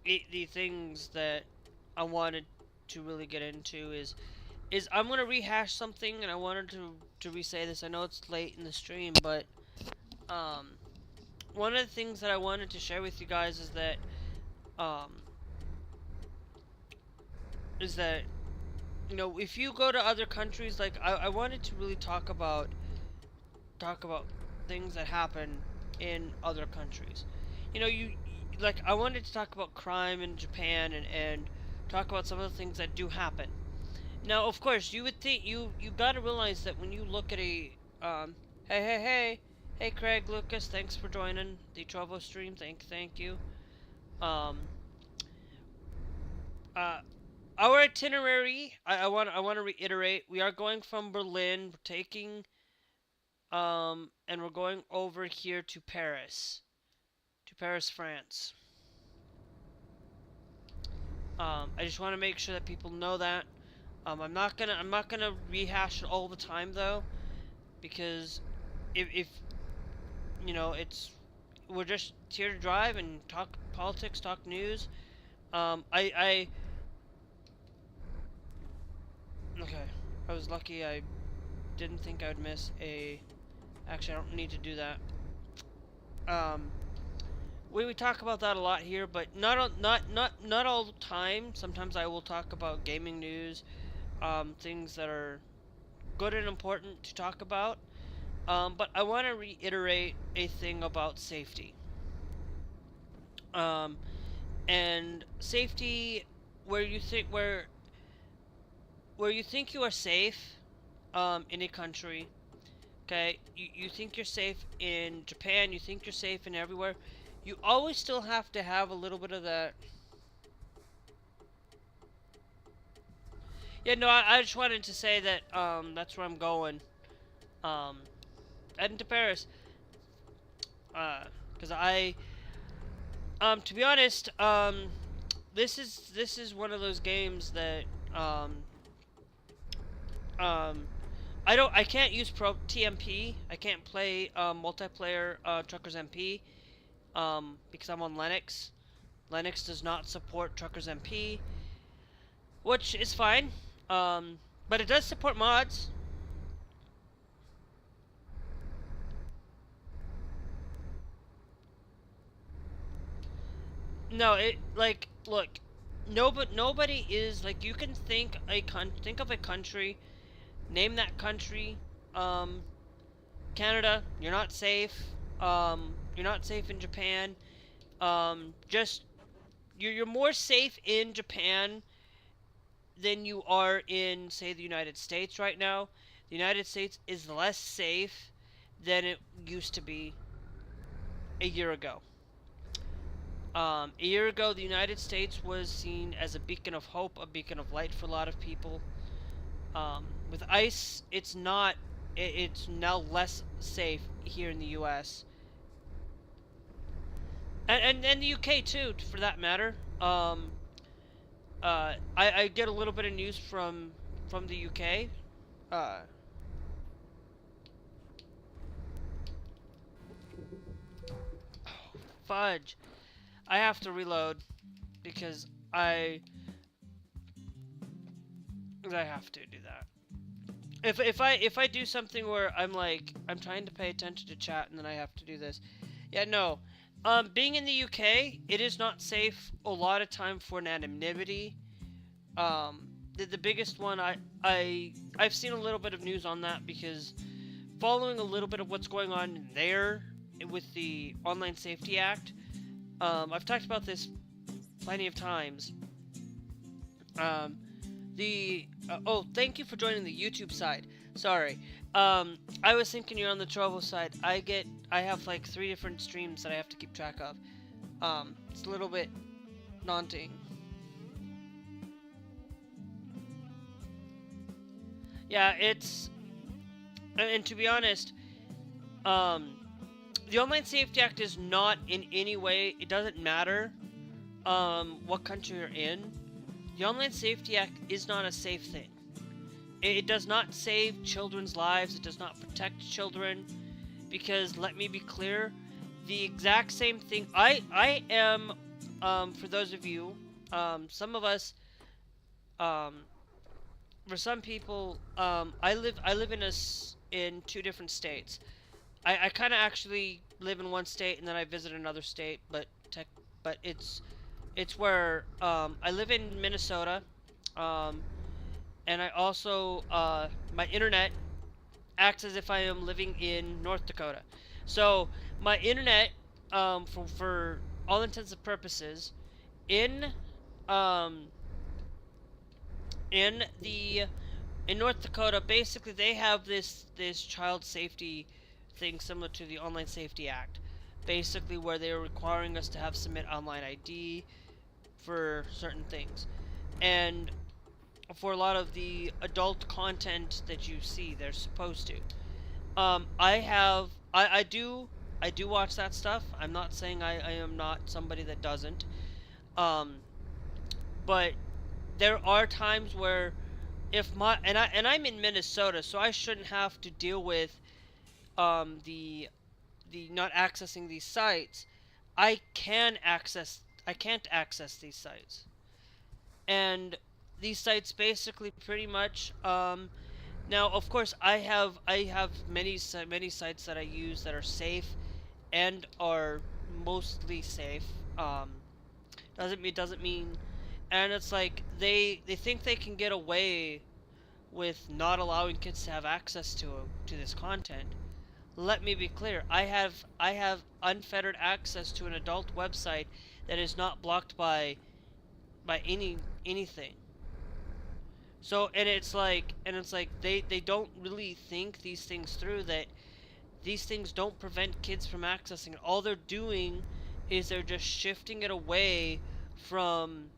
the things that I wanted to really get into is I'm gonna rehash something, and I wanted to re-say this. I know it's late in the stream, but um one of the things that I wanted to share with you guys um is that you know, if you go to other countries, like I wanted to really talk about things that happen in other countries. You know, like I wanted to talk about crime in Japan and talk about some of the things that do happen. Now, of course, you would think you got to realize that when you look at a hey Craig Lucas, thanks for joining the Trovo stream. Thank you. Um uh our itinerary, I want to reiterate, we are going from Berlin, we're taking and we're going over here to Paris, France. I just want to make sure that people know that. I'm not gonna rehash it all the time though, because if you know, we're just here to drive and talk politics, talk news. I okay. I was lucky. I didn't think I would miss a. Actually, I don't need to do that. We talk about that a lot here, but not all the time. Sometimes I will talk about gaming news, things that are good and important to talk about. But I want to reiterate a thing about safety. And safety, where you think where you think you are safe, in a country. Okay, you think you're safe in Japan, you think you're safe in everywhere. You always still have to have a little bit of that. Yeah, no, I just wanted to say that, that's where I'm going. Heading to Paris. Because to be honest, this is one of those games that, I can't use Pro TMP. I can't play multiplayer Truckers MP because I'm on Linux. Linux does not support Truckers MP, which is fine. But it does support mods. No, look, nobody is like, you can think of a country. Name that country. Canada, you're not safe. You're not safe in Japan. Just you're more safe in Japan than you are in, say, the United States right now. The United States is less safe than it used to be a year ago. A year ago, the United States was seen as a beacon of hope, a beacon of light for a lot of people. With ICE, it's not. It's now less safe here in the U.S. And the UK too, for that matter. I get a little bit of news from the UK. Uh, Fudge. I have to reload because I have to do that. If I do something where I'm trying to pay attention to chat and then I have to do this. Yeah, no. Being in the UK, it is not safe a lot of time for anonymity. The biggest one I've seen a little bit of news on that because following a little bit of what's going on there with the Online Safety Act. I've talked about this plenty of times. Oh, thank you for joining the YouTube side. Sorry. I was thinking you're on the Trovo side. I have like 3 different streams that I have to keep track of. It's a little bit daunting. Yeah, and to be honest, the Online Safety Act is not in any way, it doesn't matter, what country you're in. The Online Safety Act is not a safe thing. It does not save children's lives, it does not protect children, because, let me be clear, the exact same thing, I am, for those of you, some of us, for some people, I live in 2 different states. I kind of actually live in one state and then I visit another state, but it's where I live in Minnesota, and I also my internet acts as if I am living in North Dakota. So my internet, for all intents and purposes, in North Dakota, basically they have this child safety thing similar to the Online Safety Act, basically where they are requiring us to have submit online ID for certain things, and for a lot of the adult content that you see, they're supposed to. I do watch that stuff. I'm not saying I am not somebody that doesn't, but there are times where if I'm in Minnesota, so I shouldn't have to deal with the not accessing these sites. I can't access these sites, and these sites basically pretty much now of course I have many sites that I use that are safe and are mostly safe. Doesn't mean, and it's like they think they can get away with not allowing kids to have access to this content. Let me be clear. I have unfettered access to an adult website that is not blocked by anything. So and it's like they don't really think these things through, that these things don't prevent kids from accessing it. All they're doing is they're just shifting it away from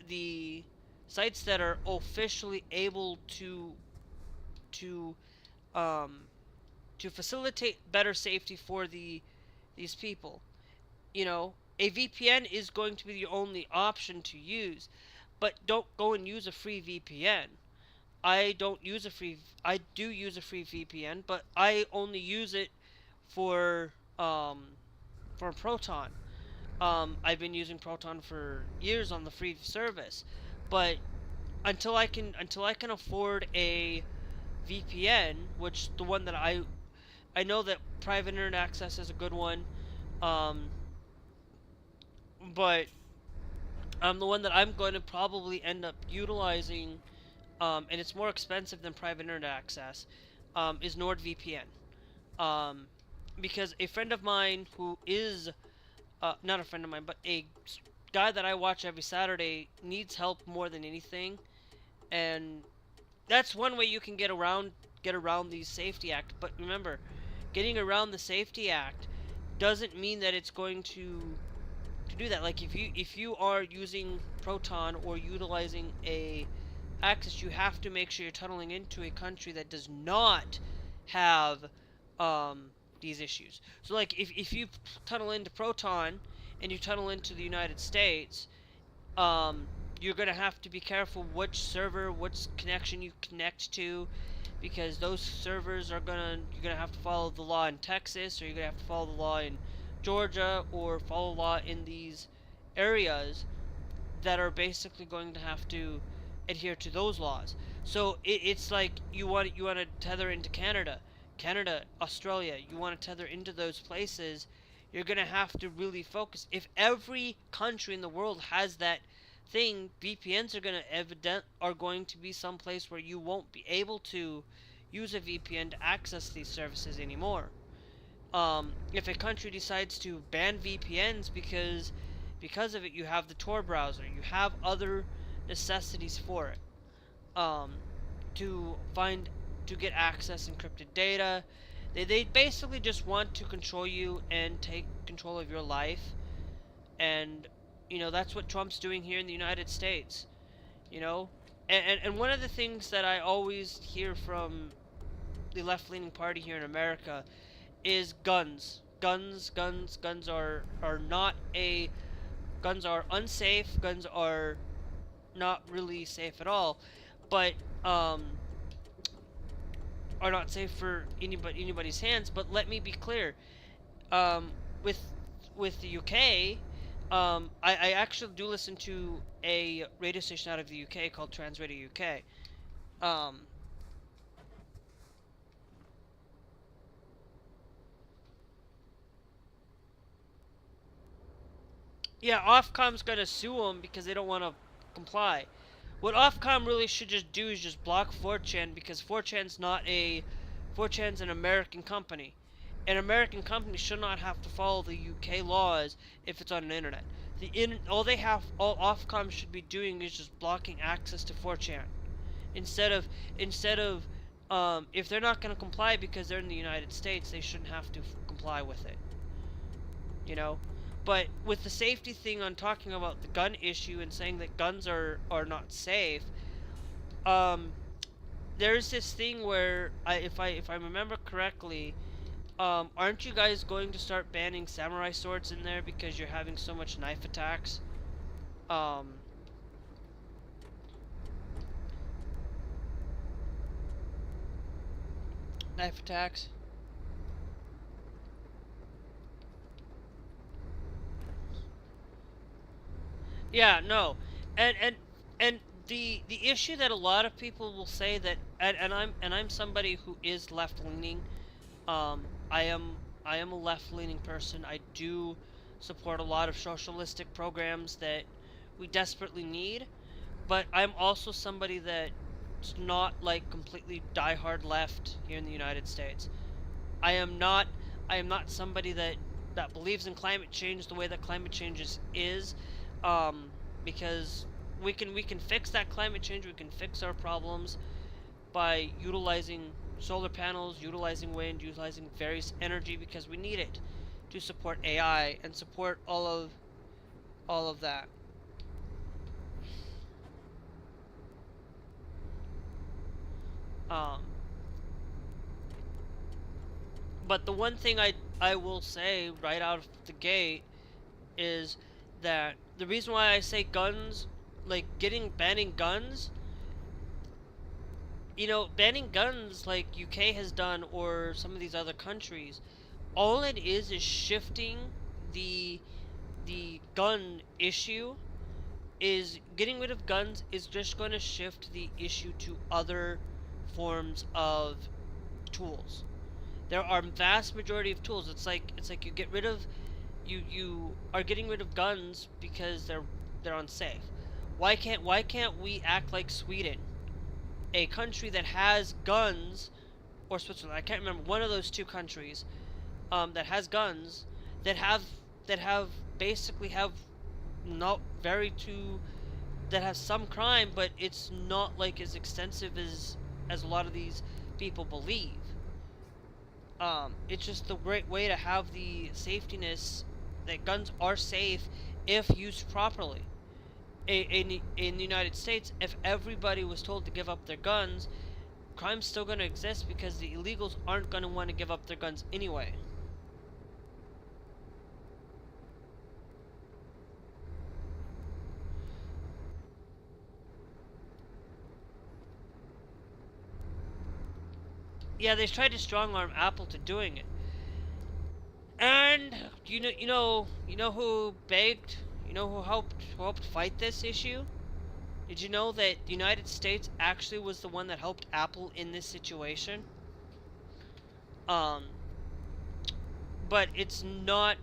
the sites that are officially able to facilitate better safety for these people. You know, a VPN is going to be the only option to use, but don't go and use a free VPN. I do use a free VPN, but I only use it for Proton. I've been using Proton for years on the free service, but until I can afford a VPN, which the one that I know that private internet access is a good one, but the one that I'm going to probably end up utilizing, and it's more expensive than private internet access, is NordVPN. Because a friend of mine who is, not a friend of mine, but a guy that I watch every Saturday needs help more than anything. And that's one way you can get around the Safety Act. But remember, getting around the Safety Act doesn't mean that it's going to do that. Like if you are using Proton or utilizing a access, you have to make sure you're tunneling into a country that does not have these issues. So like if you tunnel into Proton and you tunnel into the United States, you're gonna have to be careful which server, which connection you connect to, because those servers are you're gonna have to follow the law in Texas, or you're gonna have to follow the law in Georgia, or follow law in these areas that are basically going to have to adhere to those laws. So it's like you want to tether into Canada, Australia. You want to tether into those places. You're gonna have to really focus. If every country in the world has that thing, VPNs are going to be someplace where you won't be able to use a VPN to access these services anymore. If a country decides to ban VPNs because of it, you have the Tor browser, you have other necessities for it, to get access encrypted data. They basically just want to control you and take control of your life. And that's what Trump's doing here in the United States. And one of the things that I always hear from the left-leaning party here in America is guns. Guns are not a guns are unsafe. Guns are not really safe at all, but are not safe for anybody's hands. But let me be clear, with the UK, I actually do listen to a radio station out of the UK called Trans Radio UK. Yeah, Ofcom's gonna sue them because they don't want to comply. What Ofcom really should just do is just block 4chan, because 4chan's an American company. An American company should not have to follow the UK laws if it's on the internet. All Ofcom should be doing is just blocking access to 4chan. Instead of if they're not going to comply because they're in the United States, they shouldn't have to comply with it. But with the safety thing, on talking about the gun issue and saying that guns are not safe, there's this thing where if I remember correctly, aren't you guys going to start banning samurai swords in there because you're having so much knife attacks? Knife attacks. Yeah, no. And the issue that a lot of people will say that, and I'm somebody who is left leaning. I am a left leaning person. I do support a lot of socialistic programs that we desperately need, but I'm also somebody that's not like completely diehard left here in the United States. I am not somebody that believes in climate change the way that climate change is, because we can fix that climate change. We can fix our problems by utilizing solar panels, utilizing wind, utilizing various energy, because we need it to support AI and support all of that. But the one thing I will say right out of the gate is that the reason why I say guns, like banning guns, banning guns like UK has done, or some of these other countries, all it is shifting the gun issue. Is getting rid of guns is just going to shift the issue to other forms of tools. There are vast majority of tools. It's like you get rid of you are getting rid of guns because they're unsafe. Why can't we act like Sweden, a country that has guns, or Switzerland? I can't remember, one of those two countries that has guns, that have basically have not very too that has some crime, but it's not like as extensive as a lot of these people believe. It's just the great way to have the safetiness that guns are safe if used properly. In the United States, if everybody was told to give up their guns, crime's still going to exist because the illegals aren't going to want to give up their guns anyway. Yeah, they tried to strong arm Apple to doing it. And you know who begged, who helped fight this issue? Did you know that the United States actually was the one that helped Apple in this situation? Um, but it's not.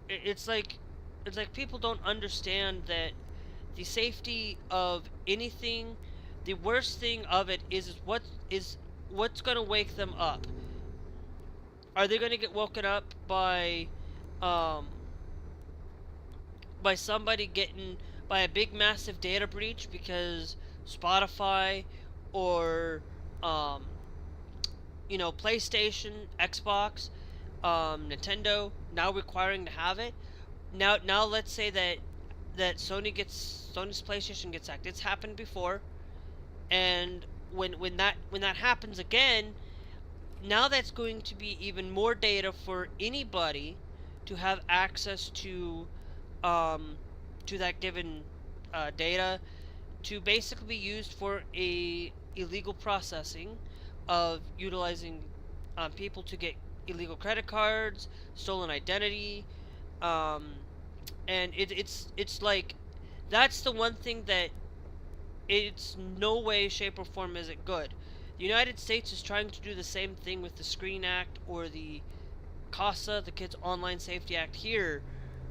It's like people don't understand that the safety of anything. The worst thing of it is what's gonna wake them up. Are they gonna get woken up um, by somebody getting by a big massive data breach because Spotify or PlayStation, Xbox, Nintendo now requiring to have it? Now let's say that Sony's PlayStation gets hacked. It's happened before, and when that happens again, now that's going to be even more data for anybody to have access to that given data to basically be used for a illegal processing of utilizing people to get illegal credit cards, stolen identity, and it's like that's the one thing that it's no way, shape, or form is it good. The United States is trying to do the same thing with the Screen Act or the CASA, the Kids Online Safety Act here.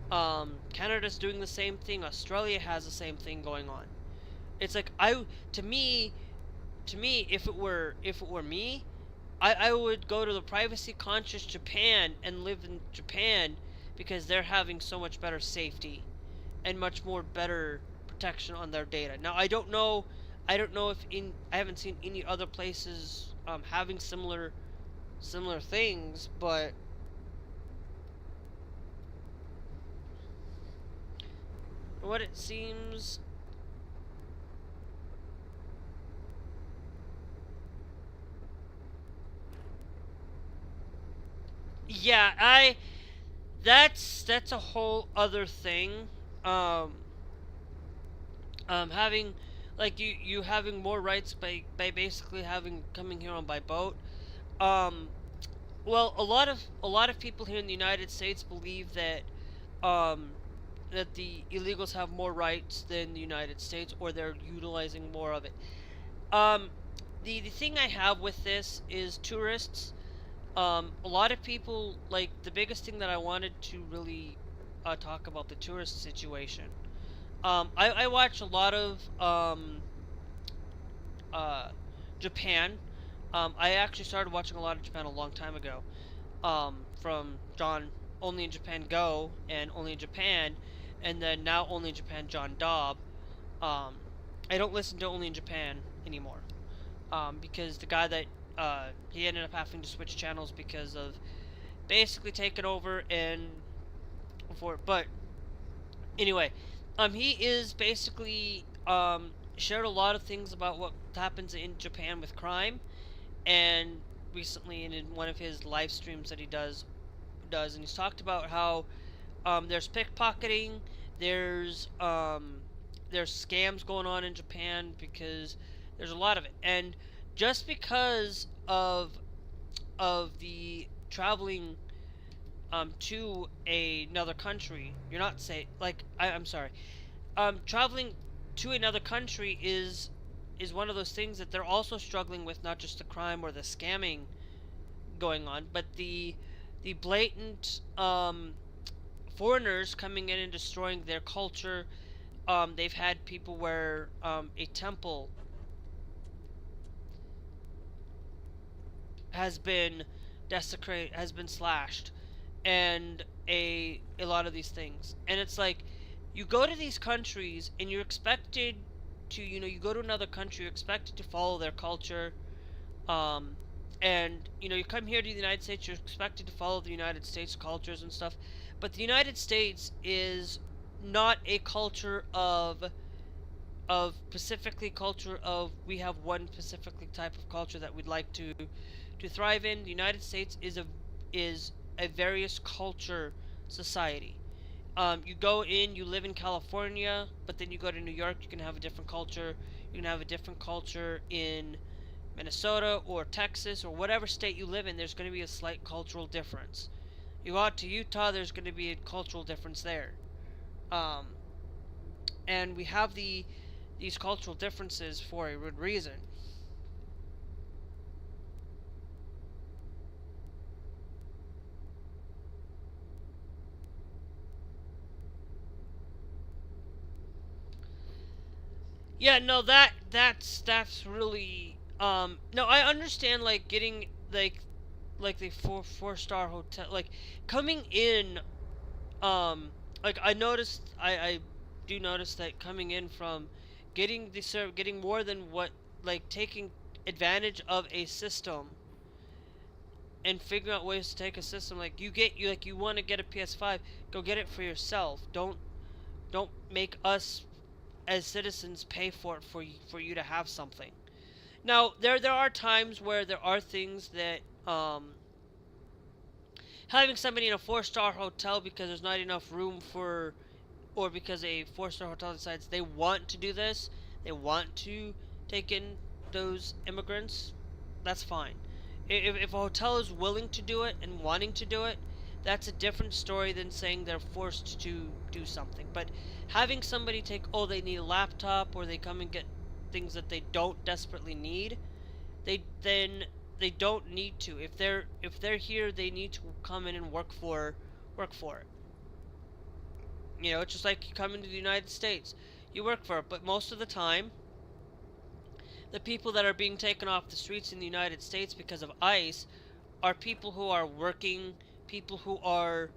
Canada's doing the same thing. Australia has the same thing going on. It's like to me, if it were me, I would go to the privacy conscious Japan and live in Japan because they're having so much better safety and much more better protection on their data. Now I don't know if I haven't seen any other places having similar things, but what it seems, yeah, that's a whole other thing. Um, having like you having more rights by basically having coming here on by boat. Um, well, a lot of people here in the United States believe um, that the illegals have more rights than the United States, or they're utilizing more of it. Um, the thing I have with this is tourists. A lot of people, like, the biggest thing that I wanted to really talk about the tourist situation. I watch a lot of Japan. I actually started watching a lot of Japan a long time ago. From John Only in Japan Go and Only in Japan, and then now Only in Japan John Dobb. I don't listen to Only in Japan anymore. Because the guy that he ended up having to switch channels because of basically taking over and but anyway, he is basically shared a lot of things about what happens in Japan with crime, and recently in one of his live streams that he does, and he's talked about how there's pickpocketing, there's scams going on in Japan because there's a lot of it, and just because of the traveling to another country, you're not safe. Like I'm sorry, traveling to another country is one of those things that they're also struggling with, not just the crime or the scamming going on, but the blatant foreigners coming in and destroying their culture. They've had people where a temple has been desecrated, has been slashed, and a lot of these things. And it's like, you go to these countries and you're expected to, you go to another country, you're expected to follow their culture. Um, and, you come here to the United States, you're expected to follow the United States cultures and stuff. But the United States is not a culture of specifically culture of we have one specifically type of culture that we'd like to thrive in. The United States is a various culture society. You go in, you live in California, but then you go to New York, you can have a different culture. You can have a different culture in Minnesota or Texas or whatever state you live in. There's going to be a slight cultural difference. You go out to Utah, there's going to be a cultural difference there. Um, and we have these cultural differences for a good reason. Yeah, no, that's really no, I understand like getting like the four-star hotel, like coming in, like I do notice that coming in from getting more than what, like taking advantage of a system and figuring out ways to take a system, like you want to get a PS5, go get it for yourself. Don't make us as citizens pay for it for you to have something. Now there are times where there are things that having somebody in a four-star hotel because there's not enough room for, or because a four-star hotel decides they want to do this, they want to take in those immigrants, that's fine. If a hotel is willing to do it and wanting to do it, that's a different story than saying they're forced to do something. But having somebody take, oh, they need a laptop, or they come and get things that they don't desperately need, they don't need to. If they're here, they need to come in and work for it. It's just like you come into the United States, you work for it. But most of the time, the people that are being taken off the streets in the United States because of ICE are people who are working, people who are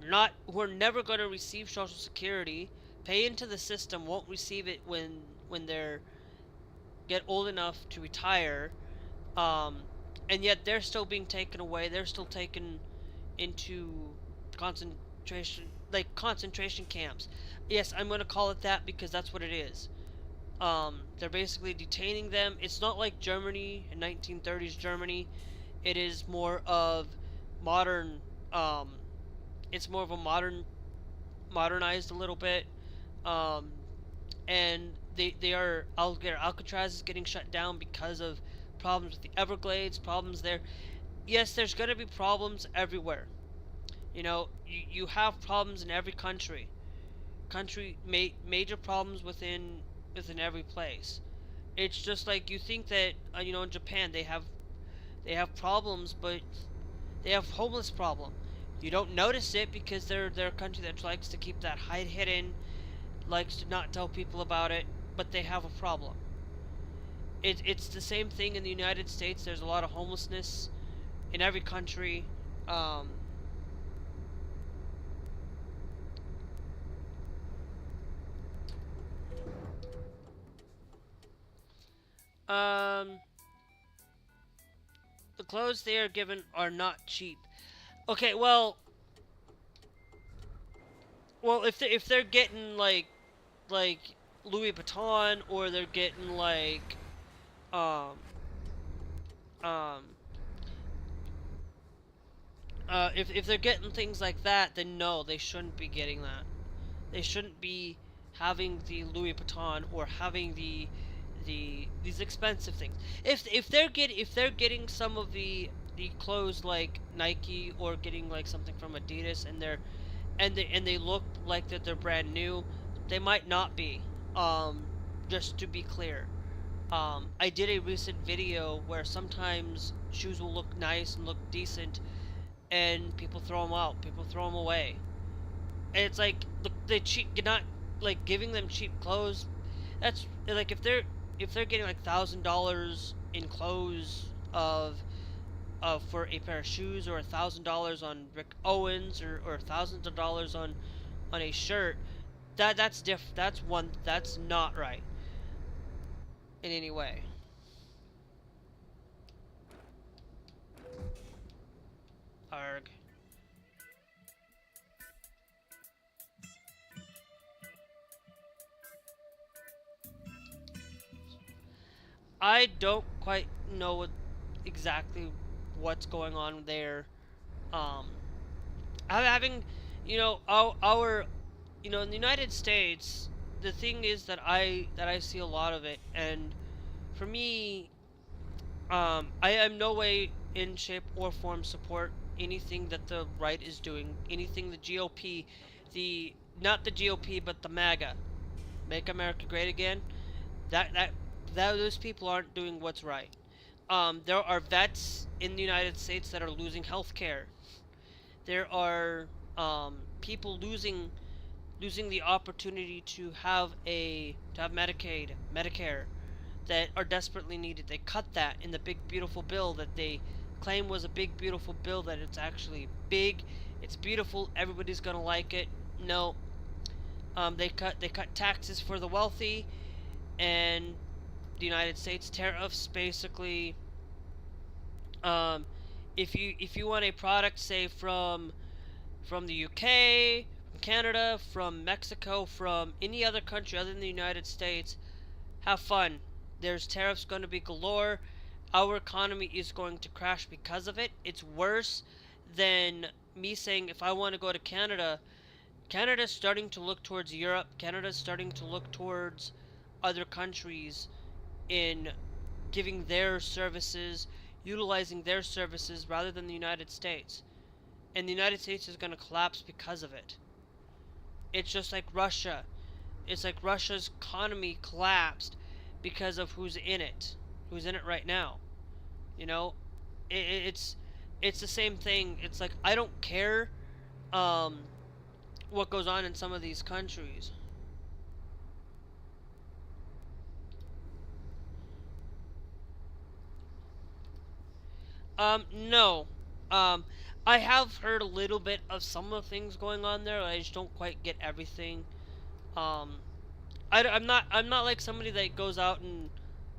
never going to receive Social Security, pay into the system, won't receive it when they're get old enough to retire, and yet they're still being taken away. They're still taken into concentration camps. Yes, I'm going to call it that because that's what it is. They're basically detaining them. It's not like Germany in 1930s Germany. It is more of modern. It's more of a modernized a little bit. And they are Alcatraz is getting shut down because of problems with the Everglades, problems there. Yes, there's going to be problems everywhere. You have problems in every country. Major problems within every place. It's just like you think that in Japan they have problems, but they have homeless problem. You don't notice it because they're a country that likes to keep that hidden, likes to not tell people about it, but they have a problem. It's the same thing in the United States. There's a lot of homelessness in every country. The clothes they are given are not cheap. Okay, well, if they're getting like Louis Vuitton, or they're getting like um if they're getting things like that, then no, they shouldn't be getting that. They shouldn't be having the Louis Vuitton or having these expensive things. If they're getting some of the clothes like Nike, or getting like something from Adidas, and they look like that they're brand new, they might not be. Just to be clear, I did a recent video where sometimes shoes will look nice and look decent, and people throw them out, people throw them away, and it's like the cheap, you're not like giving them cheap clothes. That's like if they're getting like $1,000 in clothes for a pair of shoes, or $1,000 on Rick Owens, or thousands of dollars on a shirt, that's not right. in any way. Arg. I don't quite know exactly what's going on there. Um, having, our, in the United States, the thing is that I see a lot of it, and for me, I am no way in shape or form support anything that the right is doing, anything the GOP, the not the GOP but the MAGA, Make America Great Again. That that that those people aren't doing what's right. There are vets in the United States that are losing health care. There are people losing the opportunity to have Medicaid, Medicare, that are desperately needed. They cut that in the big beautiful bill that they claim was a big beautiful bill, that it's actually big, it's beautiful, everybody's gonna like it. No, they cut taxes for the wealthy, and the United States tariffs basically. Um, if you want a product, say from the UK, from Canada, from Mexico, from any other country other than the United States, have fun. There's tariffs going to be galore. Our economy is going to crash because of it. It's worse than me saying if I want to go to Canada. Canada's starting to look towards Europe. Canada's starting to look towards other countries in giving their services, utilizing their services rather than the United States. And the United States is going to collapse because of it. It's just like Russia. It's like Russia's economy collapsed because of who's in it right now. You know, it's the same thing. It's like I don't care what goes on in some of these countries. No. Um, I have heard a little bit of some of the things going on there. I just don't quite get everything. Um, I'm not like somebody that goes out and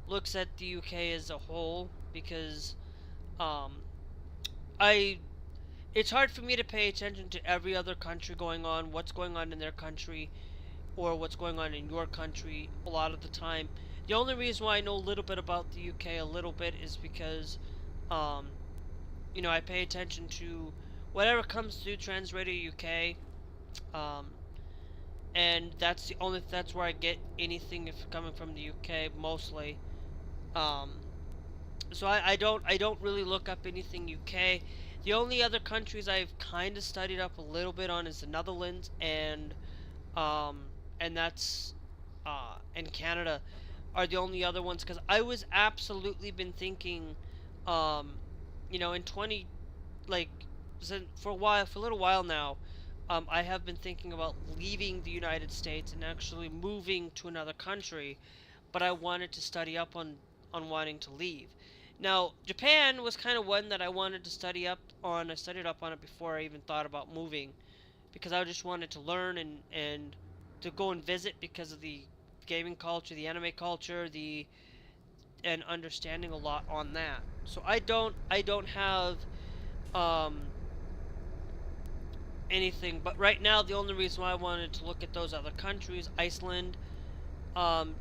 looks at the UK as a whole, because um, I it's hard for me to pay attention to every other country going on, what's going on in their country, or what's going on in your country a lot of the time. The only reason why I know a little bit about the UK a little bit is because um, I pay attention to whatever comes through Trans Radio UK, um, and that's where I get anything if coming from the UK mostly. Um, so I don't really look up anything UK. The only other countries I've kind of studied up a little bit on is the Netherlands um, and that's and Canada are the only other ones, because I was absolutely been thinking, um, in 20, like, for a little while now, I have been thinking about leaving the United States and actually moving to another country, but I wanted to study up on wanting to leave. Now, Japan was kind of one that I wanted to study up on. I studied up on it before I even thought about moving, because I just wanted to learn and to go and visit because of the gaming culture, the anime culture, and understanding a lot on that. So I don't have um, anything, but right now the only reason why I wanted to look at those other countries, Iceland,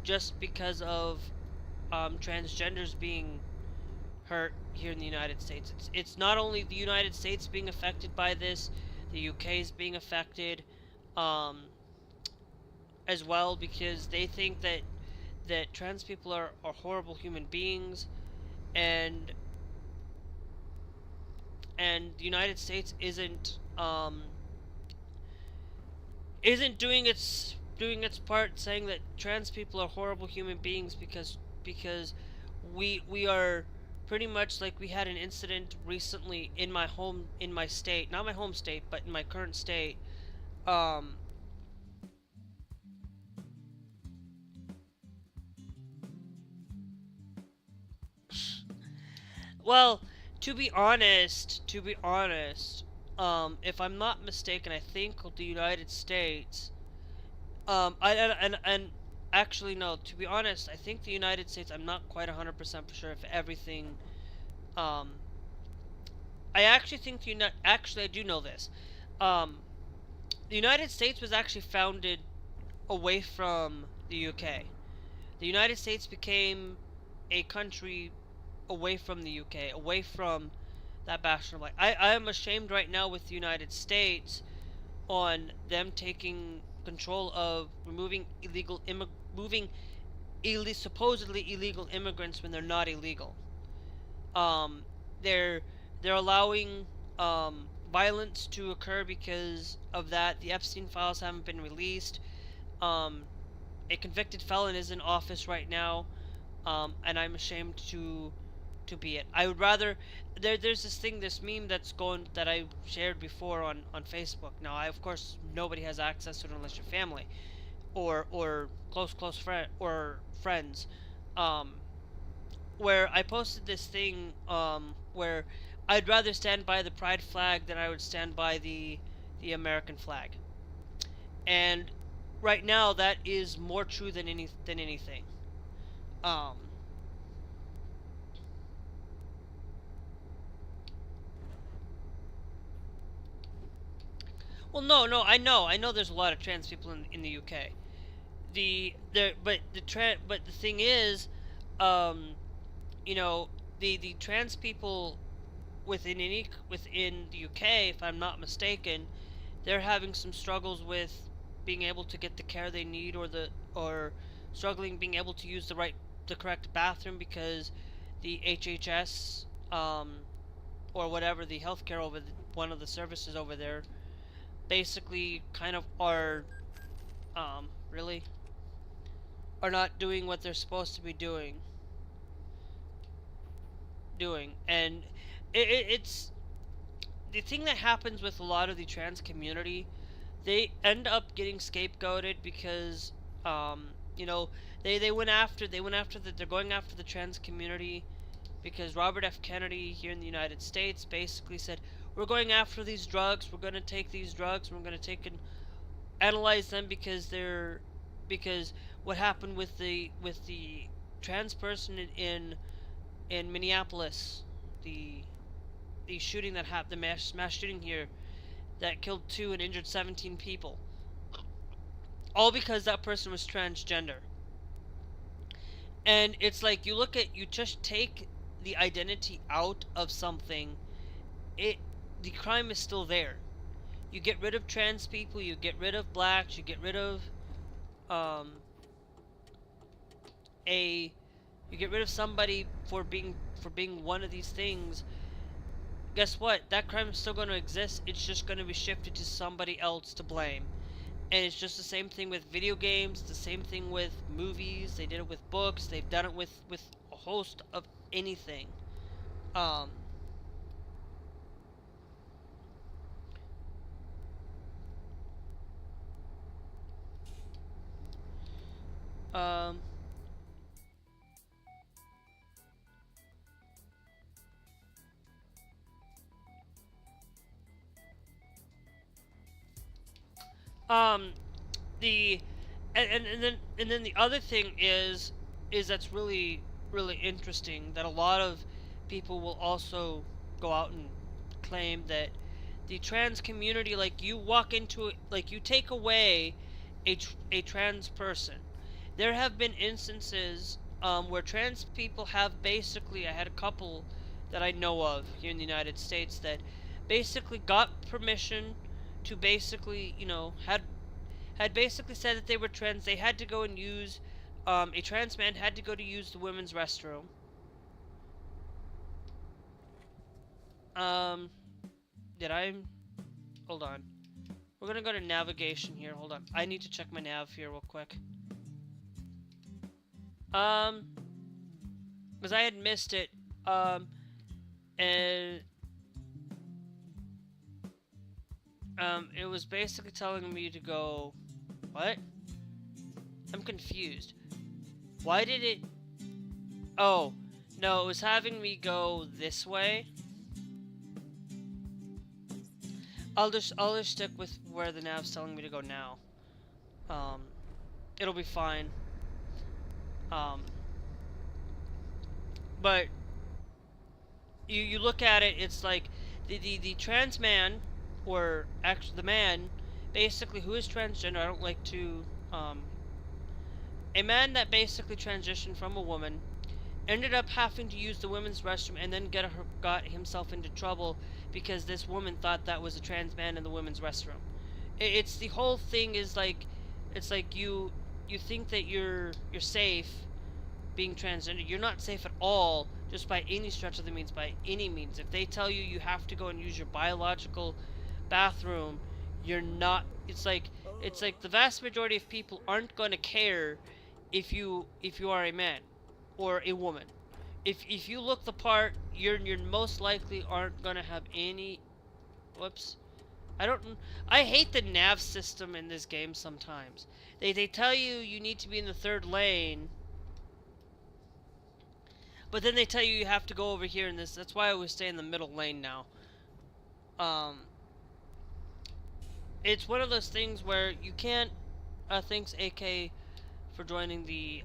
just because of transgenders being hurt here in the United States. It's not only the United States being affected by this, the UK is being affected as well, because they think that trans people are horrible human beings, and the United States isn't doing its part, saying that trans people are horrible human beings, because we are pretty much like, we had an incident recently in my state, not my home state, but in my current state. um well, to be honest, if I'm not mistaken, I think the United States, I and Actually, no. To be honest, I think the United States. I'm not quite 100% sure if everything. Um, I actually think the United. Actually, I do know this. Um, the United States was actually founded away from the UK. The United States became a country away from the UK, away from that bastion of light. I am ashamed right now with the United States on them taking control of removing moving supposedly illegal immigrants when they're not illegal. Um, they're they're allowing violence to occur because of that. The Epstein files haven't been released. Um, a convicted felon is in office right now, and I'm ashamed to be it. I would rather there's this meme that's going that I shared before on Facebook. Now, of course nobody has access to it unless your family or close friend or friends. Um, where I posted this thing where I'd rather stand by the pride flag than I would stand by the American flag. And right now that is more true than anything. Um, well, no, I know. There's a lot of trans people in the UK. But the thing is, um, you know, the trans people within the UK, if I'm not mistaken, they're having some struggles with being able to get the care they need, or struggling being able to use the correct bathroom because the HHS or whatever the healthcare one of the services over there basically kind of really are not doing what they're supposed to be doing. And it's the thing that happens with a lot of the trans community. They end up getting scapegoated because you know, they're going after the trans community because Robert F. Kennedy here in the United States basically said, we're going after these drugs, we're going to take these drugs, we're going to take and analyze them because what happened with the trans person in Minneapolis, the shooting that happened, the mass shooting here that killed 2 and injured 17 people, all because that person was transgender. And it's like you just take the identity out of something, the crime is still there. You get rid of trans people, you get rid of blacks, you get rid of um a you get rid of somebody for being one of these things. Guess what? That crime is still going to exist. It's just going to be shifted to somebody else to blame. And it's just the same thing with video games, the same thing with movies. They did it with books. They've done it with a host of anything. Um, um, um, the and then the other thing is that's really interesting that a lot of people will also go out and claim that the trans community, like you walk into it, like you take away a trans person. There have been instances where trans people have basically, I had a couple that I know of here in the United States that basically got permission to basically, had basically said that they were trans. They had to go and use, a trans man had to go to use the women's restroom. Um, did I? Hold on. We're gonna go to navigation here. Hold on. I need to check my nav here real quick. Because I had missed it. And it was basically telling me to go. What? I'm confused. Why did it? Oh, no, it was having me go this way. I'll just stick with where the nav's telling me to go now. It'll be fine. Um, but you look at it, it's like the trans man, or actually the man, basically, who is transgender. I don't like to, a man that basically transitioned from a woman ended up having to use the women's restroom and then got himself into trouble because this woman thought that was a trans man in the women's restroom. It's the whole thing is like, it's like you think that you're safe being transgender. You're not safe at all, just by any stretch of the means, by any means. If they tell you you have to go and use your biological bathroom, you're not. It's like the vast majority of people aren't going to care if you are a man or a woman. If you look the part, you're most likely aren't going to have any. Whoops. I don't. I hate the nav system in this game sometimes. They tell you need to be in the third lane, but then they tell you have to go over here in this. That's why I always stay in the middle lane now. Um, it's one of those things where you can't. Thanks AK for joining the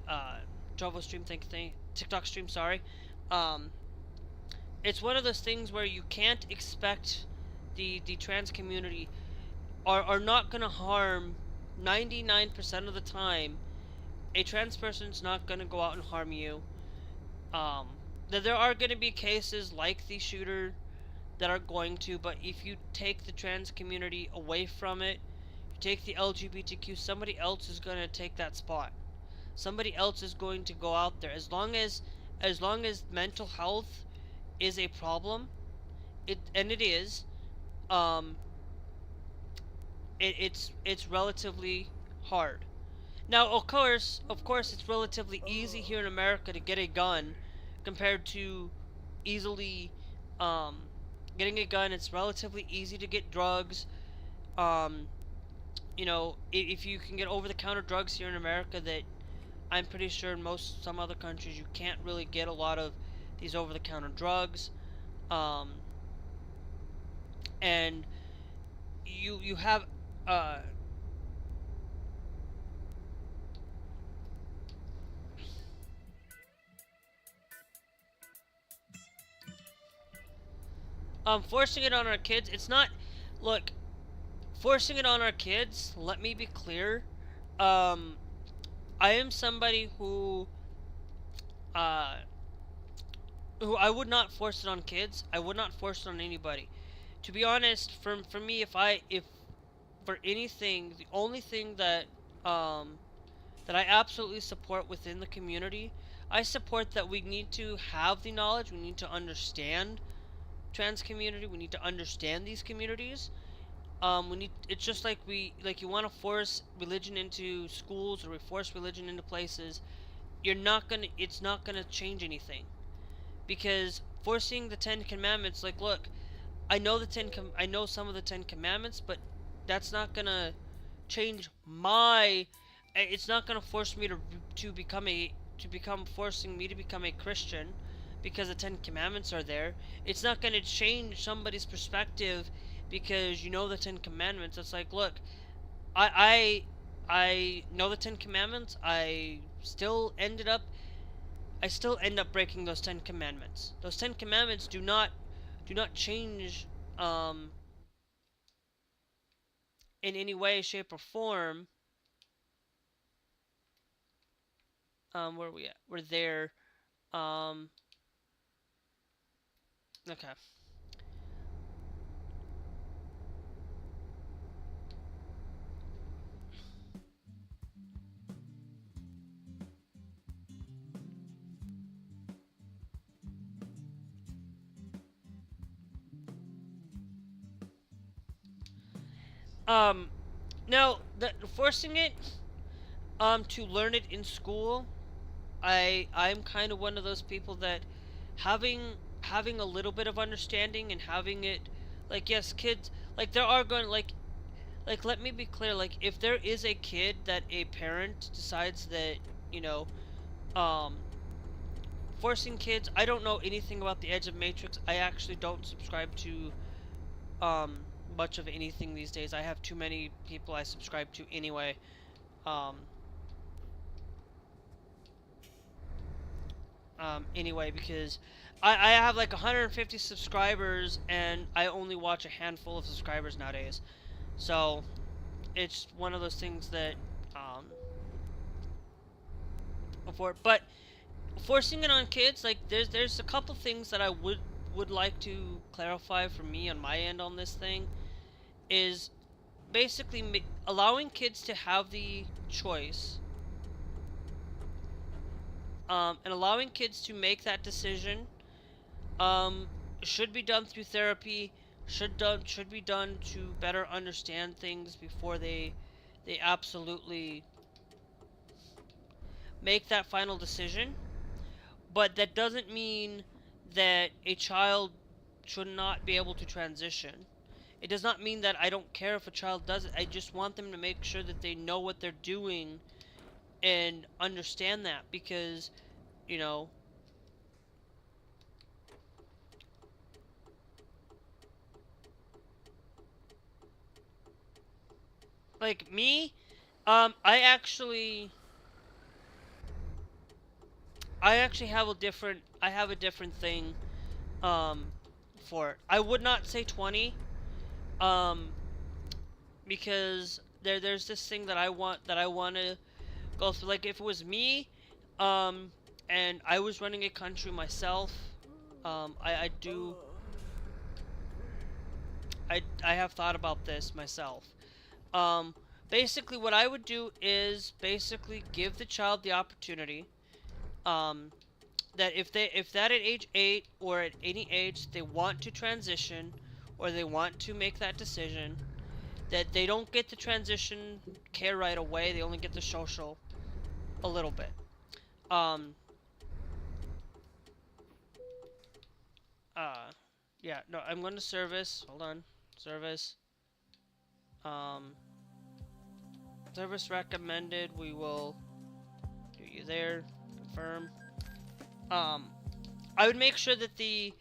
Java stream TikTok stream. Sorry. Um, it's one of those things where you can't expect the trans community are not gonna harm 99% of the time. A trans person's not gonna go out and harm you. There are gonna be cases like the shooter that are going to, but if you take the trans community away from it, you take the LGBTQ, somebody else is gonna take that spot. Somebody else is going to go out there. As long as mental health is a problem, it is, um, it's relatively hard. Now, of course, it's relatively easy here in America to get a gun compared to easily, um, getting a gun. It's relatively easy to get drugs. Um, if you can get over-the-counter drugs here in America, that I'm pretty sure in some other countries you can't really get a lot of these over-the-counter drugs. Um, and you have uh forcing it on our kids. It's not. Look, forcing it on our kids, let me be clear. um I am somebody uh who I would not force it on kids. I would not force it on anybody. To be honest, for me, if for anything, the only thing that I absolutely support within the community, I support that we need to have the knowledge, we need to understand trans community, we need to understand these communities. It's just like you want to force religion into schools, or we force religion into places. It's not gonna change anything. Because forcing the Ten Commandments, like, look, I know some of the Ten Commandments, but that's not gonna change it's not gonna force me to become forcing me to become a Christian because the Ten Commandments are there. It's not gonna change somebody's perspective because you know the Ten Commandments. It's like, look, I know the Ten Commandments. I still end up breaking those Ten Commandments. Those Ten Commandments do not change in any way, shape, or form. Where are we at? We're there. Um, okay. Um, Now, forcing it to learn it in school, I'm kind of one of those people that having a little bit of understanding and having it, like, yes, kids, like, there are going, like, let me be clear, like, if there is a kid that a parent decides that, you know, um forcing kids, I don't know anything about the Edge of Matrix. I actually don't subscribe to um much of anything these days. I have too many people I subscribe to anyway. um anyway, because I have like 150 subscribers and I only watch a handful of subscribers nowadays. So it's one of those things that but forcing it on kids, like there's a couple things that I would like to clarify for me on my end on this thing is basically allowing kids to have the choice, and allowing kids to make that decision, should be done through therapy, should be done to better understand things before they absolutely make that final decision. But that doesn't mean that a child should not be able to transition. It does not mean that I don't care if a child does it. I just want them to make sure that they know what they're doing and understand that, because, you know, like me, I actually have a different thing, um, for it. I would not say 20, um, because there's this thing that I want to go through. Like if it was me, um, and I was running a country myself, I have thought about this myself. Um, Basically, what I would do is basically give the child the opportunity, um, that if that at age 8 or at any age they want to transition or they want to make that decision, that they don't get the transition care right away. They only get the social a little bit. Um, uh, yeah, no, I'm going to service. Hold on, service. Um, Service recommended. We will do you there. Confirm. Um, I would make sure that they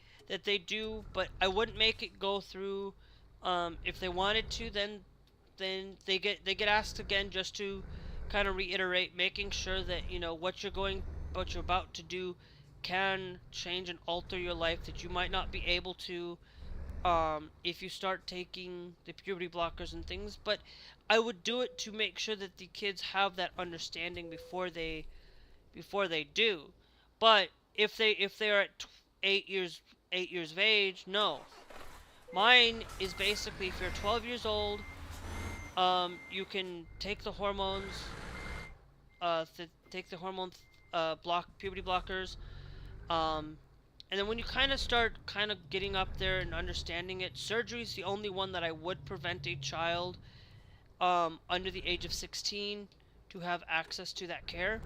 do, but I wouldn't make it go through. If they wanted to, then they get asked again, just to kind of reiterate, making sure that you know what you're about to do can change and alter your life, that you might not be able to, if you start taking the puberty blockers and things. But I would do it to make sure that the kids have that understanding before they do. But if they're at 8 years of age, no. Mine is basically if you're 12 years old, you can take the hormones, take the hormone puberty blockers, and then when you kind of start getting up there and understanding it, surgery is the only one that I would prevent a child, under the age of 16 to have access to that care.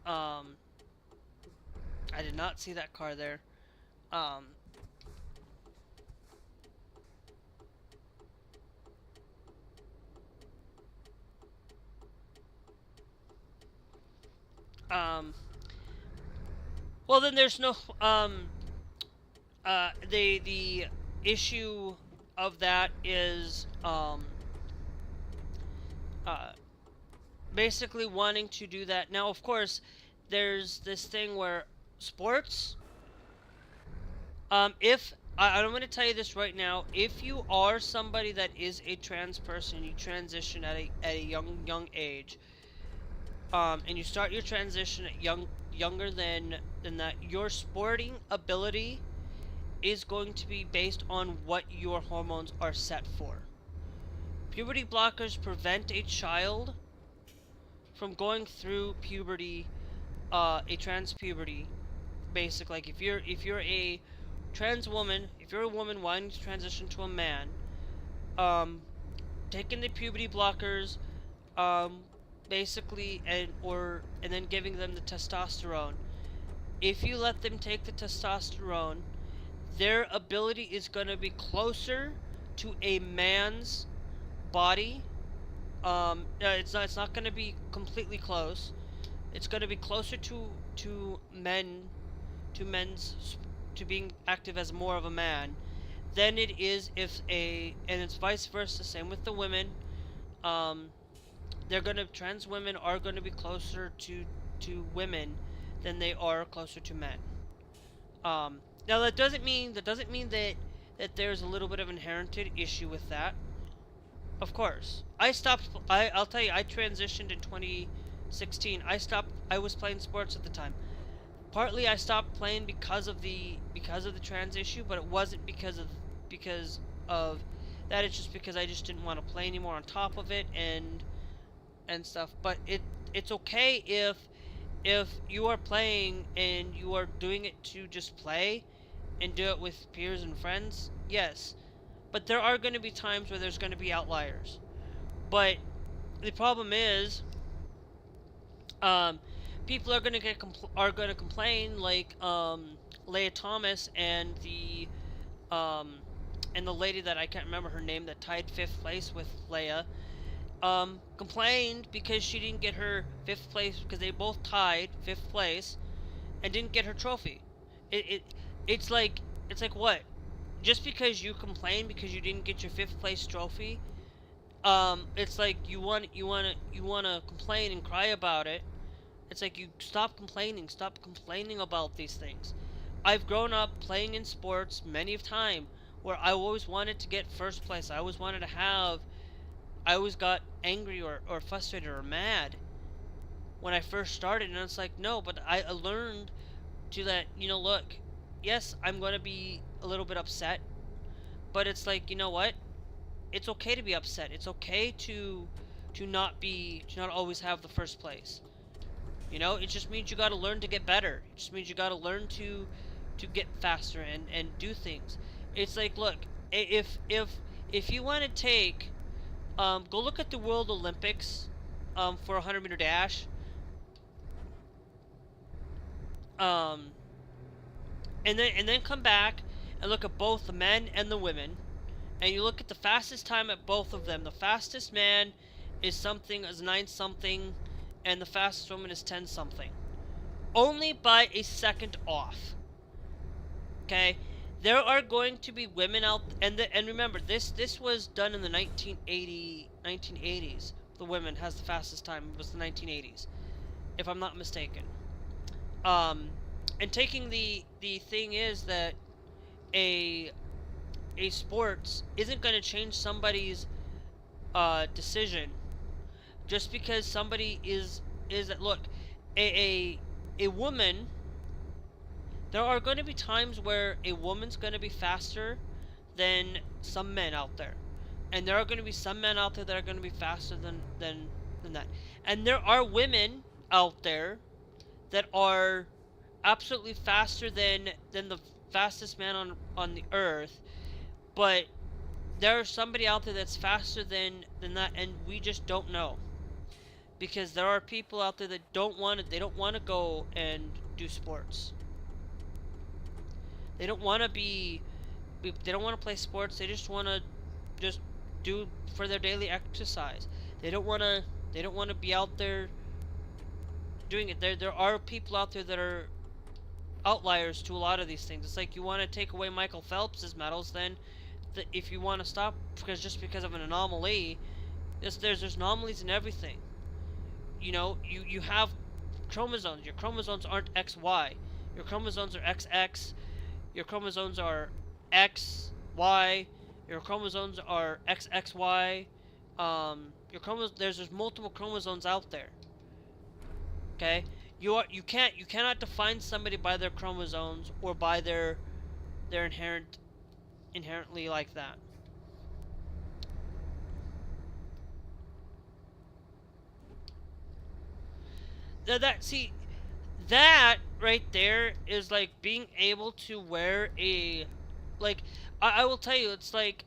I did not see that car there. Um, um, well, then there's no, the issue of that is, uh, basically wanting to do that. Now, of course, there's this thing where sports, if I'm going to tell you this right now, if you are somebody that is a trans person, you transition at a young age, and you start your transition at younger than that, your sporting ability is going to be based on what your hormones are set for. Puberty blockers prevent a child from going through puberty, a trans puberty. Basically, like if you're a trans woman, if you're a woman wanting to transition to a man, taking the puberty blockers, basically, and then giving them the testosterone. If you let them take the testosterone, their ability is going to be closer to a man's body. It's not going to be completely close. It's going to be closer to being active as more of a man than it is and it's vice versa. Same with the women. Trans women are going to be closer to to women than they are closer to men. Now that doesn't mean that there's a little bit of inherent issue with that. Of course, I'll tell you, I transitioned in 2016. I was playing sports at the time. Partly I stopped playing because of the trans issue, but it wasn't because of that. It's just because I just didn't want to play anymore on top of it and stuff. But it's okay if you are playing and you are doing it to just play and do it with peers and friends. Yes, but there are going to be times where there's going to be outliers. But the problem is, people are going to complain, like Leah Thomas and the lady that I can't remember her name that tied 5th place with Leia, complained because she didn't get her 5th place, because they both tied 5th place and didn't get her trophy. It's like what? Just because you complain because you didn't get your 5th place trophy, it's like you wanna complain and cry about it. It's like, you stop complaining about these things. I've grown up playing in sports many of time where I always wanted to get 1st place. I always got angry or frustrated or mad when I first started, and it's like, no, but I learned to that, look, yes, I'm going to be a little bit upset, but it's like, you know what? It's okay to be upset. It's okay to not always have the 1st place. It just means you got to learn to get better. It just means you got to learn to get faster and do things. It's like, look, if you want to take, go look at the World Olympics, for a 100-meter dash, and then come back and look at both the men and the women, and you look at the fastest time at both of them. The fastest man is 9 something, and the fastest woman is 10 something, only by a second off. Okay, there are going to be women out, and remember, this was done in the 1980s. The women has the fastest time. It was the 1980s, if I'm not mistaken. And taking the thing is that a sports isn't going to change somebody's decision just because somebody is look, a woman. There are going to be times where a woman's going to be faster than some men out there, and there are going to be some men out there that are going to be faster than that, and there are women out there that are absolutely faster than the fastest man on the earth, but there's somebody out there that's faster than that, and we just don't know, because there are people out there that don't want to go and do sports. They don't want to play sports. They just want to do for their daily exercise. They don't want to be out there doing it. There are people out there that are outliers to a lot of these things. It's like, you want to take away Michael Phelps's medals, then if you want to stop because of an anomaly, there's anomalies in everything. You have chromosomes. Your chromosomes aren't XY. Your chromosomes are XX. Your chromosomes are XY. Your chromosomes are XXY. There's multiple chromosomes out there. Okay? You cannot define somebody by their chromosomes or by their inherently like that. That right there is like being able to wear I will tell you, it's like,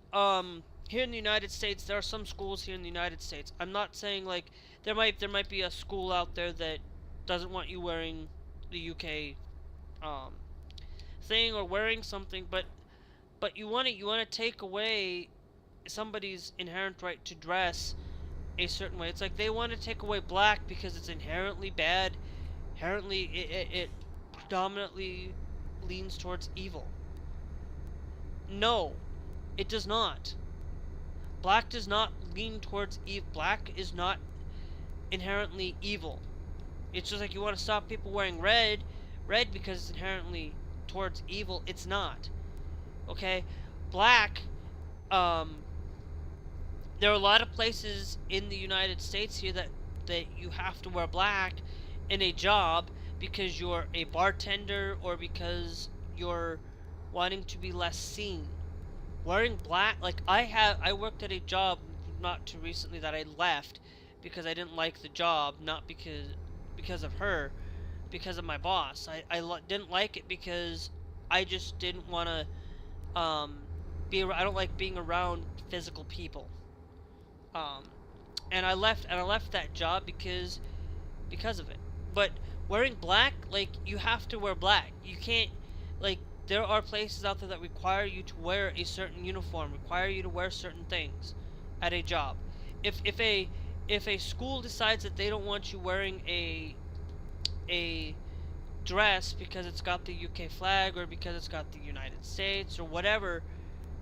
here in the United States, there are some schools here in the United States. I'm not saying, like, there might be a school out there that doesn't want you wearing the UK thing or wearing something, but you want to take away somebody's inherent right to dress a certain way. It's like they want to take away black because it's inherently bad. Inherently, it predominantly leans towards evil. No, it does not. Black does not lean towards evil. Black is not inherently evil. It's just like you want to stop people wearing red because it's inherently towards evil. It's not. Okay? Black, um, there are a lot of places in the United States here that you have to wear black in a job because you're a bartender or because you're wanting to be less seen. Wearing black, like I worked at a job not too recently that I left because I didn't like the job, not because of her, because of my boss. I didn't like it because I just didn't want to I don't like being around physical people. Um, and I left that job because of it. But wearing black, like, you have to wear black. You can't, like, there are places out there that require you to wear a certain uniform, require you to wear certain things at a job. If a school decides that they don't want you wearing a dress because it's got the UK flag or because it's got the United States or whatever,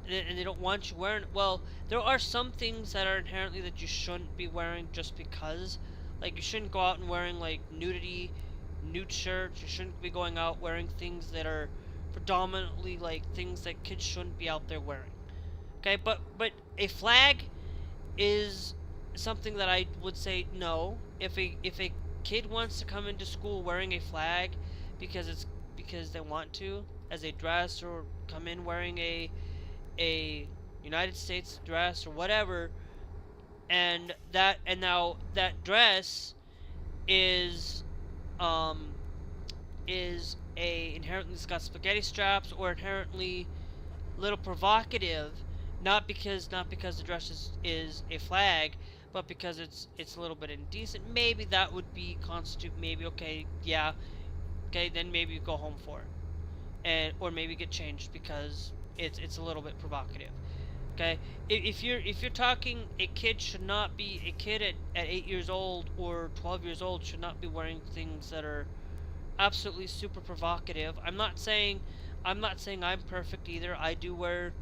and they don't want you wearing it, well, there are some things that are inherently that you shouldn't be wearing just because. Like, you shouldn't go out and wearing, like, nude shirts. You shouldn't be going out wearing things that are predominantly, like, things that kids shouldn't be out there wearing. Okay, but a flag is something that I would say no. If a kid wants to come into school wearing a flag because they want to as a dress, or come in wearing a United States dress or whatever, and now that dress is um is a inherently, it's got spaghetti straps or inherently little provocative, not because the dress is a flag, but because it's a little bit indecent. Maybe that would be constitute, maybe, okay, yeah, okay, then maybe you go home for it, and or maybe get changed because it's a little bit provocative. Okay, if you're talking, a kid should not be, a kid at 8 years old or 12 years old should not be wearing things that are absolutely super provocative. I'm not saying I'm perfect either. I do wear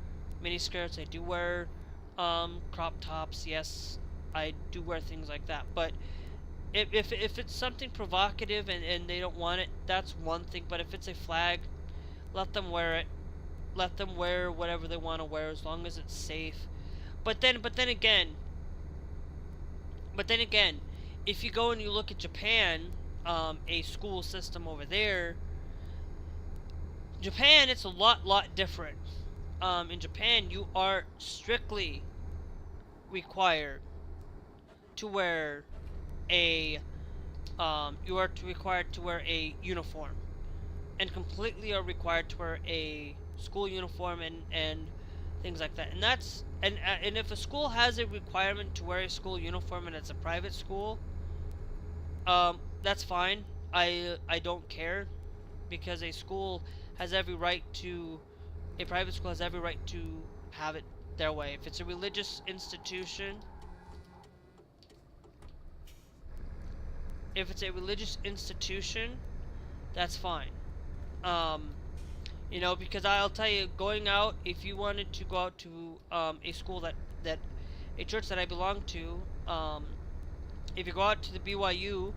mini skirts. I do wear crop tops. Yes, I do wear things like that. But if it's something provocative and they don't want it, that's one thing. But if it's a flag, let them wear it. Let them wear whatever they want to wear as long as it's safe. But then again, if you go and you look at Japan, a school system over there, Japan, it's a lot different. In Japan, you are strictly required to wear a required to wear a uniform, and completely are required to wear a school uniform and things like that. And if a school has a requirement to wear a school uniform and it's a private school, that's fine. I don't care, because a private school has every right to have it their way. If it's a religious institution, that's fine. Um, because I'll tell you, going out, if you wanted to go out to a school that a church that I belong to, if you go out to the BYU,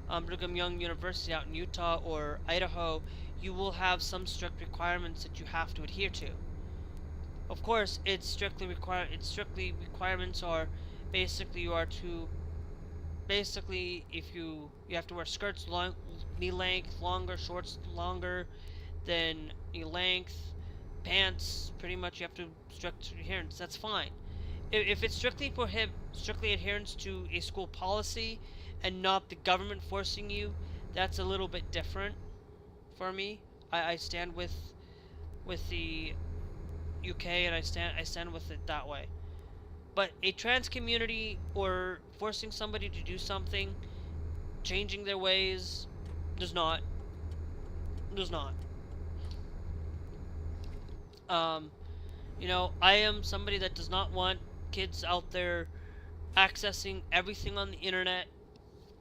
Brigham Young University out in Utah or Idaho, you will have some strict requirements that you have to adhere to. Of course, requirements are basically if you have to wear skirts knee length, longer, shorts longer than knee length, pants, pretty much you have to strict adherence. That's fine. If it's strictly adherence to a school policy and not the government forcing you, that's a little bit different for me. I stand with the UK, and I stand with it that way. But a trans community, or forcing somebody to do something, changing their ways, does not. I am somebody that does not want kids out there accessing everything on the internet.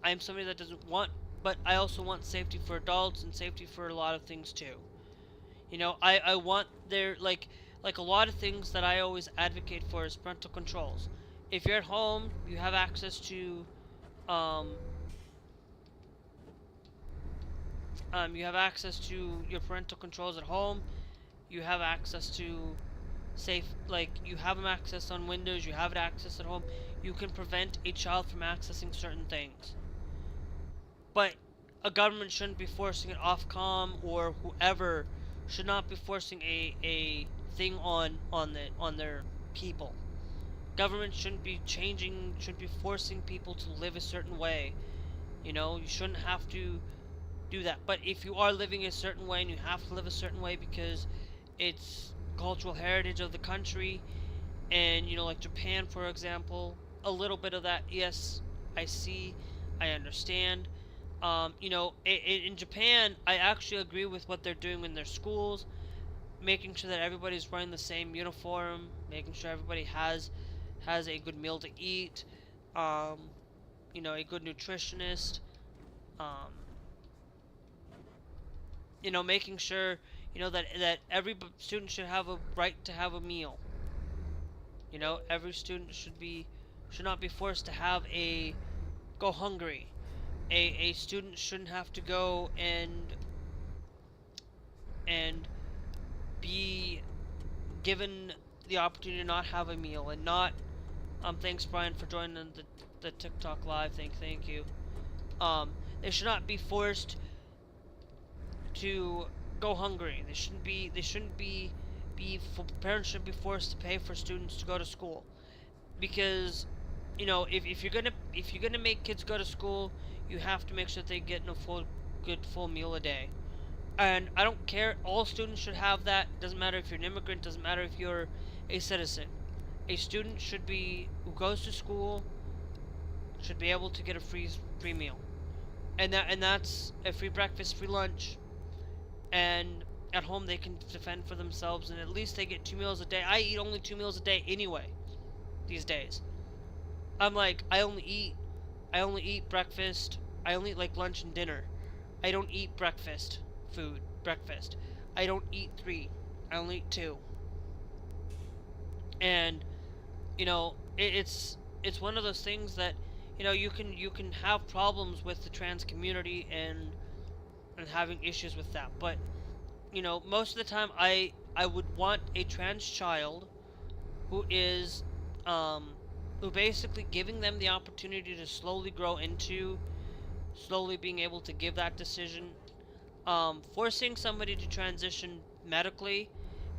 I am somebody that doesn't want, but I also want safety for adults and safety for a lot of things too. I want like a lot of things that I always advocate for is parental controls. If you're at home, you have access to You have access to your parental controls at home. You have access to safe, like, you have access on Windows, you have access at home. You can prevent a child from accessing certain things. But a government shouldn't be forcing it. Ofcom or whoever should not be forcing a thing on their people. Government shouldn't be forcing people to live a certain way. You know, you shouldn't have to do that. But if you are living a certain way and you have to live a certain way because it's cultural heritage of the country, and, you know, like Japan, for example, a little bit of that, yes, I see, I understand. You know, in Japan, I actually agree with what they're doing in their schools, making sure that everybody's wearing the same uniform, making sure everybody has a good meal to eat, um, you know, a good nutritionist, um, you know, making sure, you know, that every student should have a right to have a meal. You know, every student should not be forced to go hungry. A student shouldn't have to go and be given the opportunity to not have a meal and not. Thanks, Brian, for joining the TikTok live. Thank you. They should not be forced to go hungry. They shouldn't be parents shouldn't be forced to pay for students to go to school, because, you know, if you're gonna make kids go to school, you have to make sure that they get a good full meal a day. And I don't care, all students should have that. Doesn't matter if you're an immigrant, doesn't matter if you're a citizen. A student who goes to school should be able to get a free meal. And that's a free breakfast, free lunch, and at home they can defend for themselves, and at least they get 2 meals a day. I eat only 2 meals a day anyway these days. I'm like, I only eat breakfast. I only eat like lunch and dinner. I don't eat breakfast. I don't eat 3. I only eat 2. And, you know, it's one of those things that, you know, you can have problems with the trans community and having issues with that. But, you know, most of the time I would want a trans child who is who basically giving them the opportunity to slowly grow into slowly being able to give that decision. Forcing somebody to transition medically,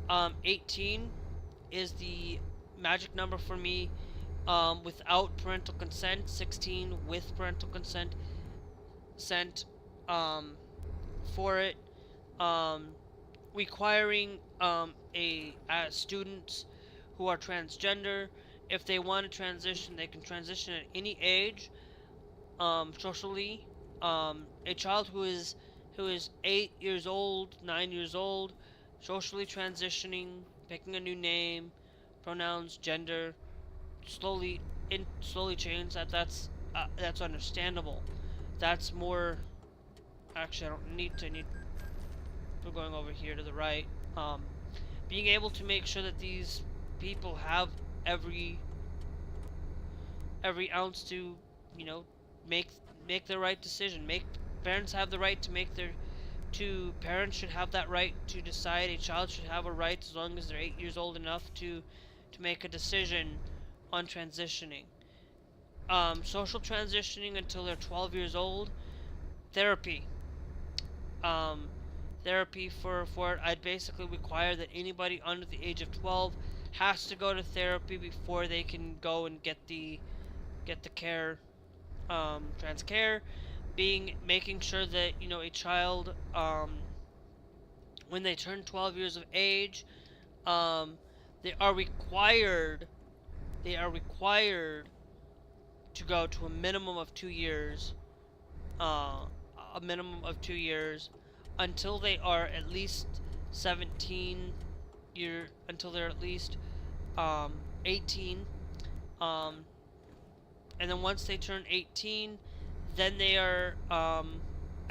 18 is the magic number for me. Without parental consent, 16 with parental consent, for it. Requiring students who are transgender, if they want to transition, they can transition at any age. Socially, a child who is 8 years old, 9 years old, socially transitioning, picking a new name, pronouns, gender, slowly change that's understandable. That's more. Actually, I don't need. We're going over here to the right. Being able to make sure that these people have every ounce to, you know, make the right decision. Parents have the right to parents should have that right to decide. A child should have a right, as long as they're 8 years old enough to make a decision on transitioning. Social transitioning until they're 12 years old. Therapy. Therapy for it. I'd basically require that anybody under the age of 12 has to go to therapy before they can go and get the care, trans care. Making sure that, you know, a child, when they turn 12 years of age, they are required to go to a minimum of 2 years, until they are at least 17 until they're at least 18, and then once they turn 18, then they are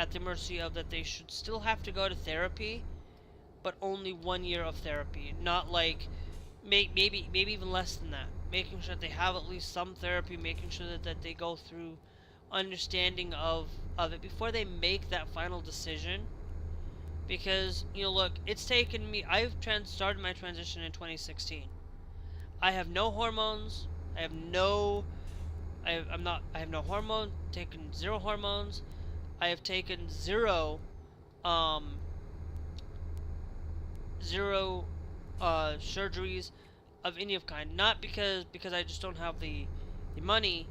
at the mercy of that. They should still have to go to therapy, but only 1 year of therapy, not like maybe even less than that. Making sure that they have at least some therapy, making sure that they go through understanding of it before they make that final decision. Because, you know, look, it's taken me, I've started my transition in 2016. I have no hormones. I have no, I have no hormone, taken 0 hormones. I have taken 0, um, 0, surgeries of any of kind. Not because I just don't have the money,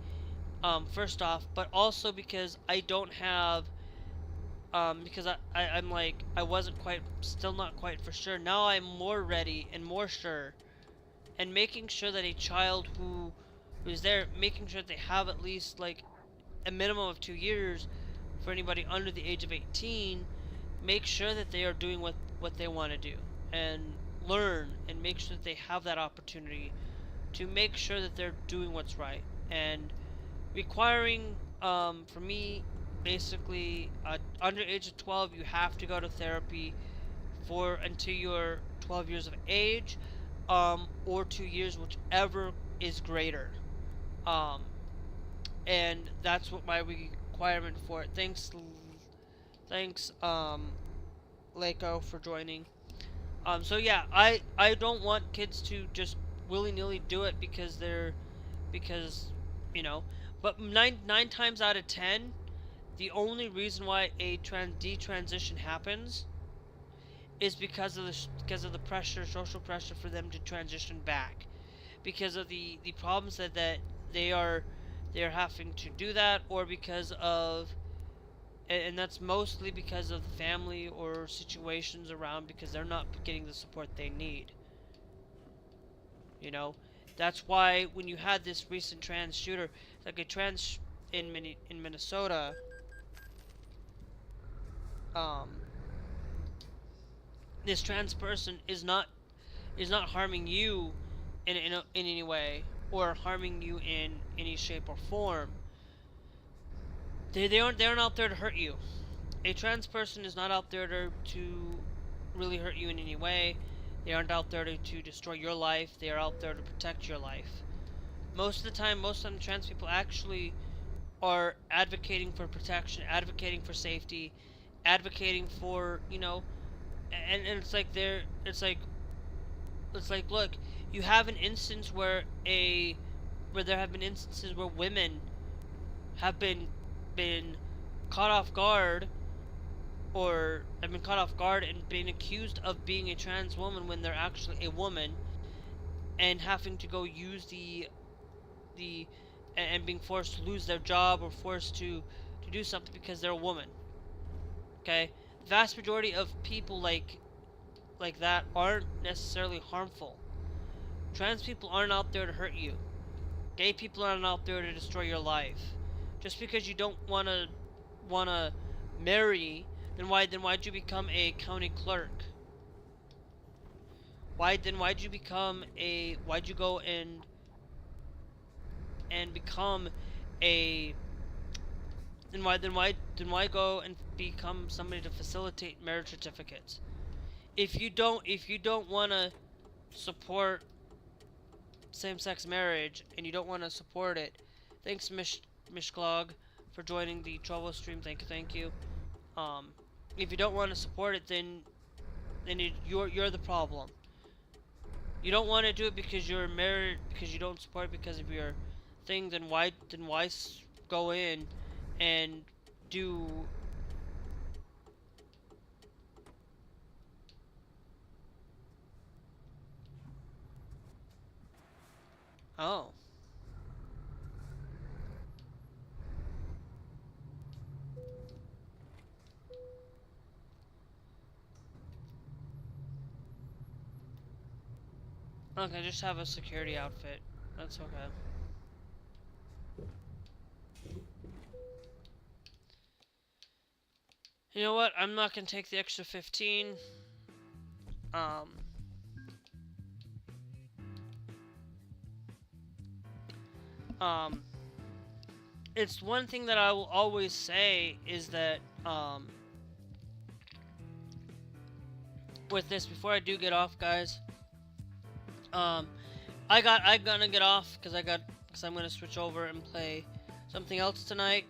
first off, but also because I don't have, because I'm like, I wasn't quite, still not quite for sure. Now I'm more ready and more sure, and making sure that a child who's there, making sure that they have at least like a minimum of 2 years for anybody under the age of 18, make sure that they are doing what they want to do and learn, and make sure that they have that opportunity to make sure that they're doing what's right. And requiring, for me, basically, under age of 12, you have to go to therapy for until you're 12 years of age, or 2 years, whichever is greater. Um, and that's what my requirement for it. Thanks, Lako, for joining. So yeah, I don't want kids to just willy-nilly do it because, you know, but nine times out of 10, the only reason why a detransition happens is because of the pressure, social pressure for them to transition back, because of the problems that they are having to do that, or because of, and that's mostly because of the family or situations around, because they're not getting the support they need. You know, that's why when you had this recent trans shooter, like a trans in Minnesota, um, this trans person is not harming you in any way, or harming you in any shape or form. They aren't out there to hurt you. A trans person is not out there to really hurt you in any way. They aren't out there to destroy your life. They are out there to protect your life. Most of the time, trans people actually are advocating for protection, advocating for safety, advocating for, you know, and it's like look, you have an instance where there have been instances where women have been caught off guard, or have been caught off guard and been accused of being a trans woman when they're actually a woman, and having to go use the and being forced to lose their job, or forced to do something because they're a woman. Okay? The vast majority of people like that aren't necessarily harmful. Trans people aren't out there to hurt you. Gay people aren't out there to destroy your life. Just because you don't wanna marry, then why'd you become a county clerk? Why'd you go and become a why go and become somebody to facilitate marriage certificates? If you don't want to support same-sex marriage, and you don't want to support it, thanks Mishklog for joining the Trovo stream. Thank you. If you don't want to support it, then you're the problem. You don't want to do it because you're married, because you don't support it because of your thing. Then why go in and do? Oh. Okay, just have a security outfit. That's okay. You know what? I'm not gonna take the extra 15. It's one thing that I will always say is that, with this, before I do get off, guys, I'm gonna get off because I'm gonna switch over and play something else tonight,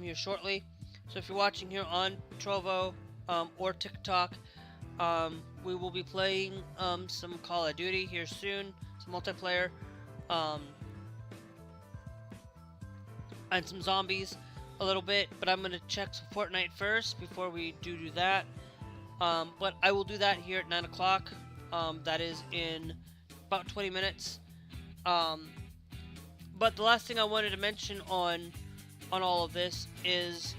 here shortly. So if you're watching here on Trovo, or TikTok, We will be playing some Call of Duty here soon, some multiplayer, um, and some zombies a little bit. But I'm gonna check some Fortnite first before we do that. But I will do that here at 9 o'clock. That is in about 20 minutes. But the last thing I wanted to mention on all of this is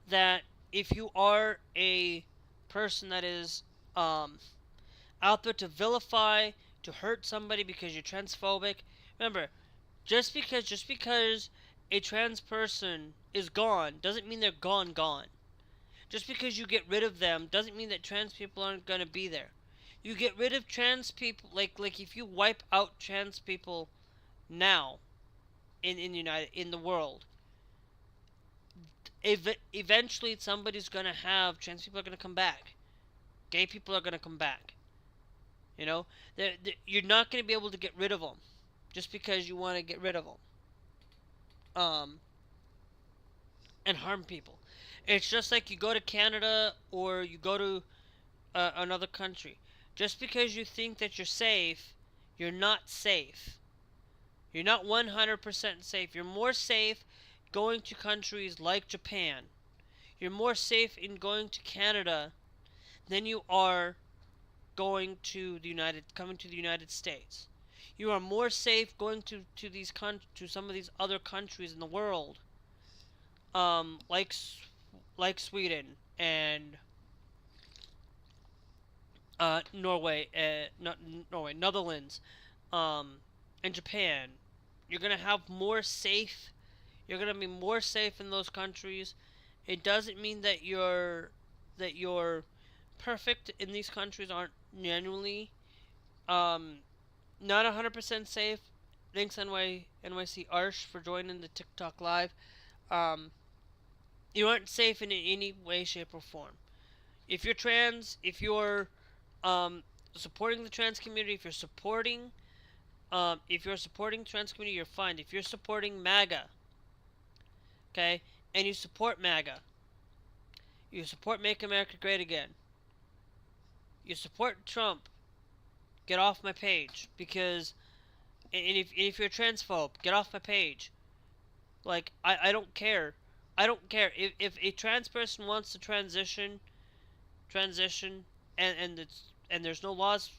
that if you are a person that is out there to vilify, to hurt somebody because you're transphobic, remember, just because a trans person is gone doesn't mean they're gone. Just because you get rid of them doesn't mean that trans people aren't gonna be there. You get rid of trans people, like if you wipe out trans people now in the world, eventually somebody's gonna have trans people are gonna come back, gay people are gonna come back. You know, you're not gonna be able to get rid of them just because you want to get rid of them. And harm people. It's just like you go to Canada or you go to another country. Just because you think that you're safe, you're not safe. You're not 100% safe. You're more safe going to countries like Japan. You're more safe in going to Canada than you are coming to the United States. You are more safe going to some of these other countries in the world, like Sweden and Norway, not Norway, Netherlands, and Japan. You're gonna have more safe. You're gonna be more safe in those countries. It doesn't mean that you're perfect in these countries. Aren't genuinely not 100% safe. Thanks NYC Arsh for joining the TikTok live. You aren't safe in any way, shape, or form. If you're trans, if you're supporting the trans community, if you're supporting trans community, you're fine. If you're supporting MAGA, okay, and you support MAGA, you support Make America Great Again, you support Trump, get off my page. Because if you're a transphobe, get off my page. Like, I don't care. I don't care if a trans person wants to transition, and there's no laws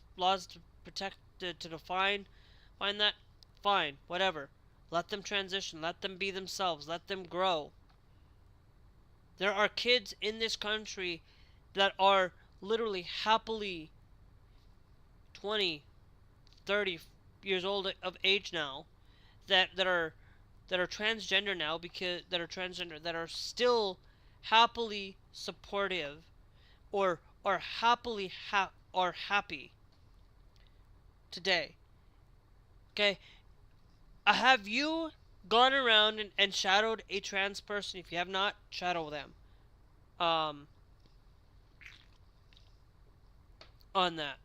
to protect to define that. Fine, whatever. Let them transition. Let them be themselves. Let them grow. There are kids in this country that are literally happily 20, 30 years old of age now, that are transgender now, that are still happily supportive, or are happy today. Okay, have you gone around and shadowed a trans person? If you have not, shadow them. On that.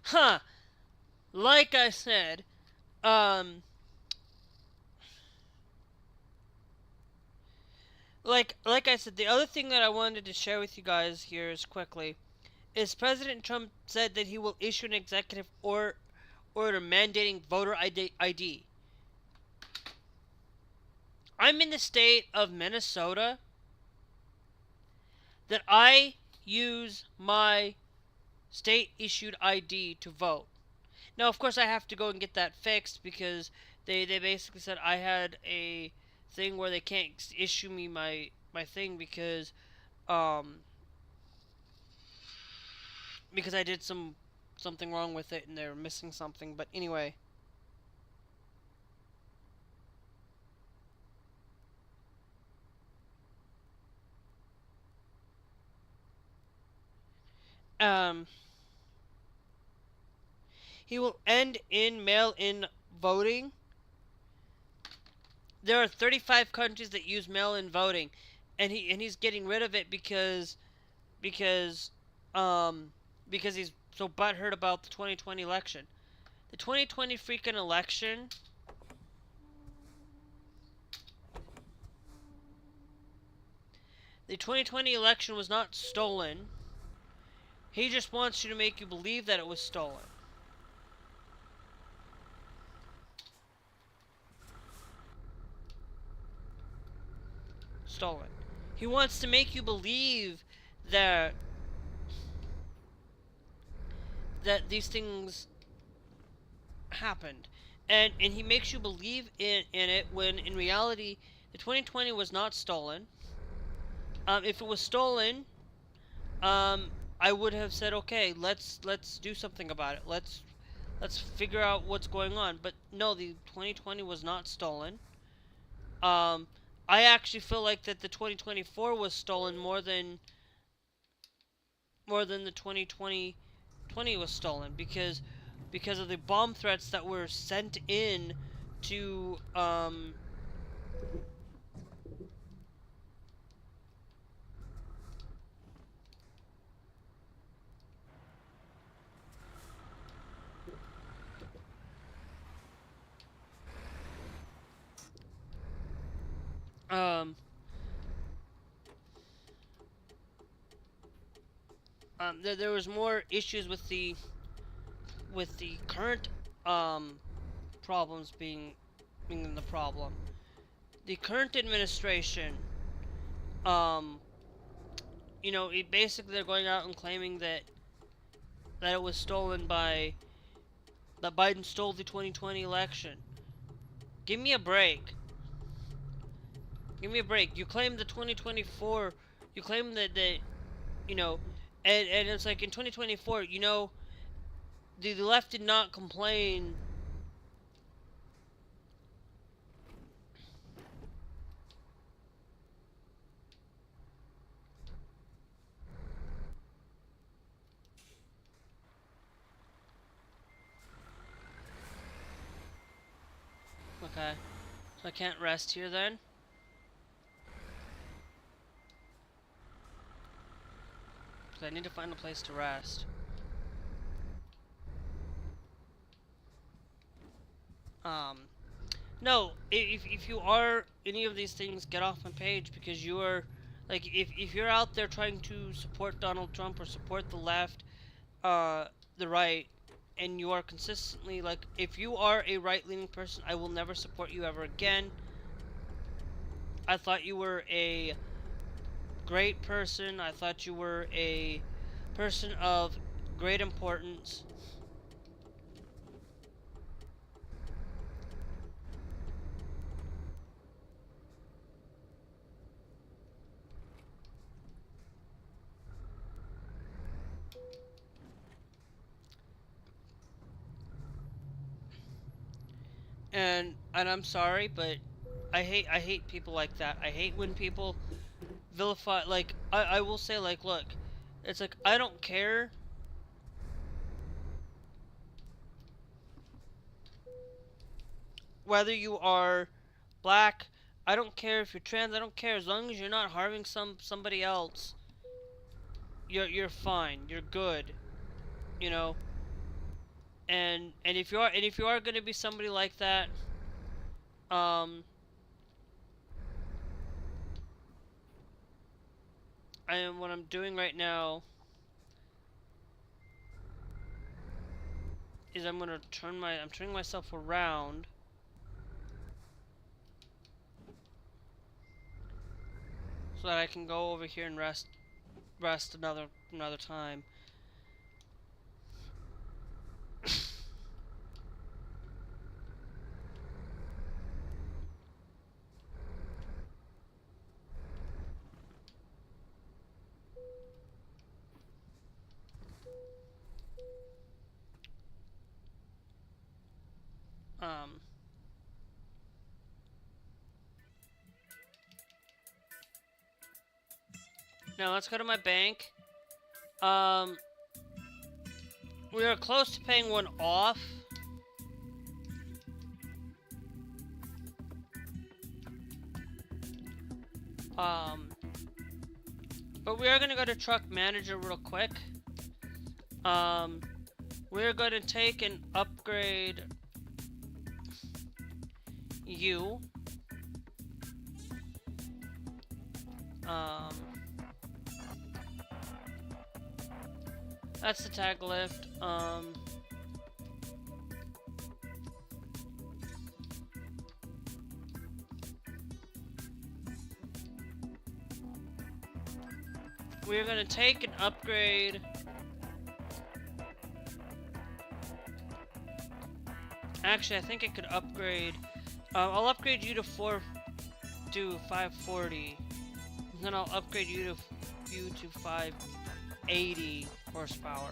Huh. Like I said, like I said, the other thing that I wanted to share with you guys here is quickly is President Trump said that he will issue an executive order mandating voter ID. I'm in the state of Minnesota that I use my state issued ID to vote. Now, of course, I have to go and get that fixed because they basically said I had a thing where they can't issue me my thing because I did some something wrong with it and they're missing something. But anyway. Um, he will end in mail-in voting. There are 35 countries that use mail-in voting, and he's getting rid of it because um because he's so butthurt about the 2020 election. The 2020 freaking election. The 2020 election was not stolen. He just wants you to make you believe that it was stolen. Stolen. He wants to make you believe that these things happened. And he makes you believe in it when in reality the 2020 was not stolen. If it was stolen, I would have said, okay, let's do something about it. Let's figure out what's going on. But no, the 2020 was not stolen. I actually feel like that the 2024 was stolen more than the 2020 was stolen because of the bomb threats that were sent in to there was more issues with the current problems being the problem. The current administration, you know, basically they're going out and claiming that it was stolen by that Biden stole the 2020 election. Give me a break. Give me a break. You claim the 2024. You claim that you know, and it's like in 2024, you know, the left did not complain. Okay, so I can't rest here then. Because I need to find a place to rest. No, if you are any of these things, get off my page because you are, like, if you're out there trying to support Donald Trump or support the left, the right, and you are consistently, like, if you are a right-leaning person, I will never support you ever again. I thought you were a great person. I thought you were a person of great importance. And I'm sorry, but I hate people like that. I hate when people vilify, like, I will say, like, look, it's like, I don't care whether you are black, I don't care if you're trans, I don't care, as long as you're not harming somebody else, you're fine, you're good, you know. And if you are gonna be somebody like that, what I'm doing right now is I'm turning myself around so that I can go over here and rest another time. Now let's go to my bank. We are close to paying one off. But we are gonna go to truck manager real quick. We're gonna take and upgrade you. That's the tag lift. We're gonna take and upgrade actually I think I could upgrade I'll upgrade you to 540 and then I'll upgrade you to 580 horsepower.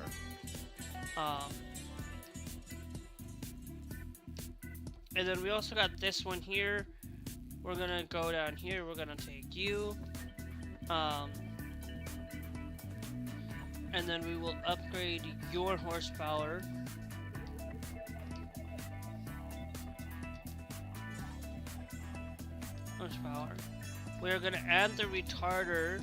And then we also got this one here. We're gonna go down here, we're gonna take you. And then we will upgrade your horsepower. We are going to add the retarder.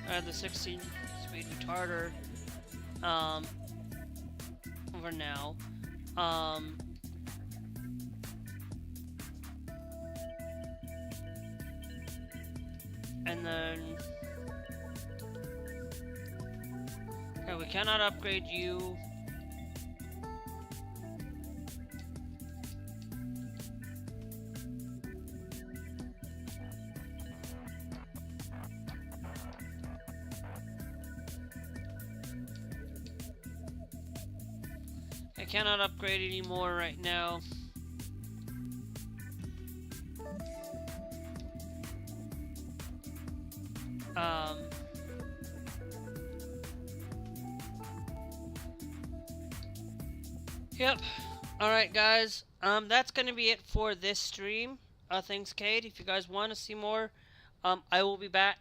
Add the 16-speed retarder. For now. And then... Okay, we cannot upgrade you. I cannot upgrade anymore right now. Yep. Alright guys, that's gonna be it for this stream. Thanks Kate. If you guys want to see more, I will be back.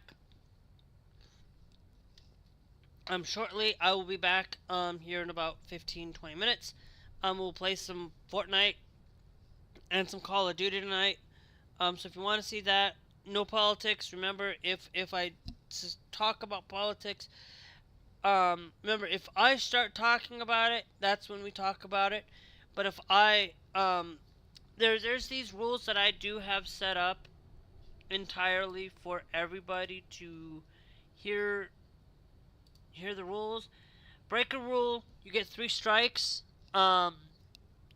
Shortly, I will be back, here in about 15-20 minutes. We'll play some Fortnite and some Call of Duty tonight. So if you want to see that, no politics. Remember, if I talk about politics, remember, if I start talking about it, that's when we talk about it. But if I, there's these rules that I do have set up entirely for everybody to hear the rules. Break a rule, you get 3 strikes, and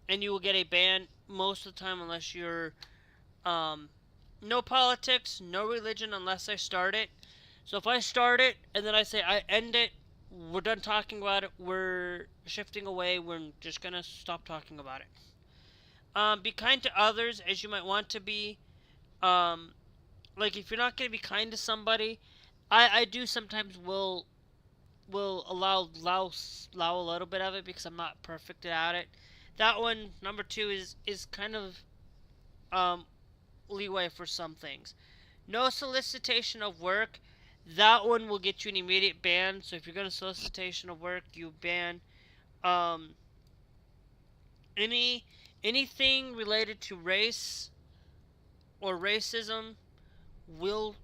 you will get a ban most of the time unless you're, no politics, no religion unless I start it. So if I start it, and then I say I end it, we're done talking about it, we're shifting away, we're just gonna stop talking about it. Be kind to others as you might want to be. Like if you're not gonna be kind to somebody, I do sometimes will allow a little bit of it because I'm not perfect at it. That one, number 2, is kind of leeway for some things. No solicitation of work. That one will get you an immediate ban. So if you're going to solicitation of work, you ban. Anything related to race or racism will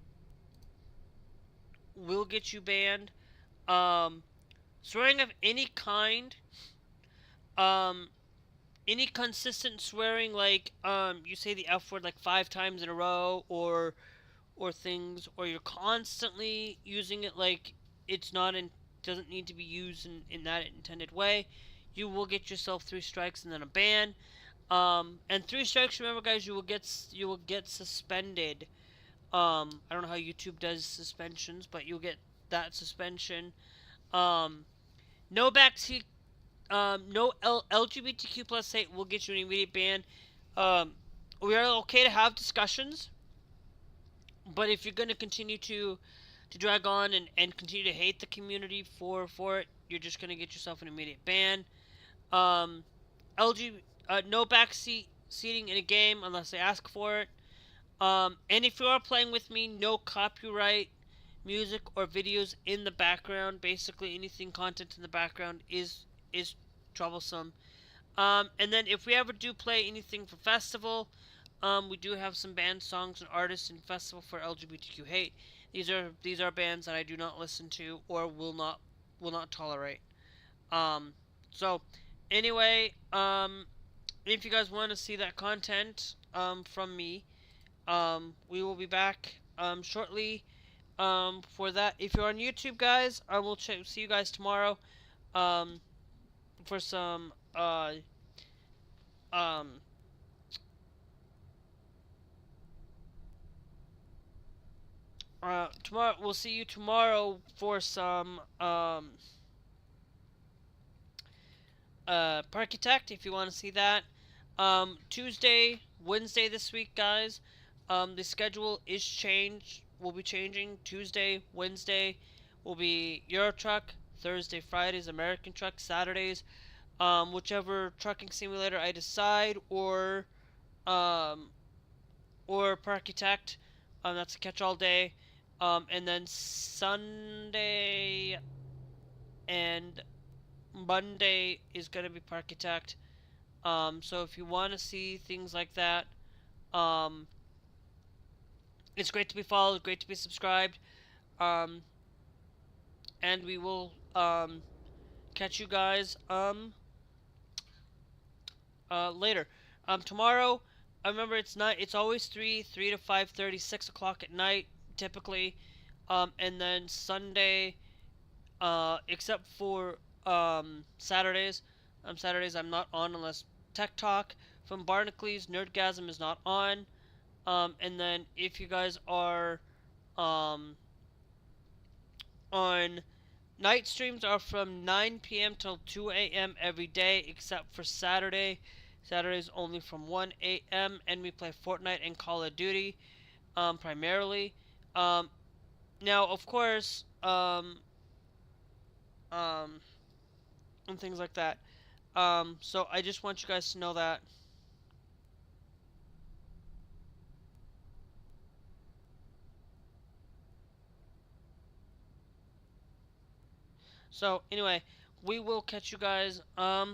get you banned. Swearing of any kind, any consistent swearing, like you say the F word like 5 times in a row, or things, or you're constantly using it like it's not doesn't need to be used in that intended way, you will get yourself 3 strikes and then a ban. And 3 strikes, remember guys, you will get suspended. I don't know how YouTube does suspensions, but you'll get that suspension. No backseat, no LGBTQ plus hate will get you an immediate ban. We are okay to have discussions, but if you're going to continue to drag on and continue to hate the community for it, you're just going to get yourself an immediate ban. No backseat seating in a game unless they ask for it. And if you are playing with me, no copyright music or videos in the background. Basically, anything content in the background is troublesome. And then if we ever do play anything for festival, we do have some band songs and artists in festival for LGBTQ hate. These are bands that I do not listen to or will not tolerate. Um, so anyway, if you guys want to see that content from me, we will be back shortly for that. If you're on YouTube, guys, I will see you guys tomorrow um, for some um, tomorrow. We'll see you tomorrow for some Parkitect if you want to see that. Tuesday, Wednesday this week, guys. The schedule is changed. Will be changing. Tuesday, Wednesday will be Euro Truck. Thursday, Fridays, American Truck. Saturdays, whichever trucking simulator I decide, um, or Parkitect. That's a catch-all day. And then Sunday and Monday is gonna be Parkitect. So if you want to see things like that, um, it's great to be followed, great to be subscribed, um, and we will catch you guys later. Tomorrow, I remember it's night. It's always 3 to 5:30, 6 o'clock at night, typically. And then Sunday, except for Saturdays. Saturdays I'm not on unless Tech Talk from Barnacle Nerdgasm is not on. And then if you guys are um, on night streams are from 9 p.m. till 2 a.m. every day except for Saturday. Saturday's only from 1 a.m. and we play Fortnite and Call of Duty primarily. Um, Now, of course, um, and things like that. So I just want you guys to know that. So anyway, we will catch you guys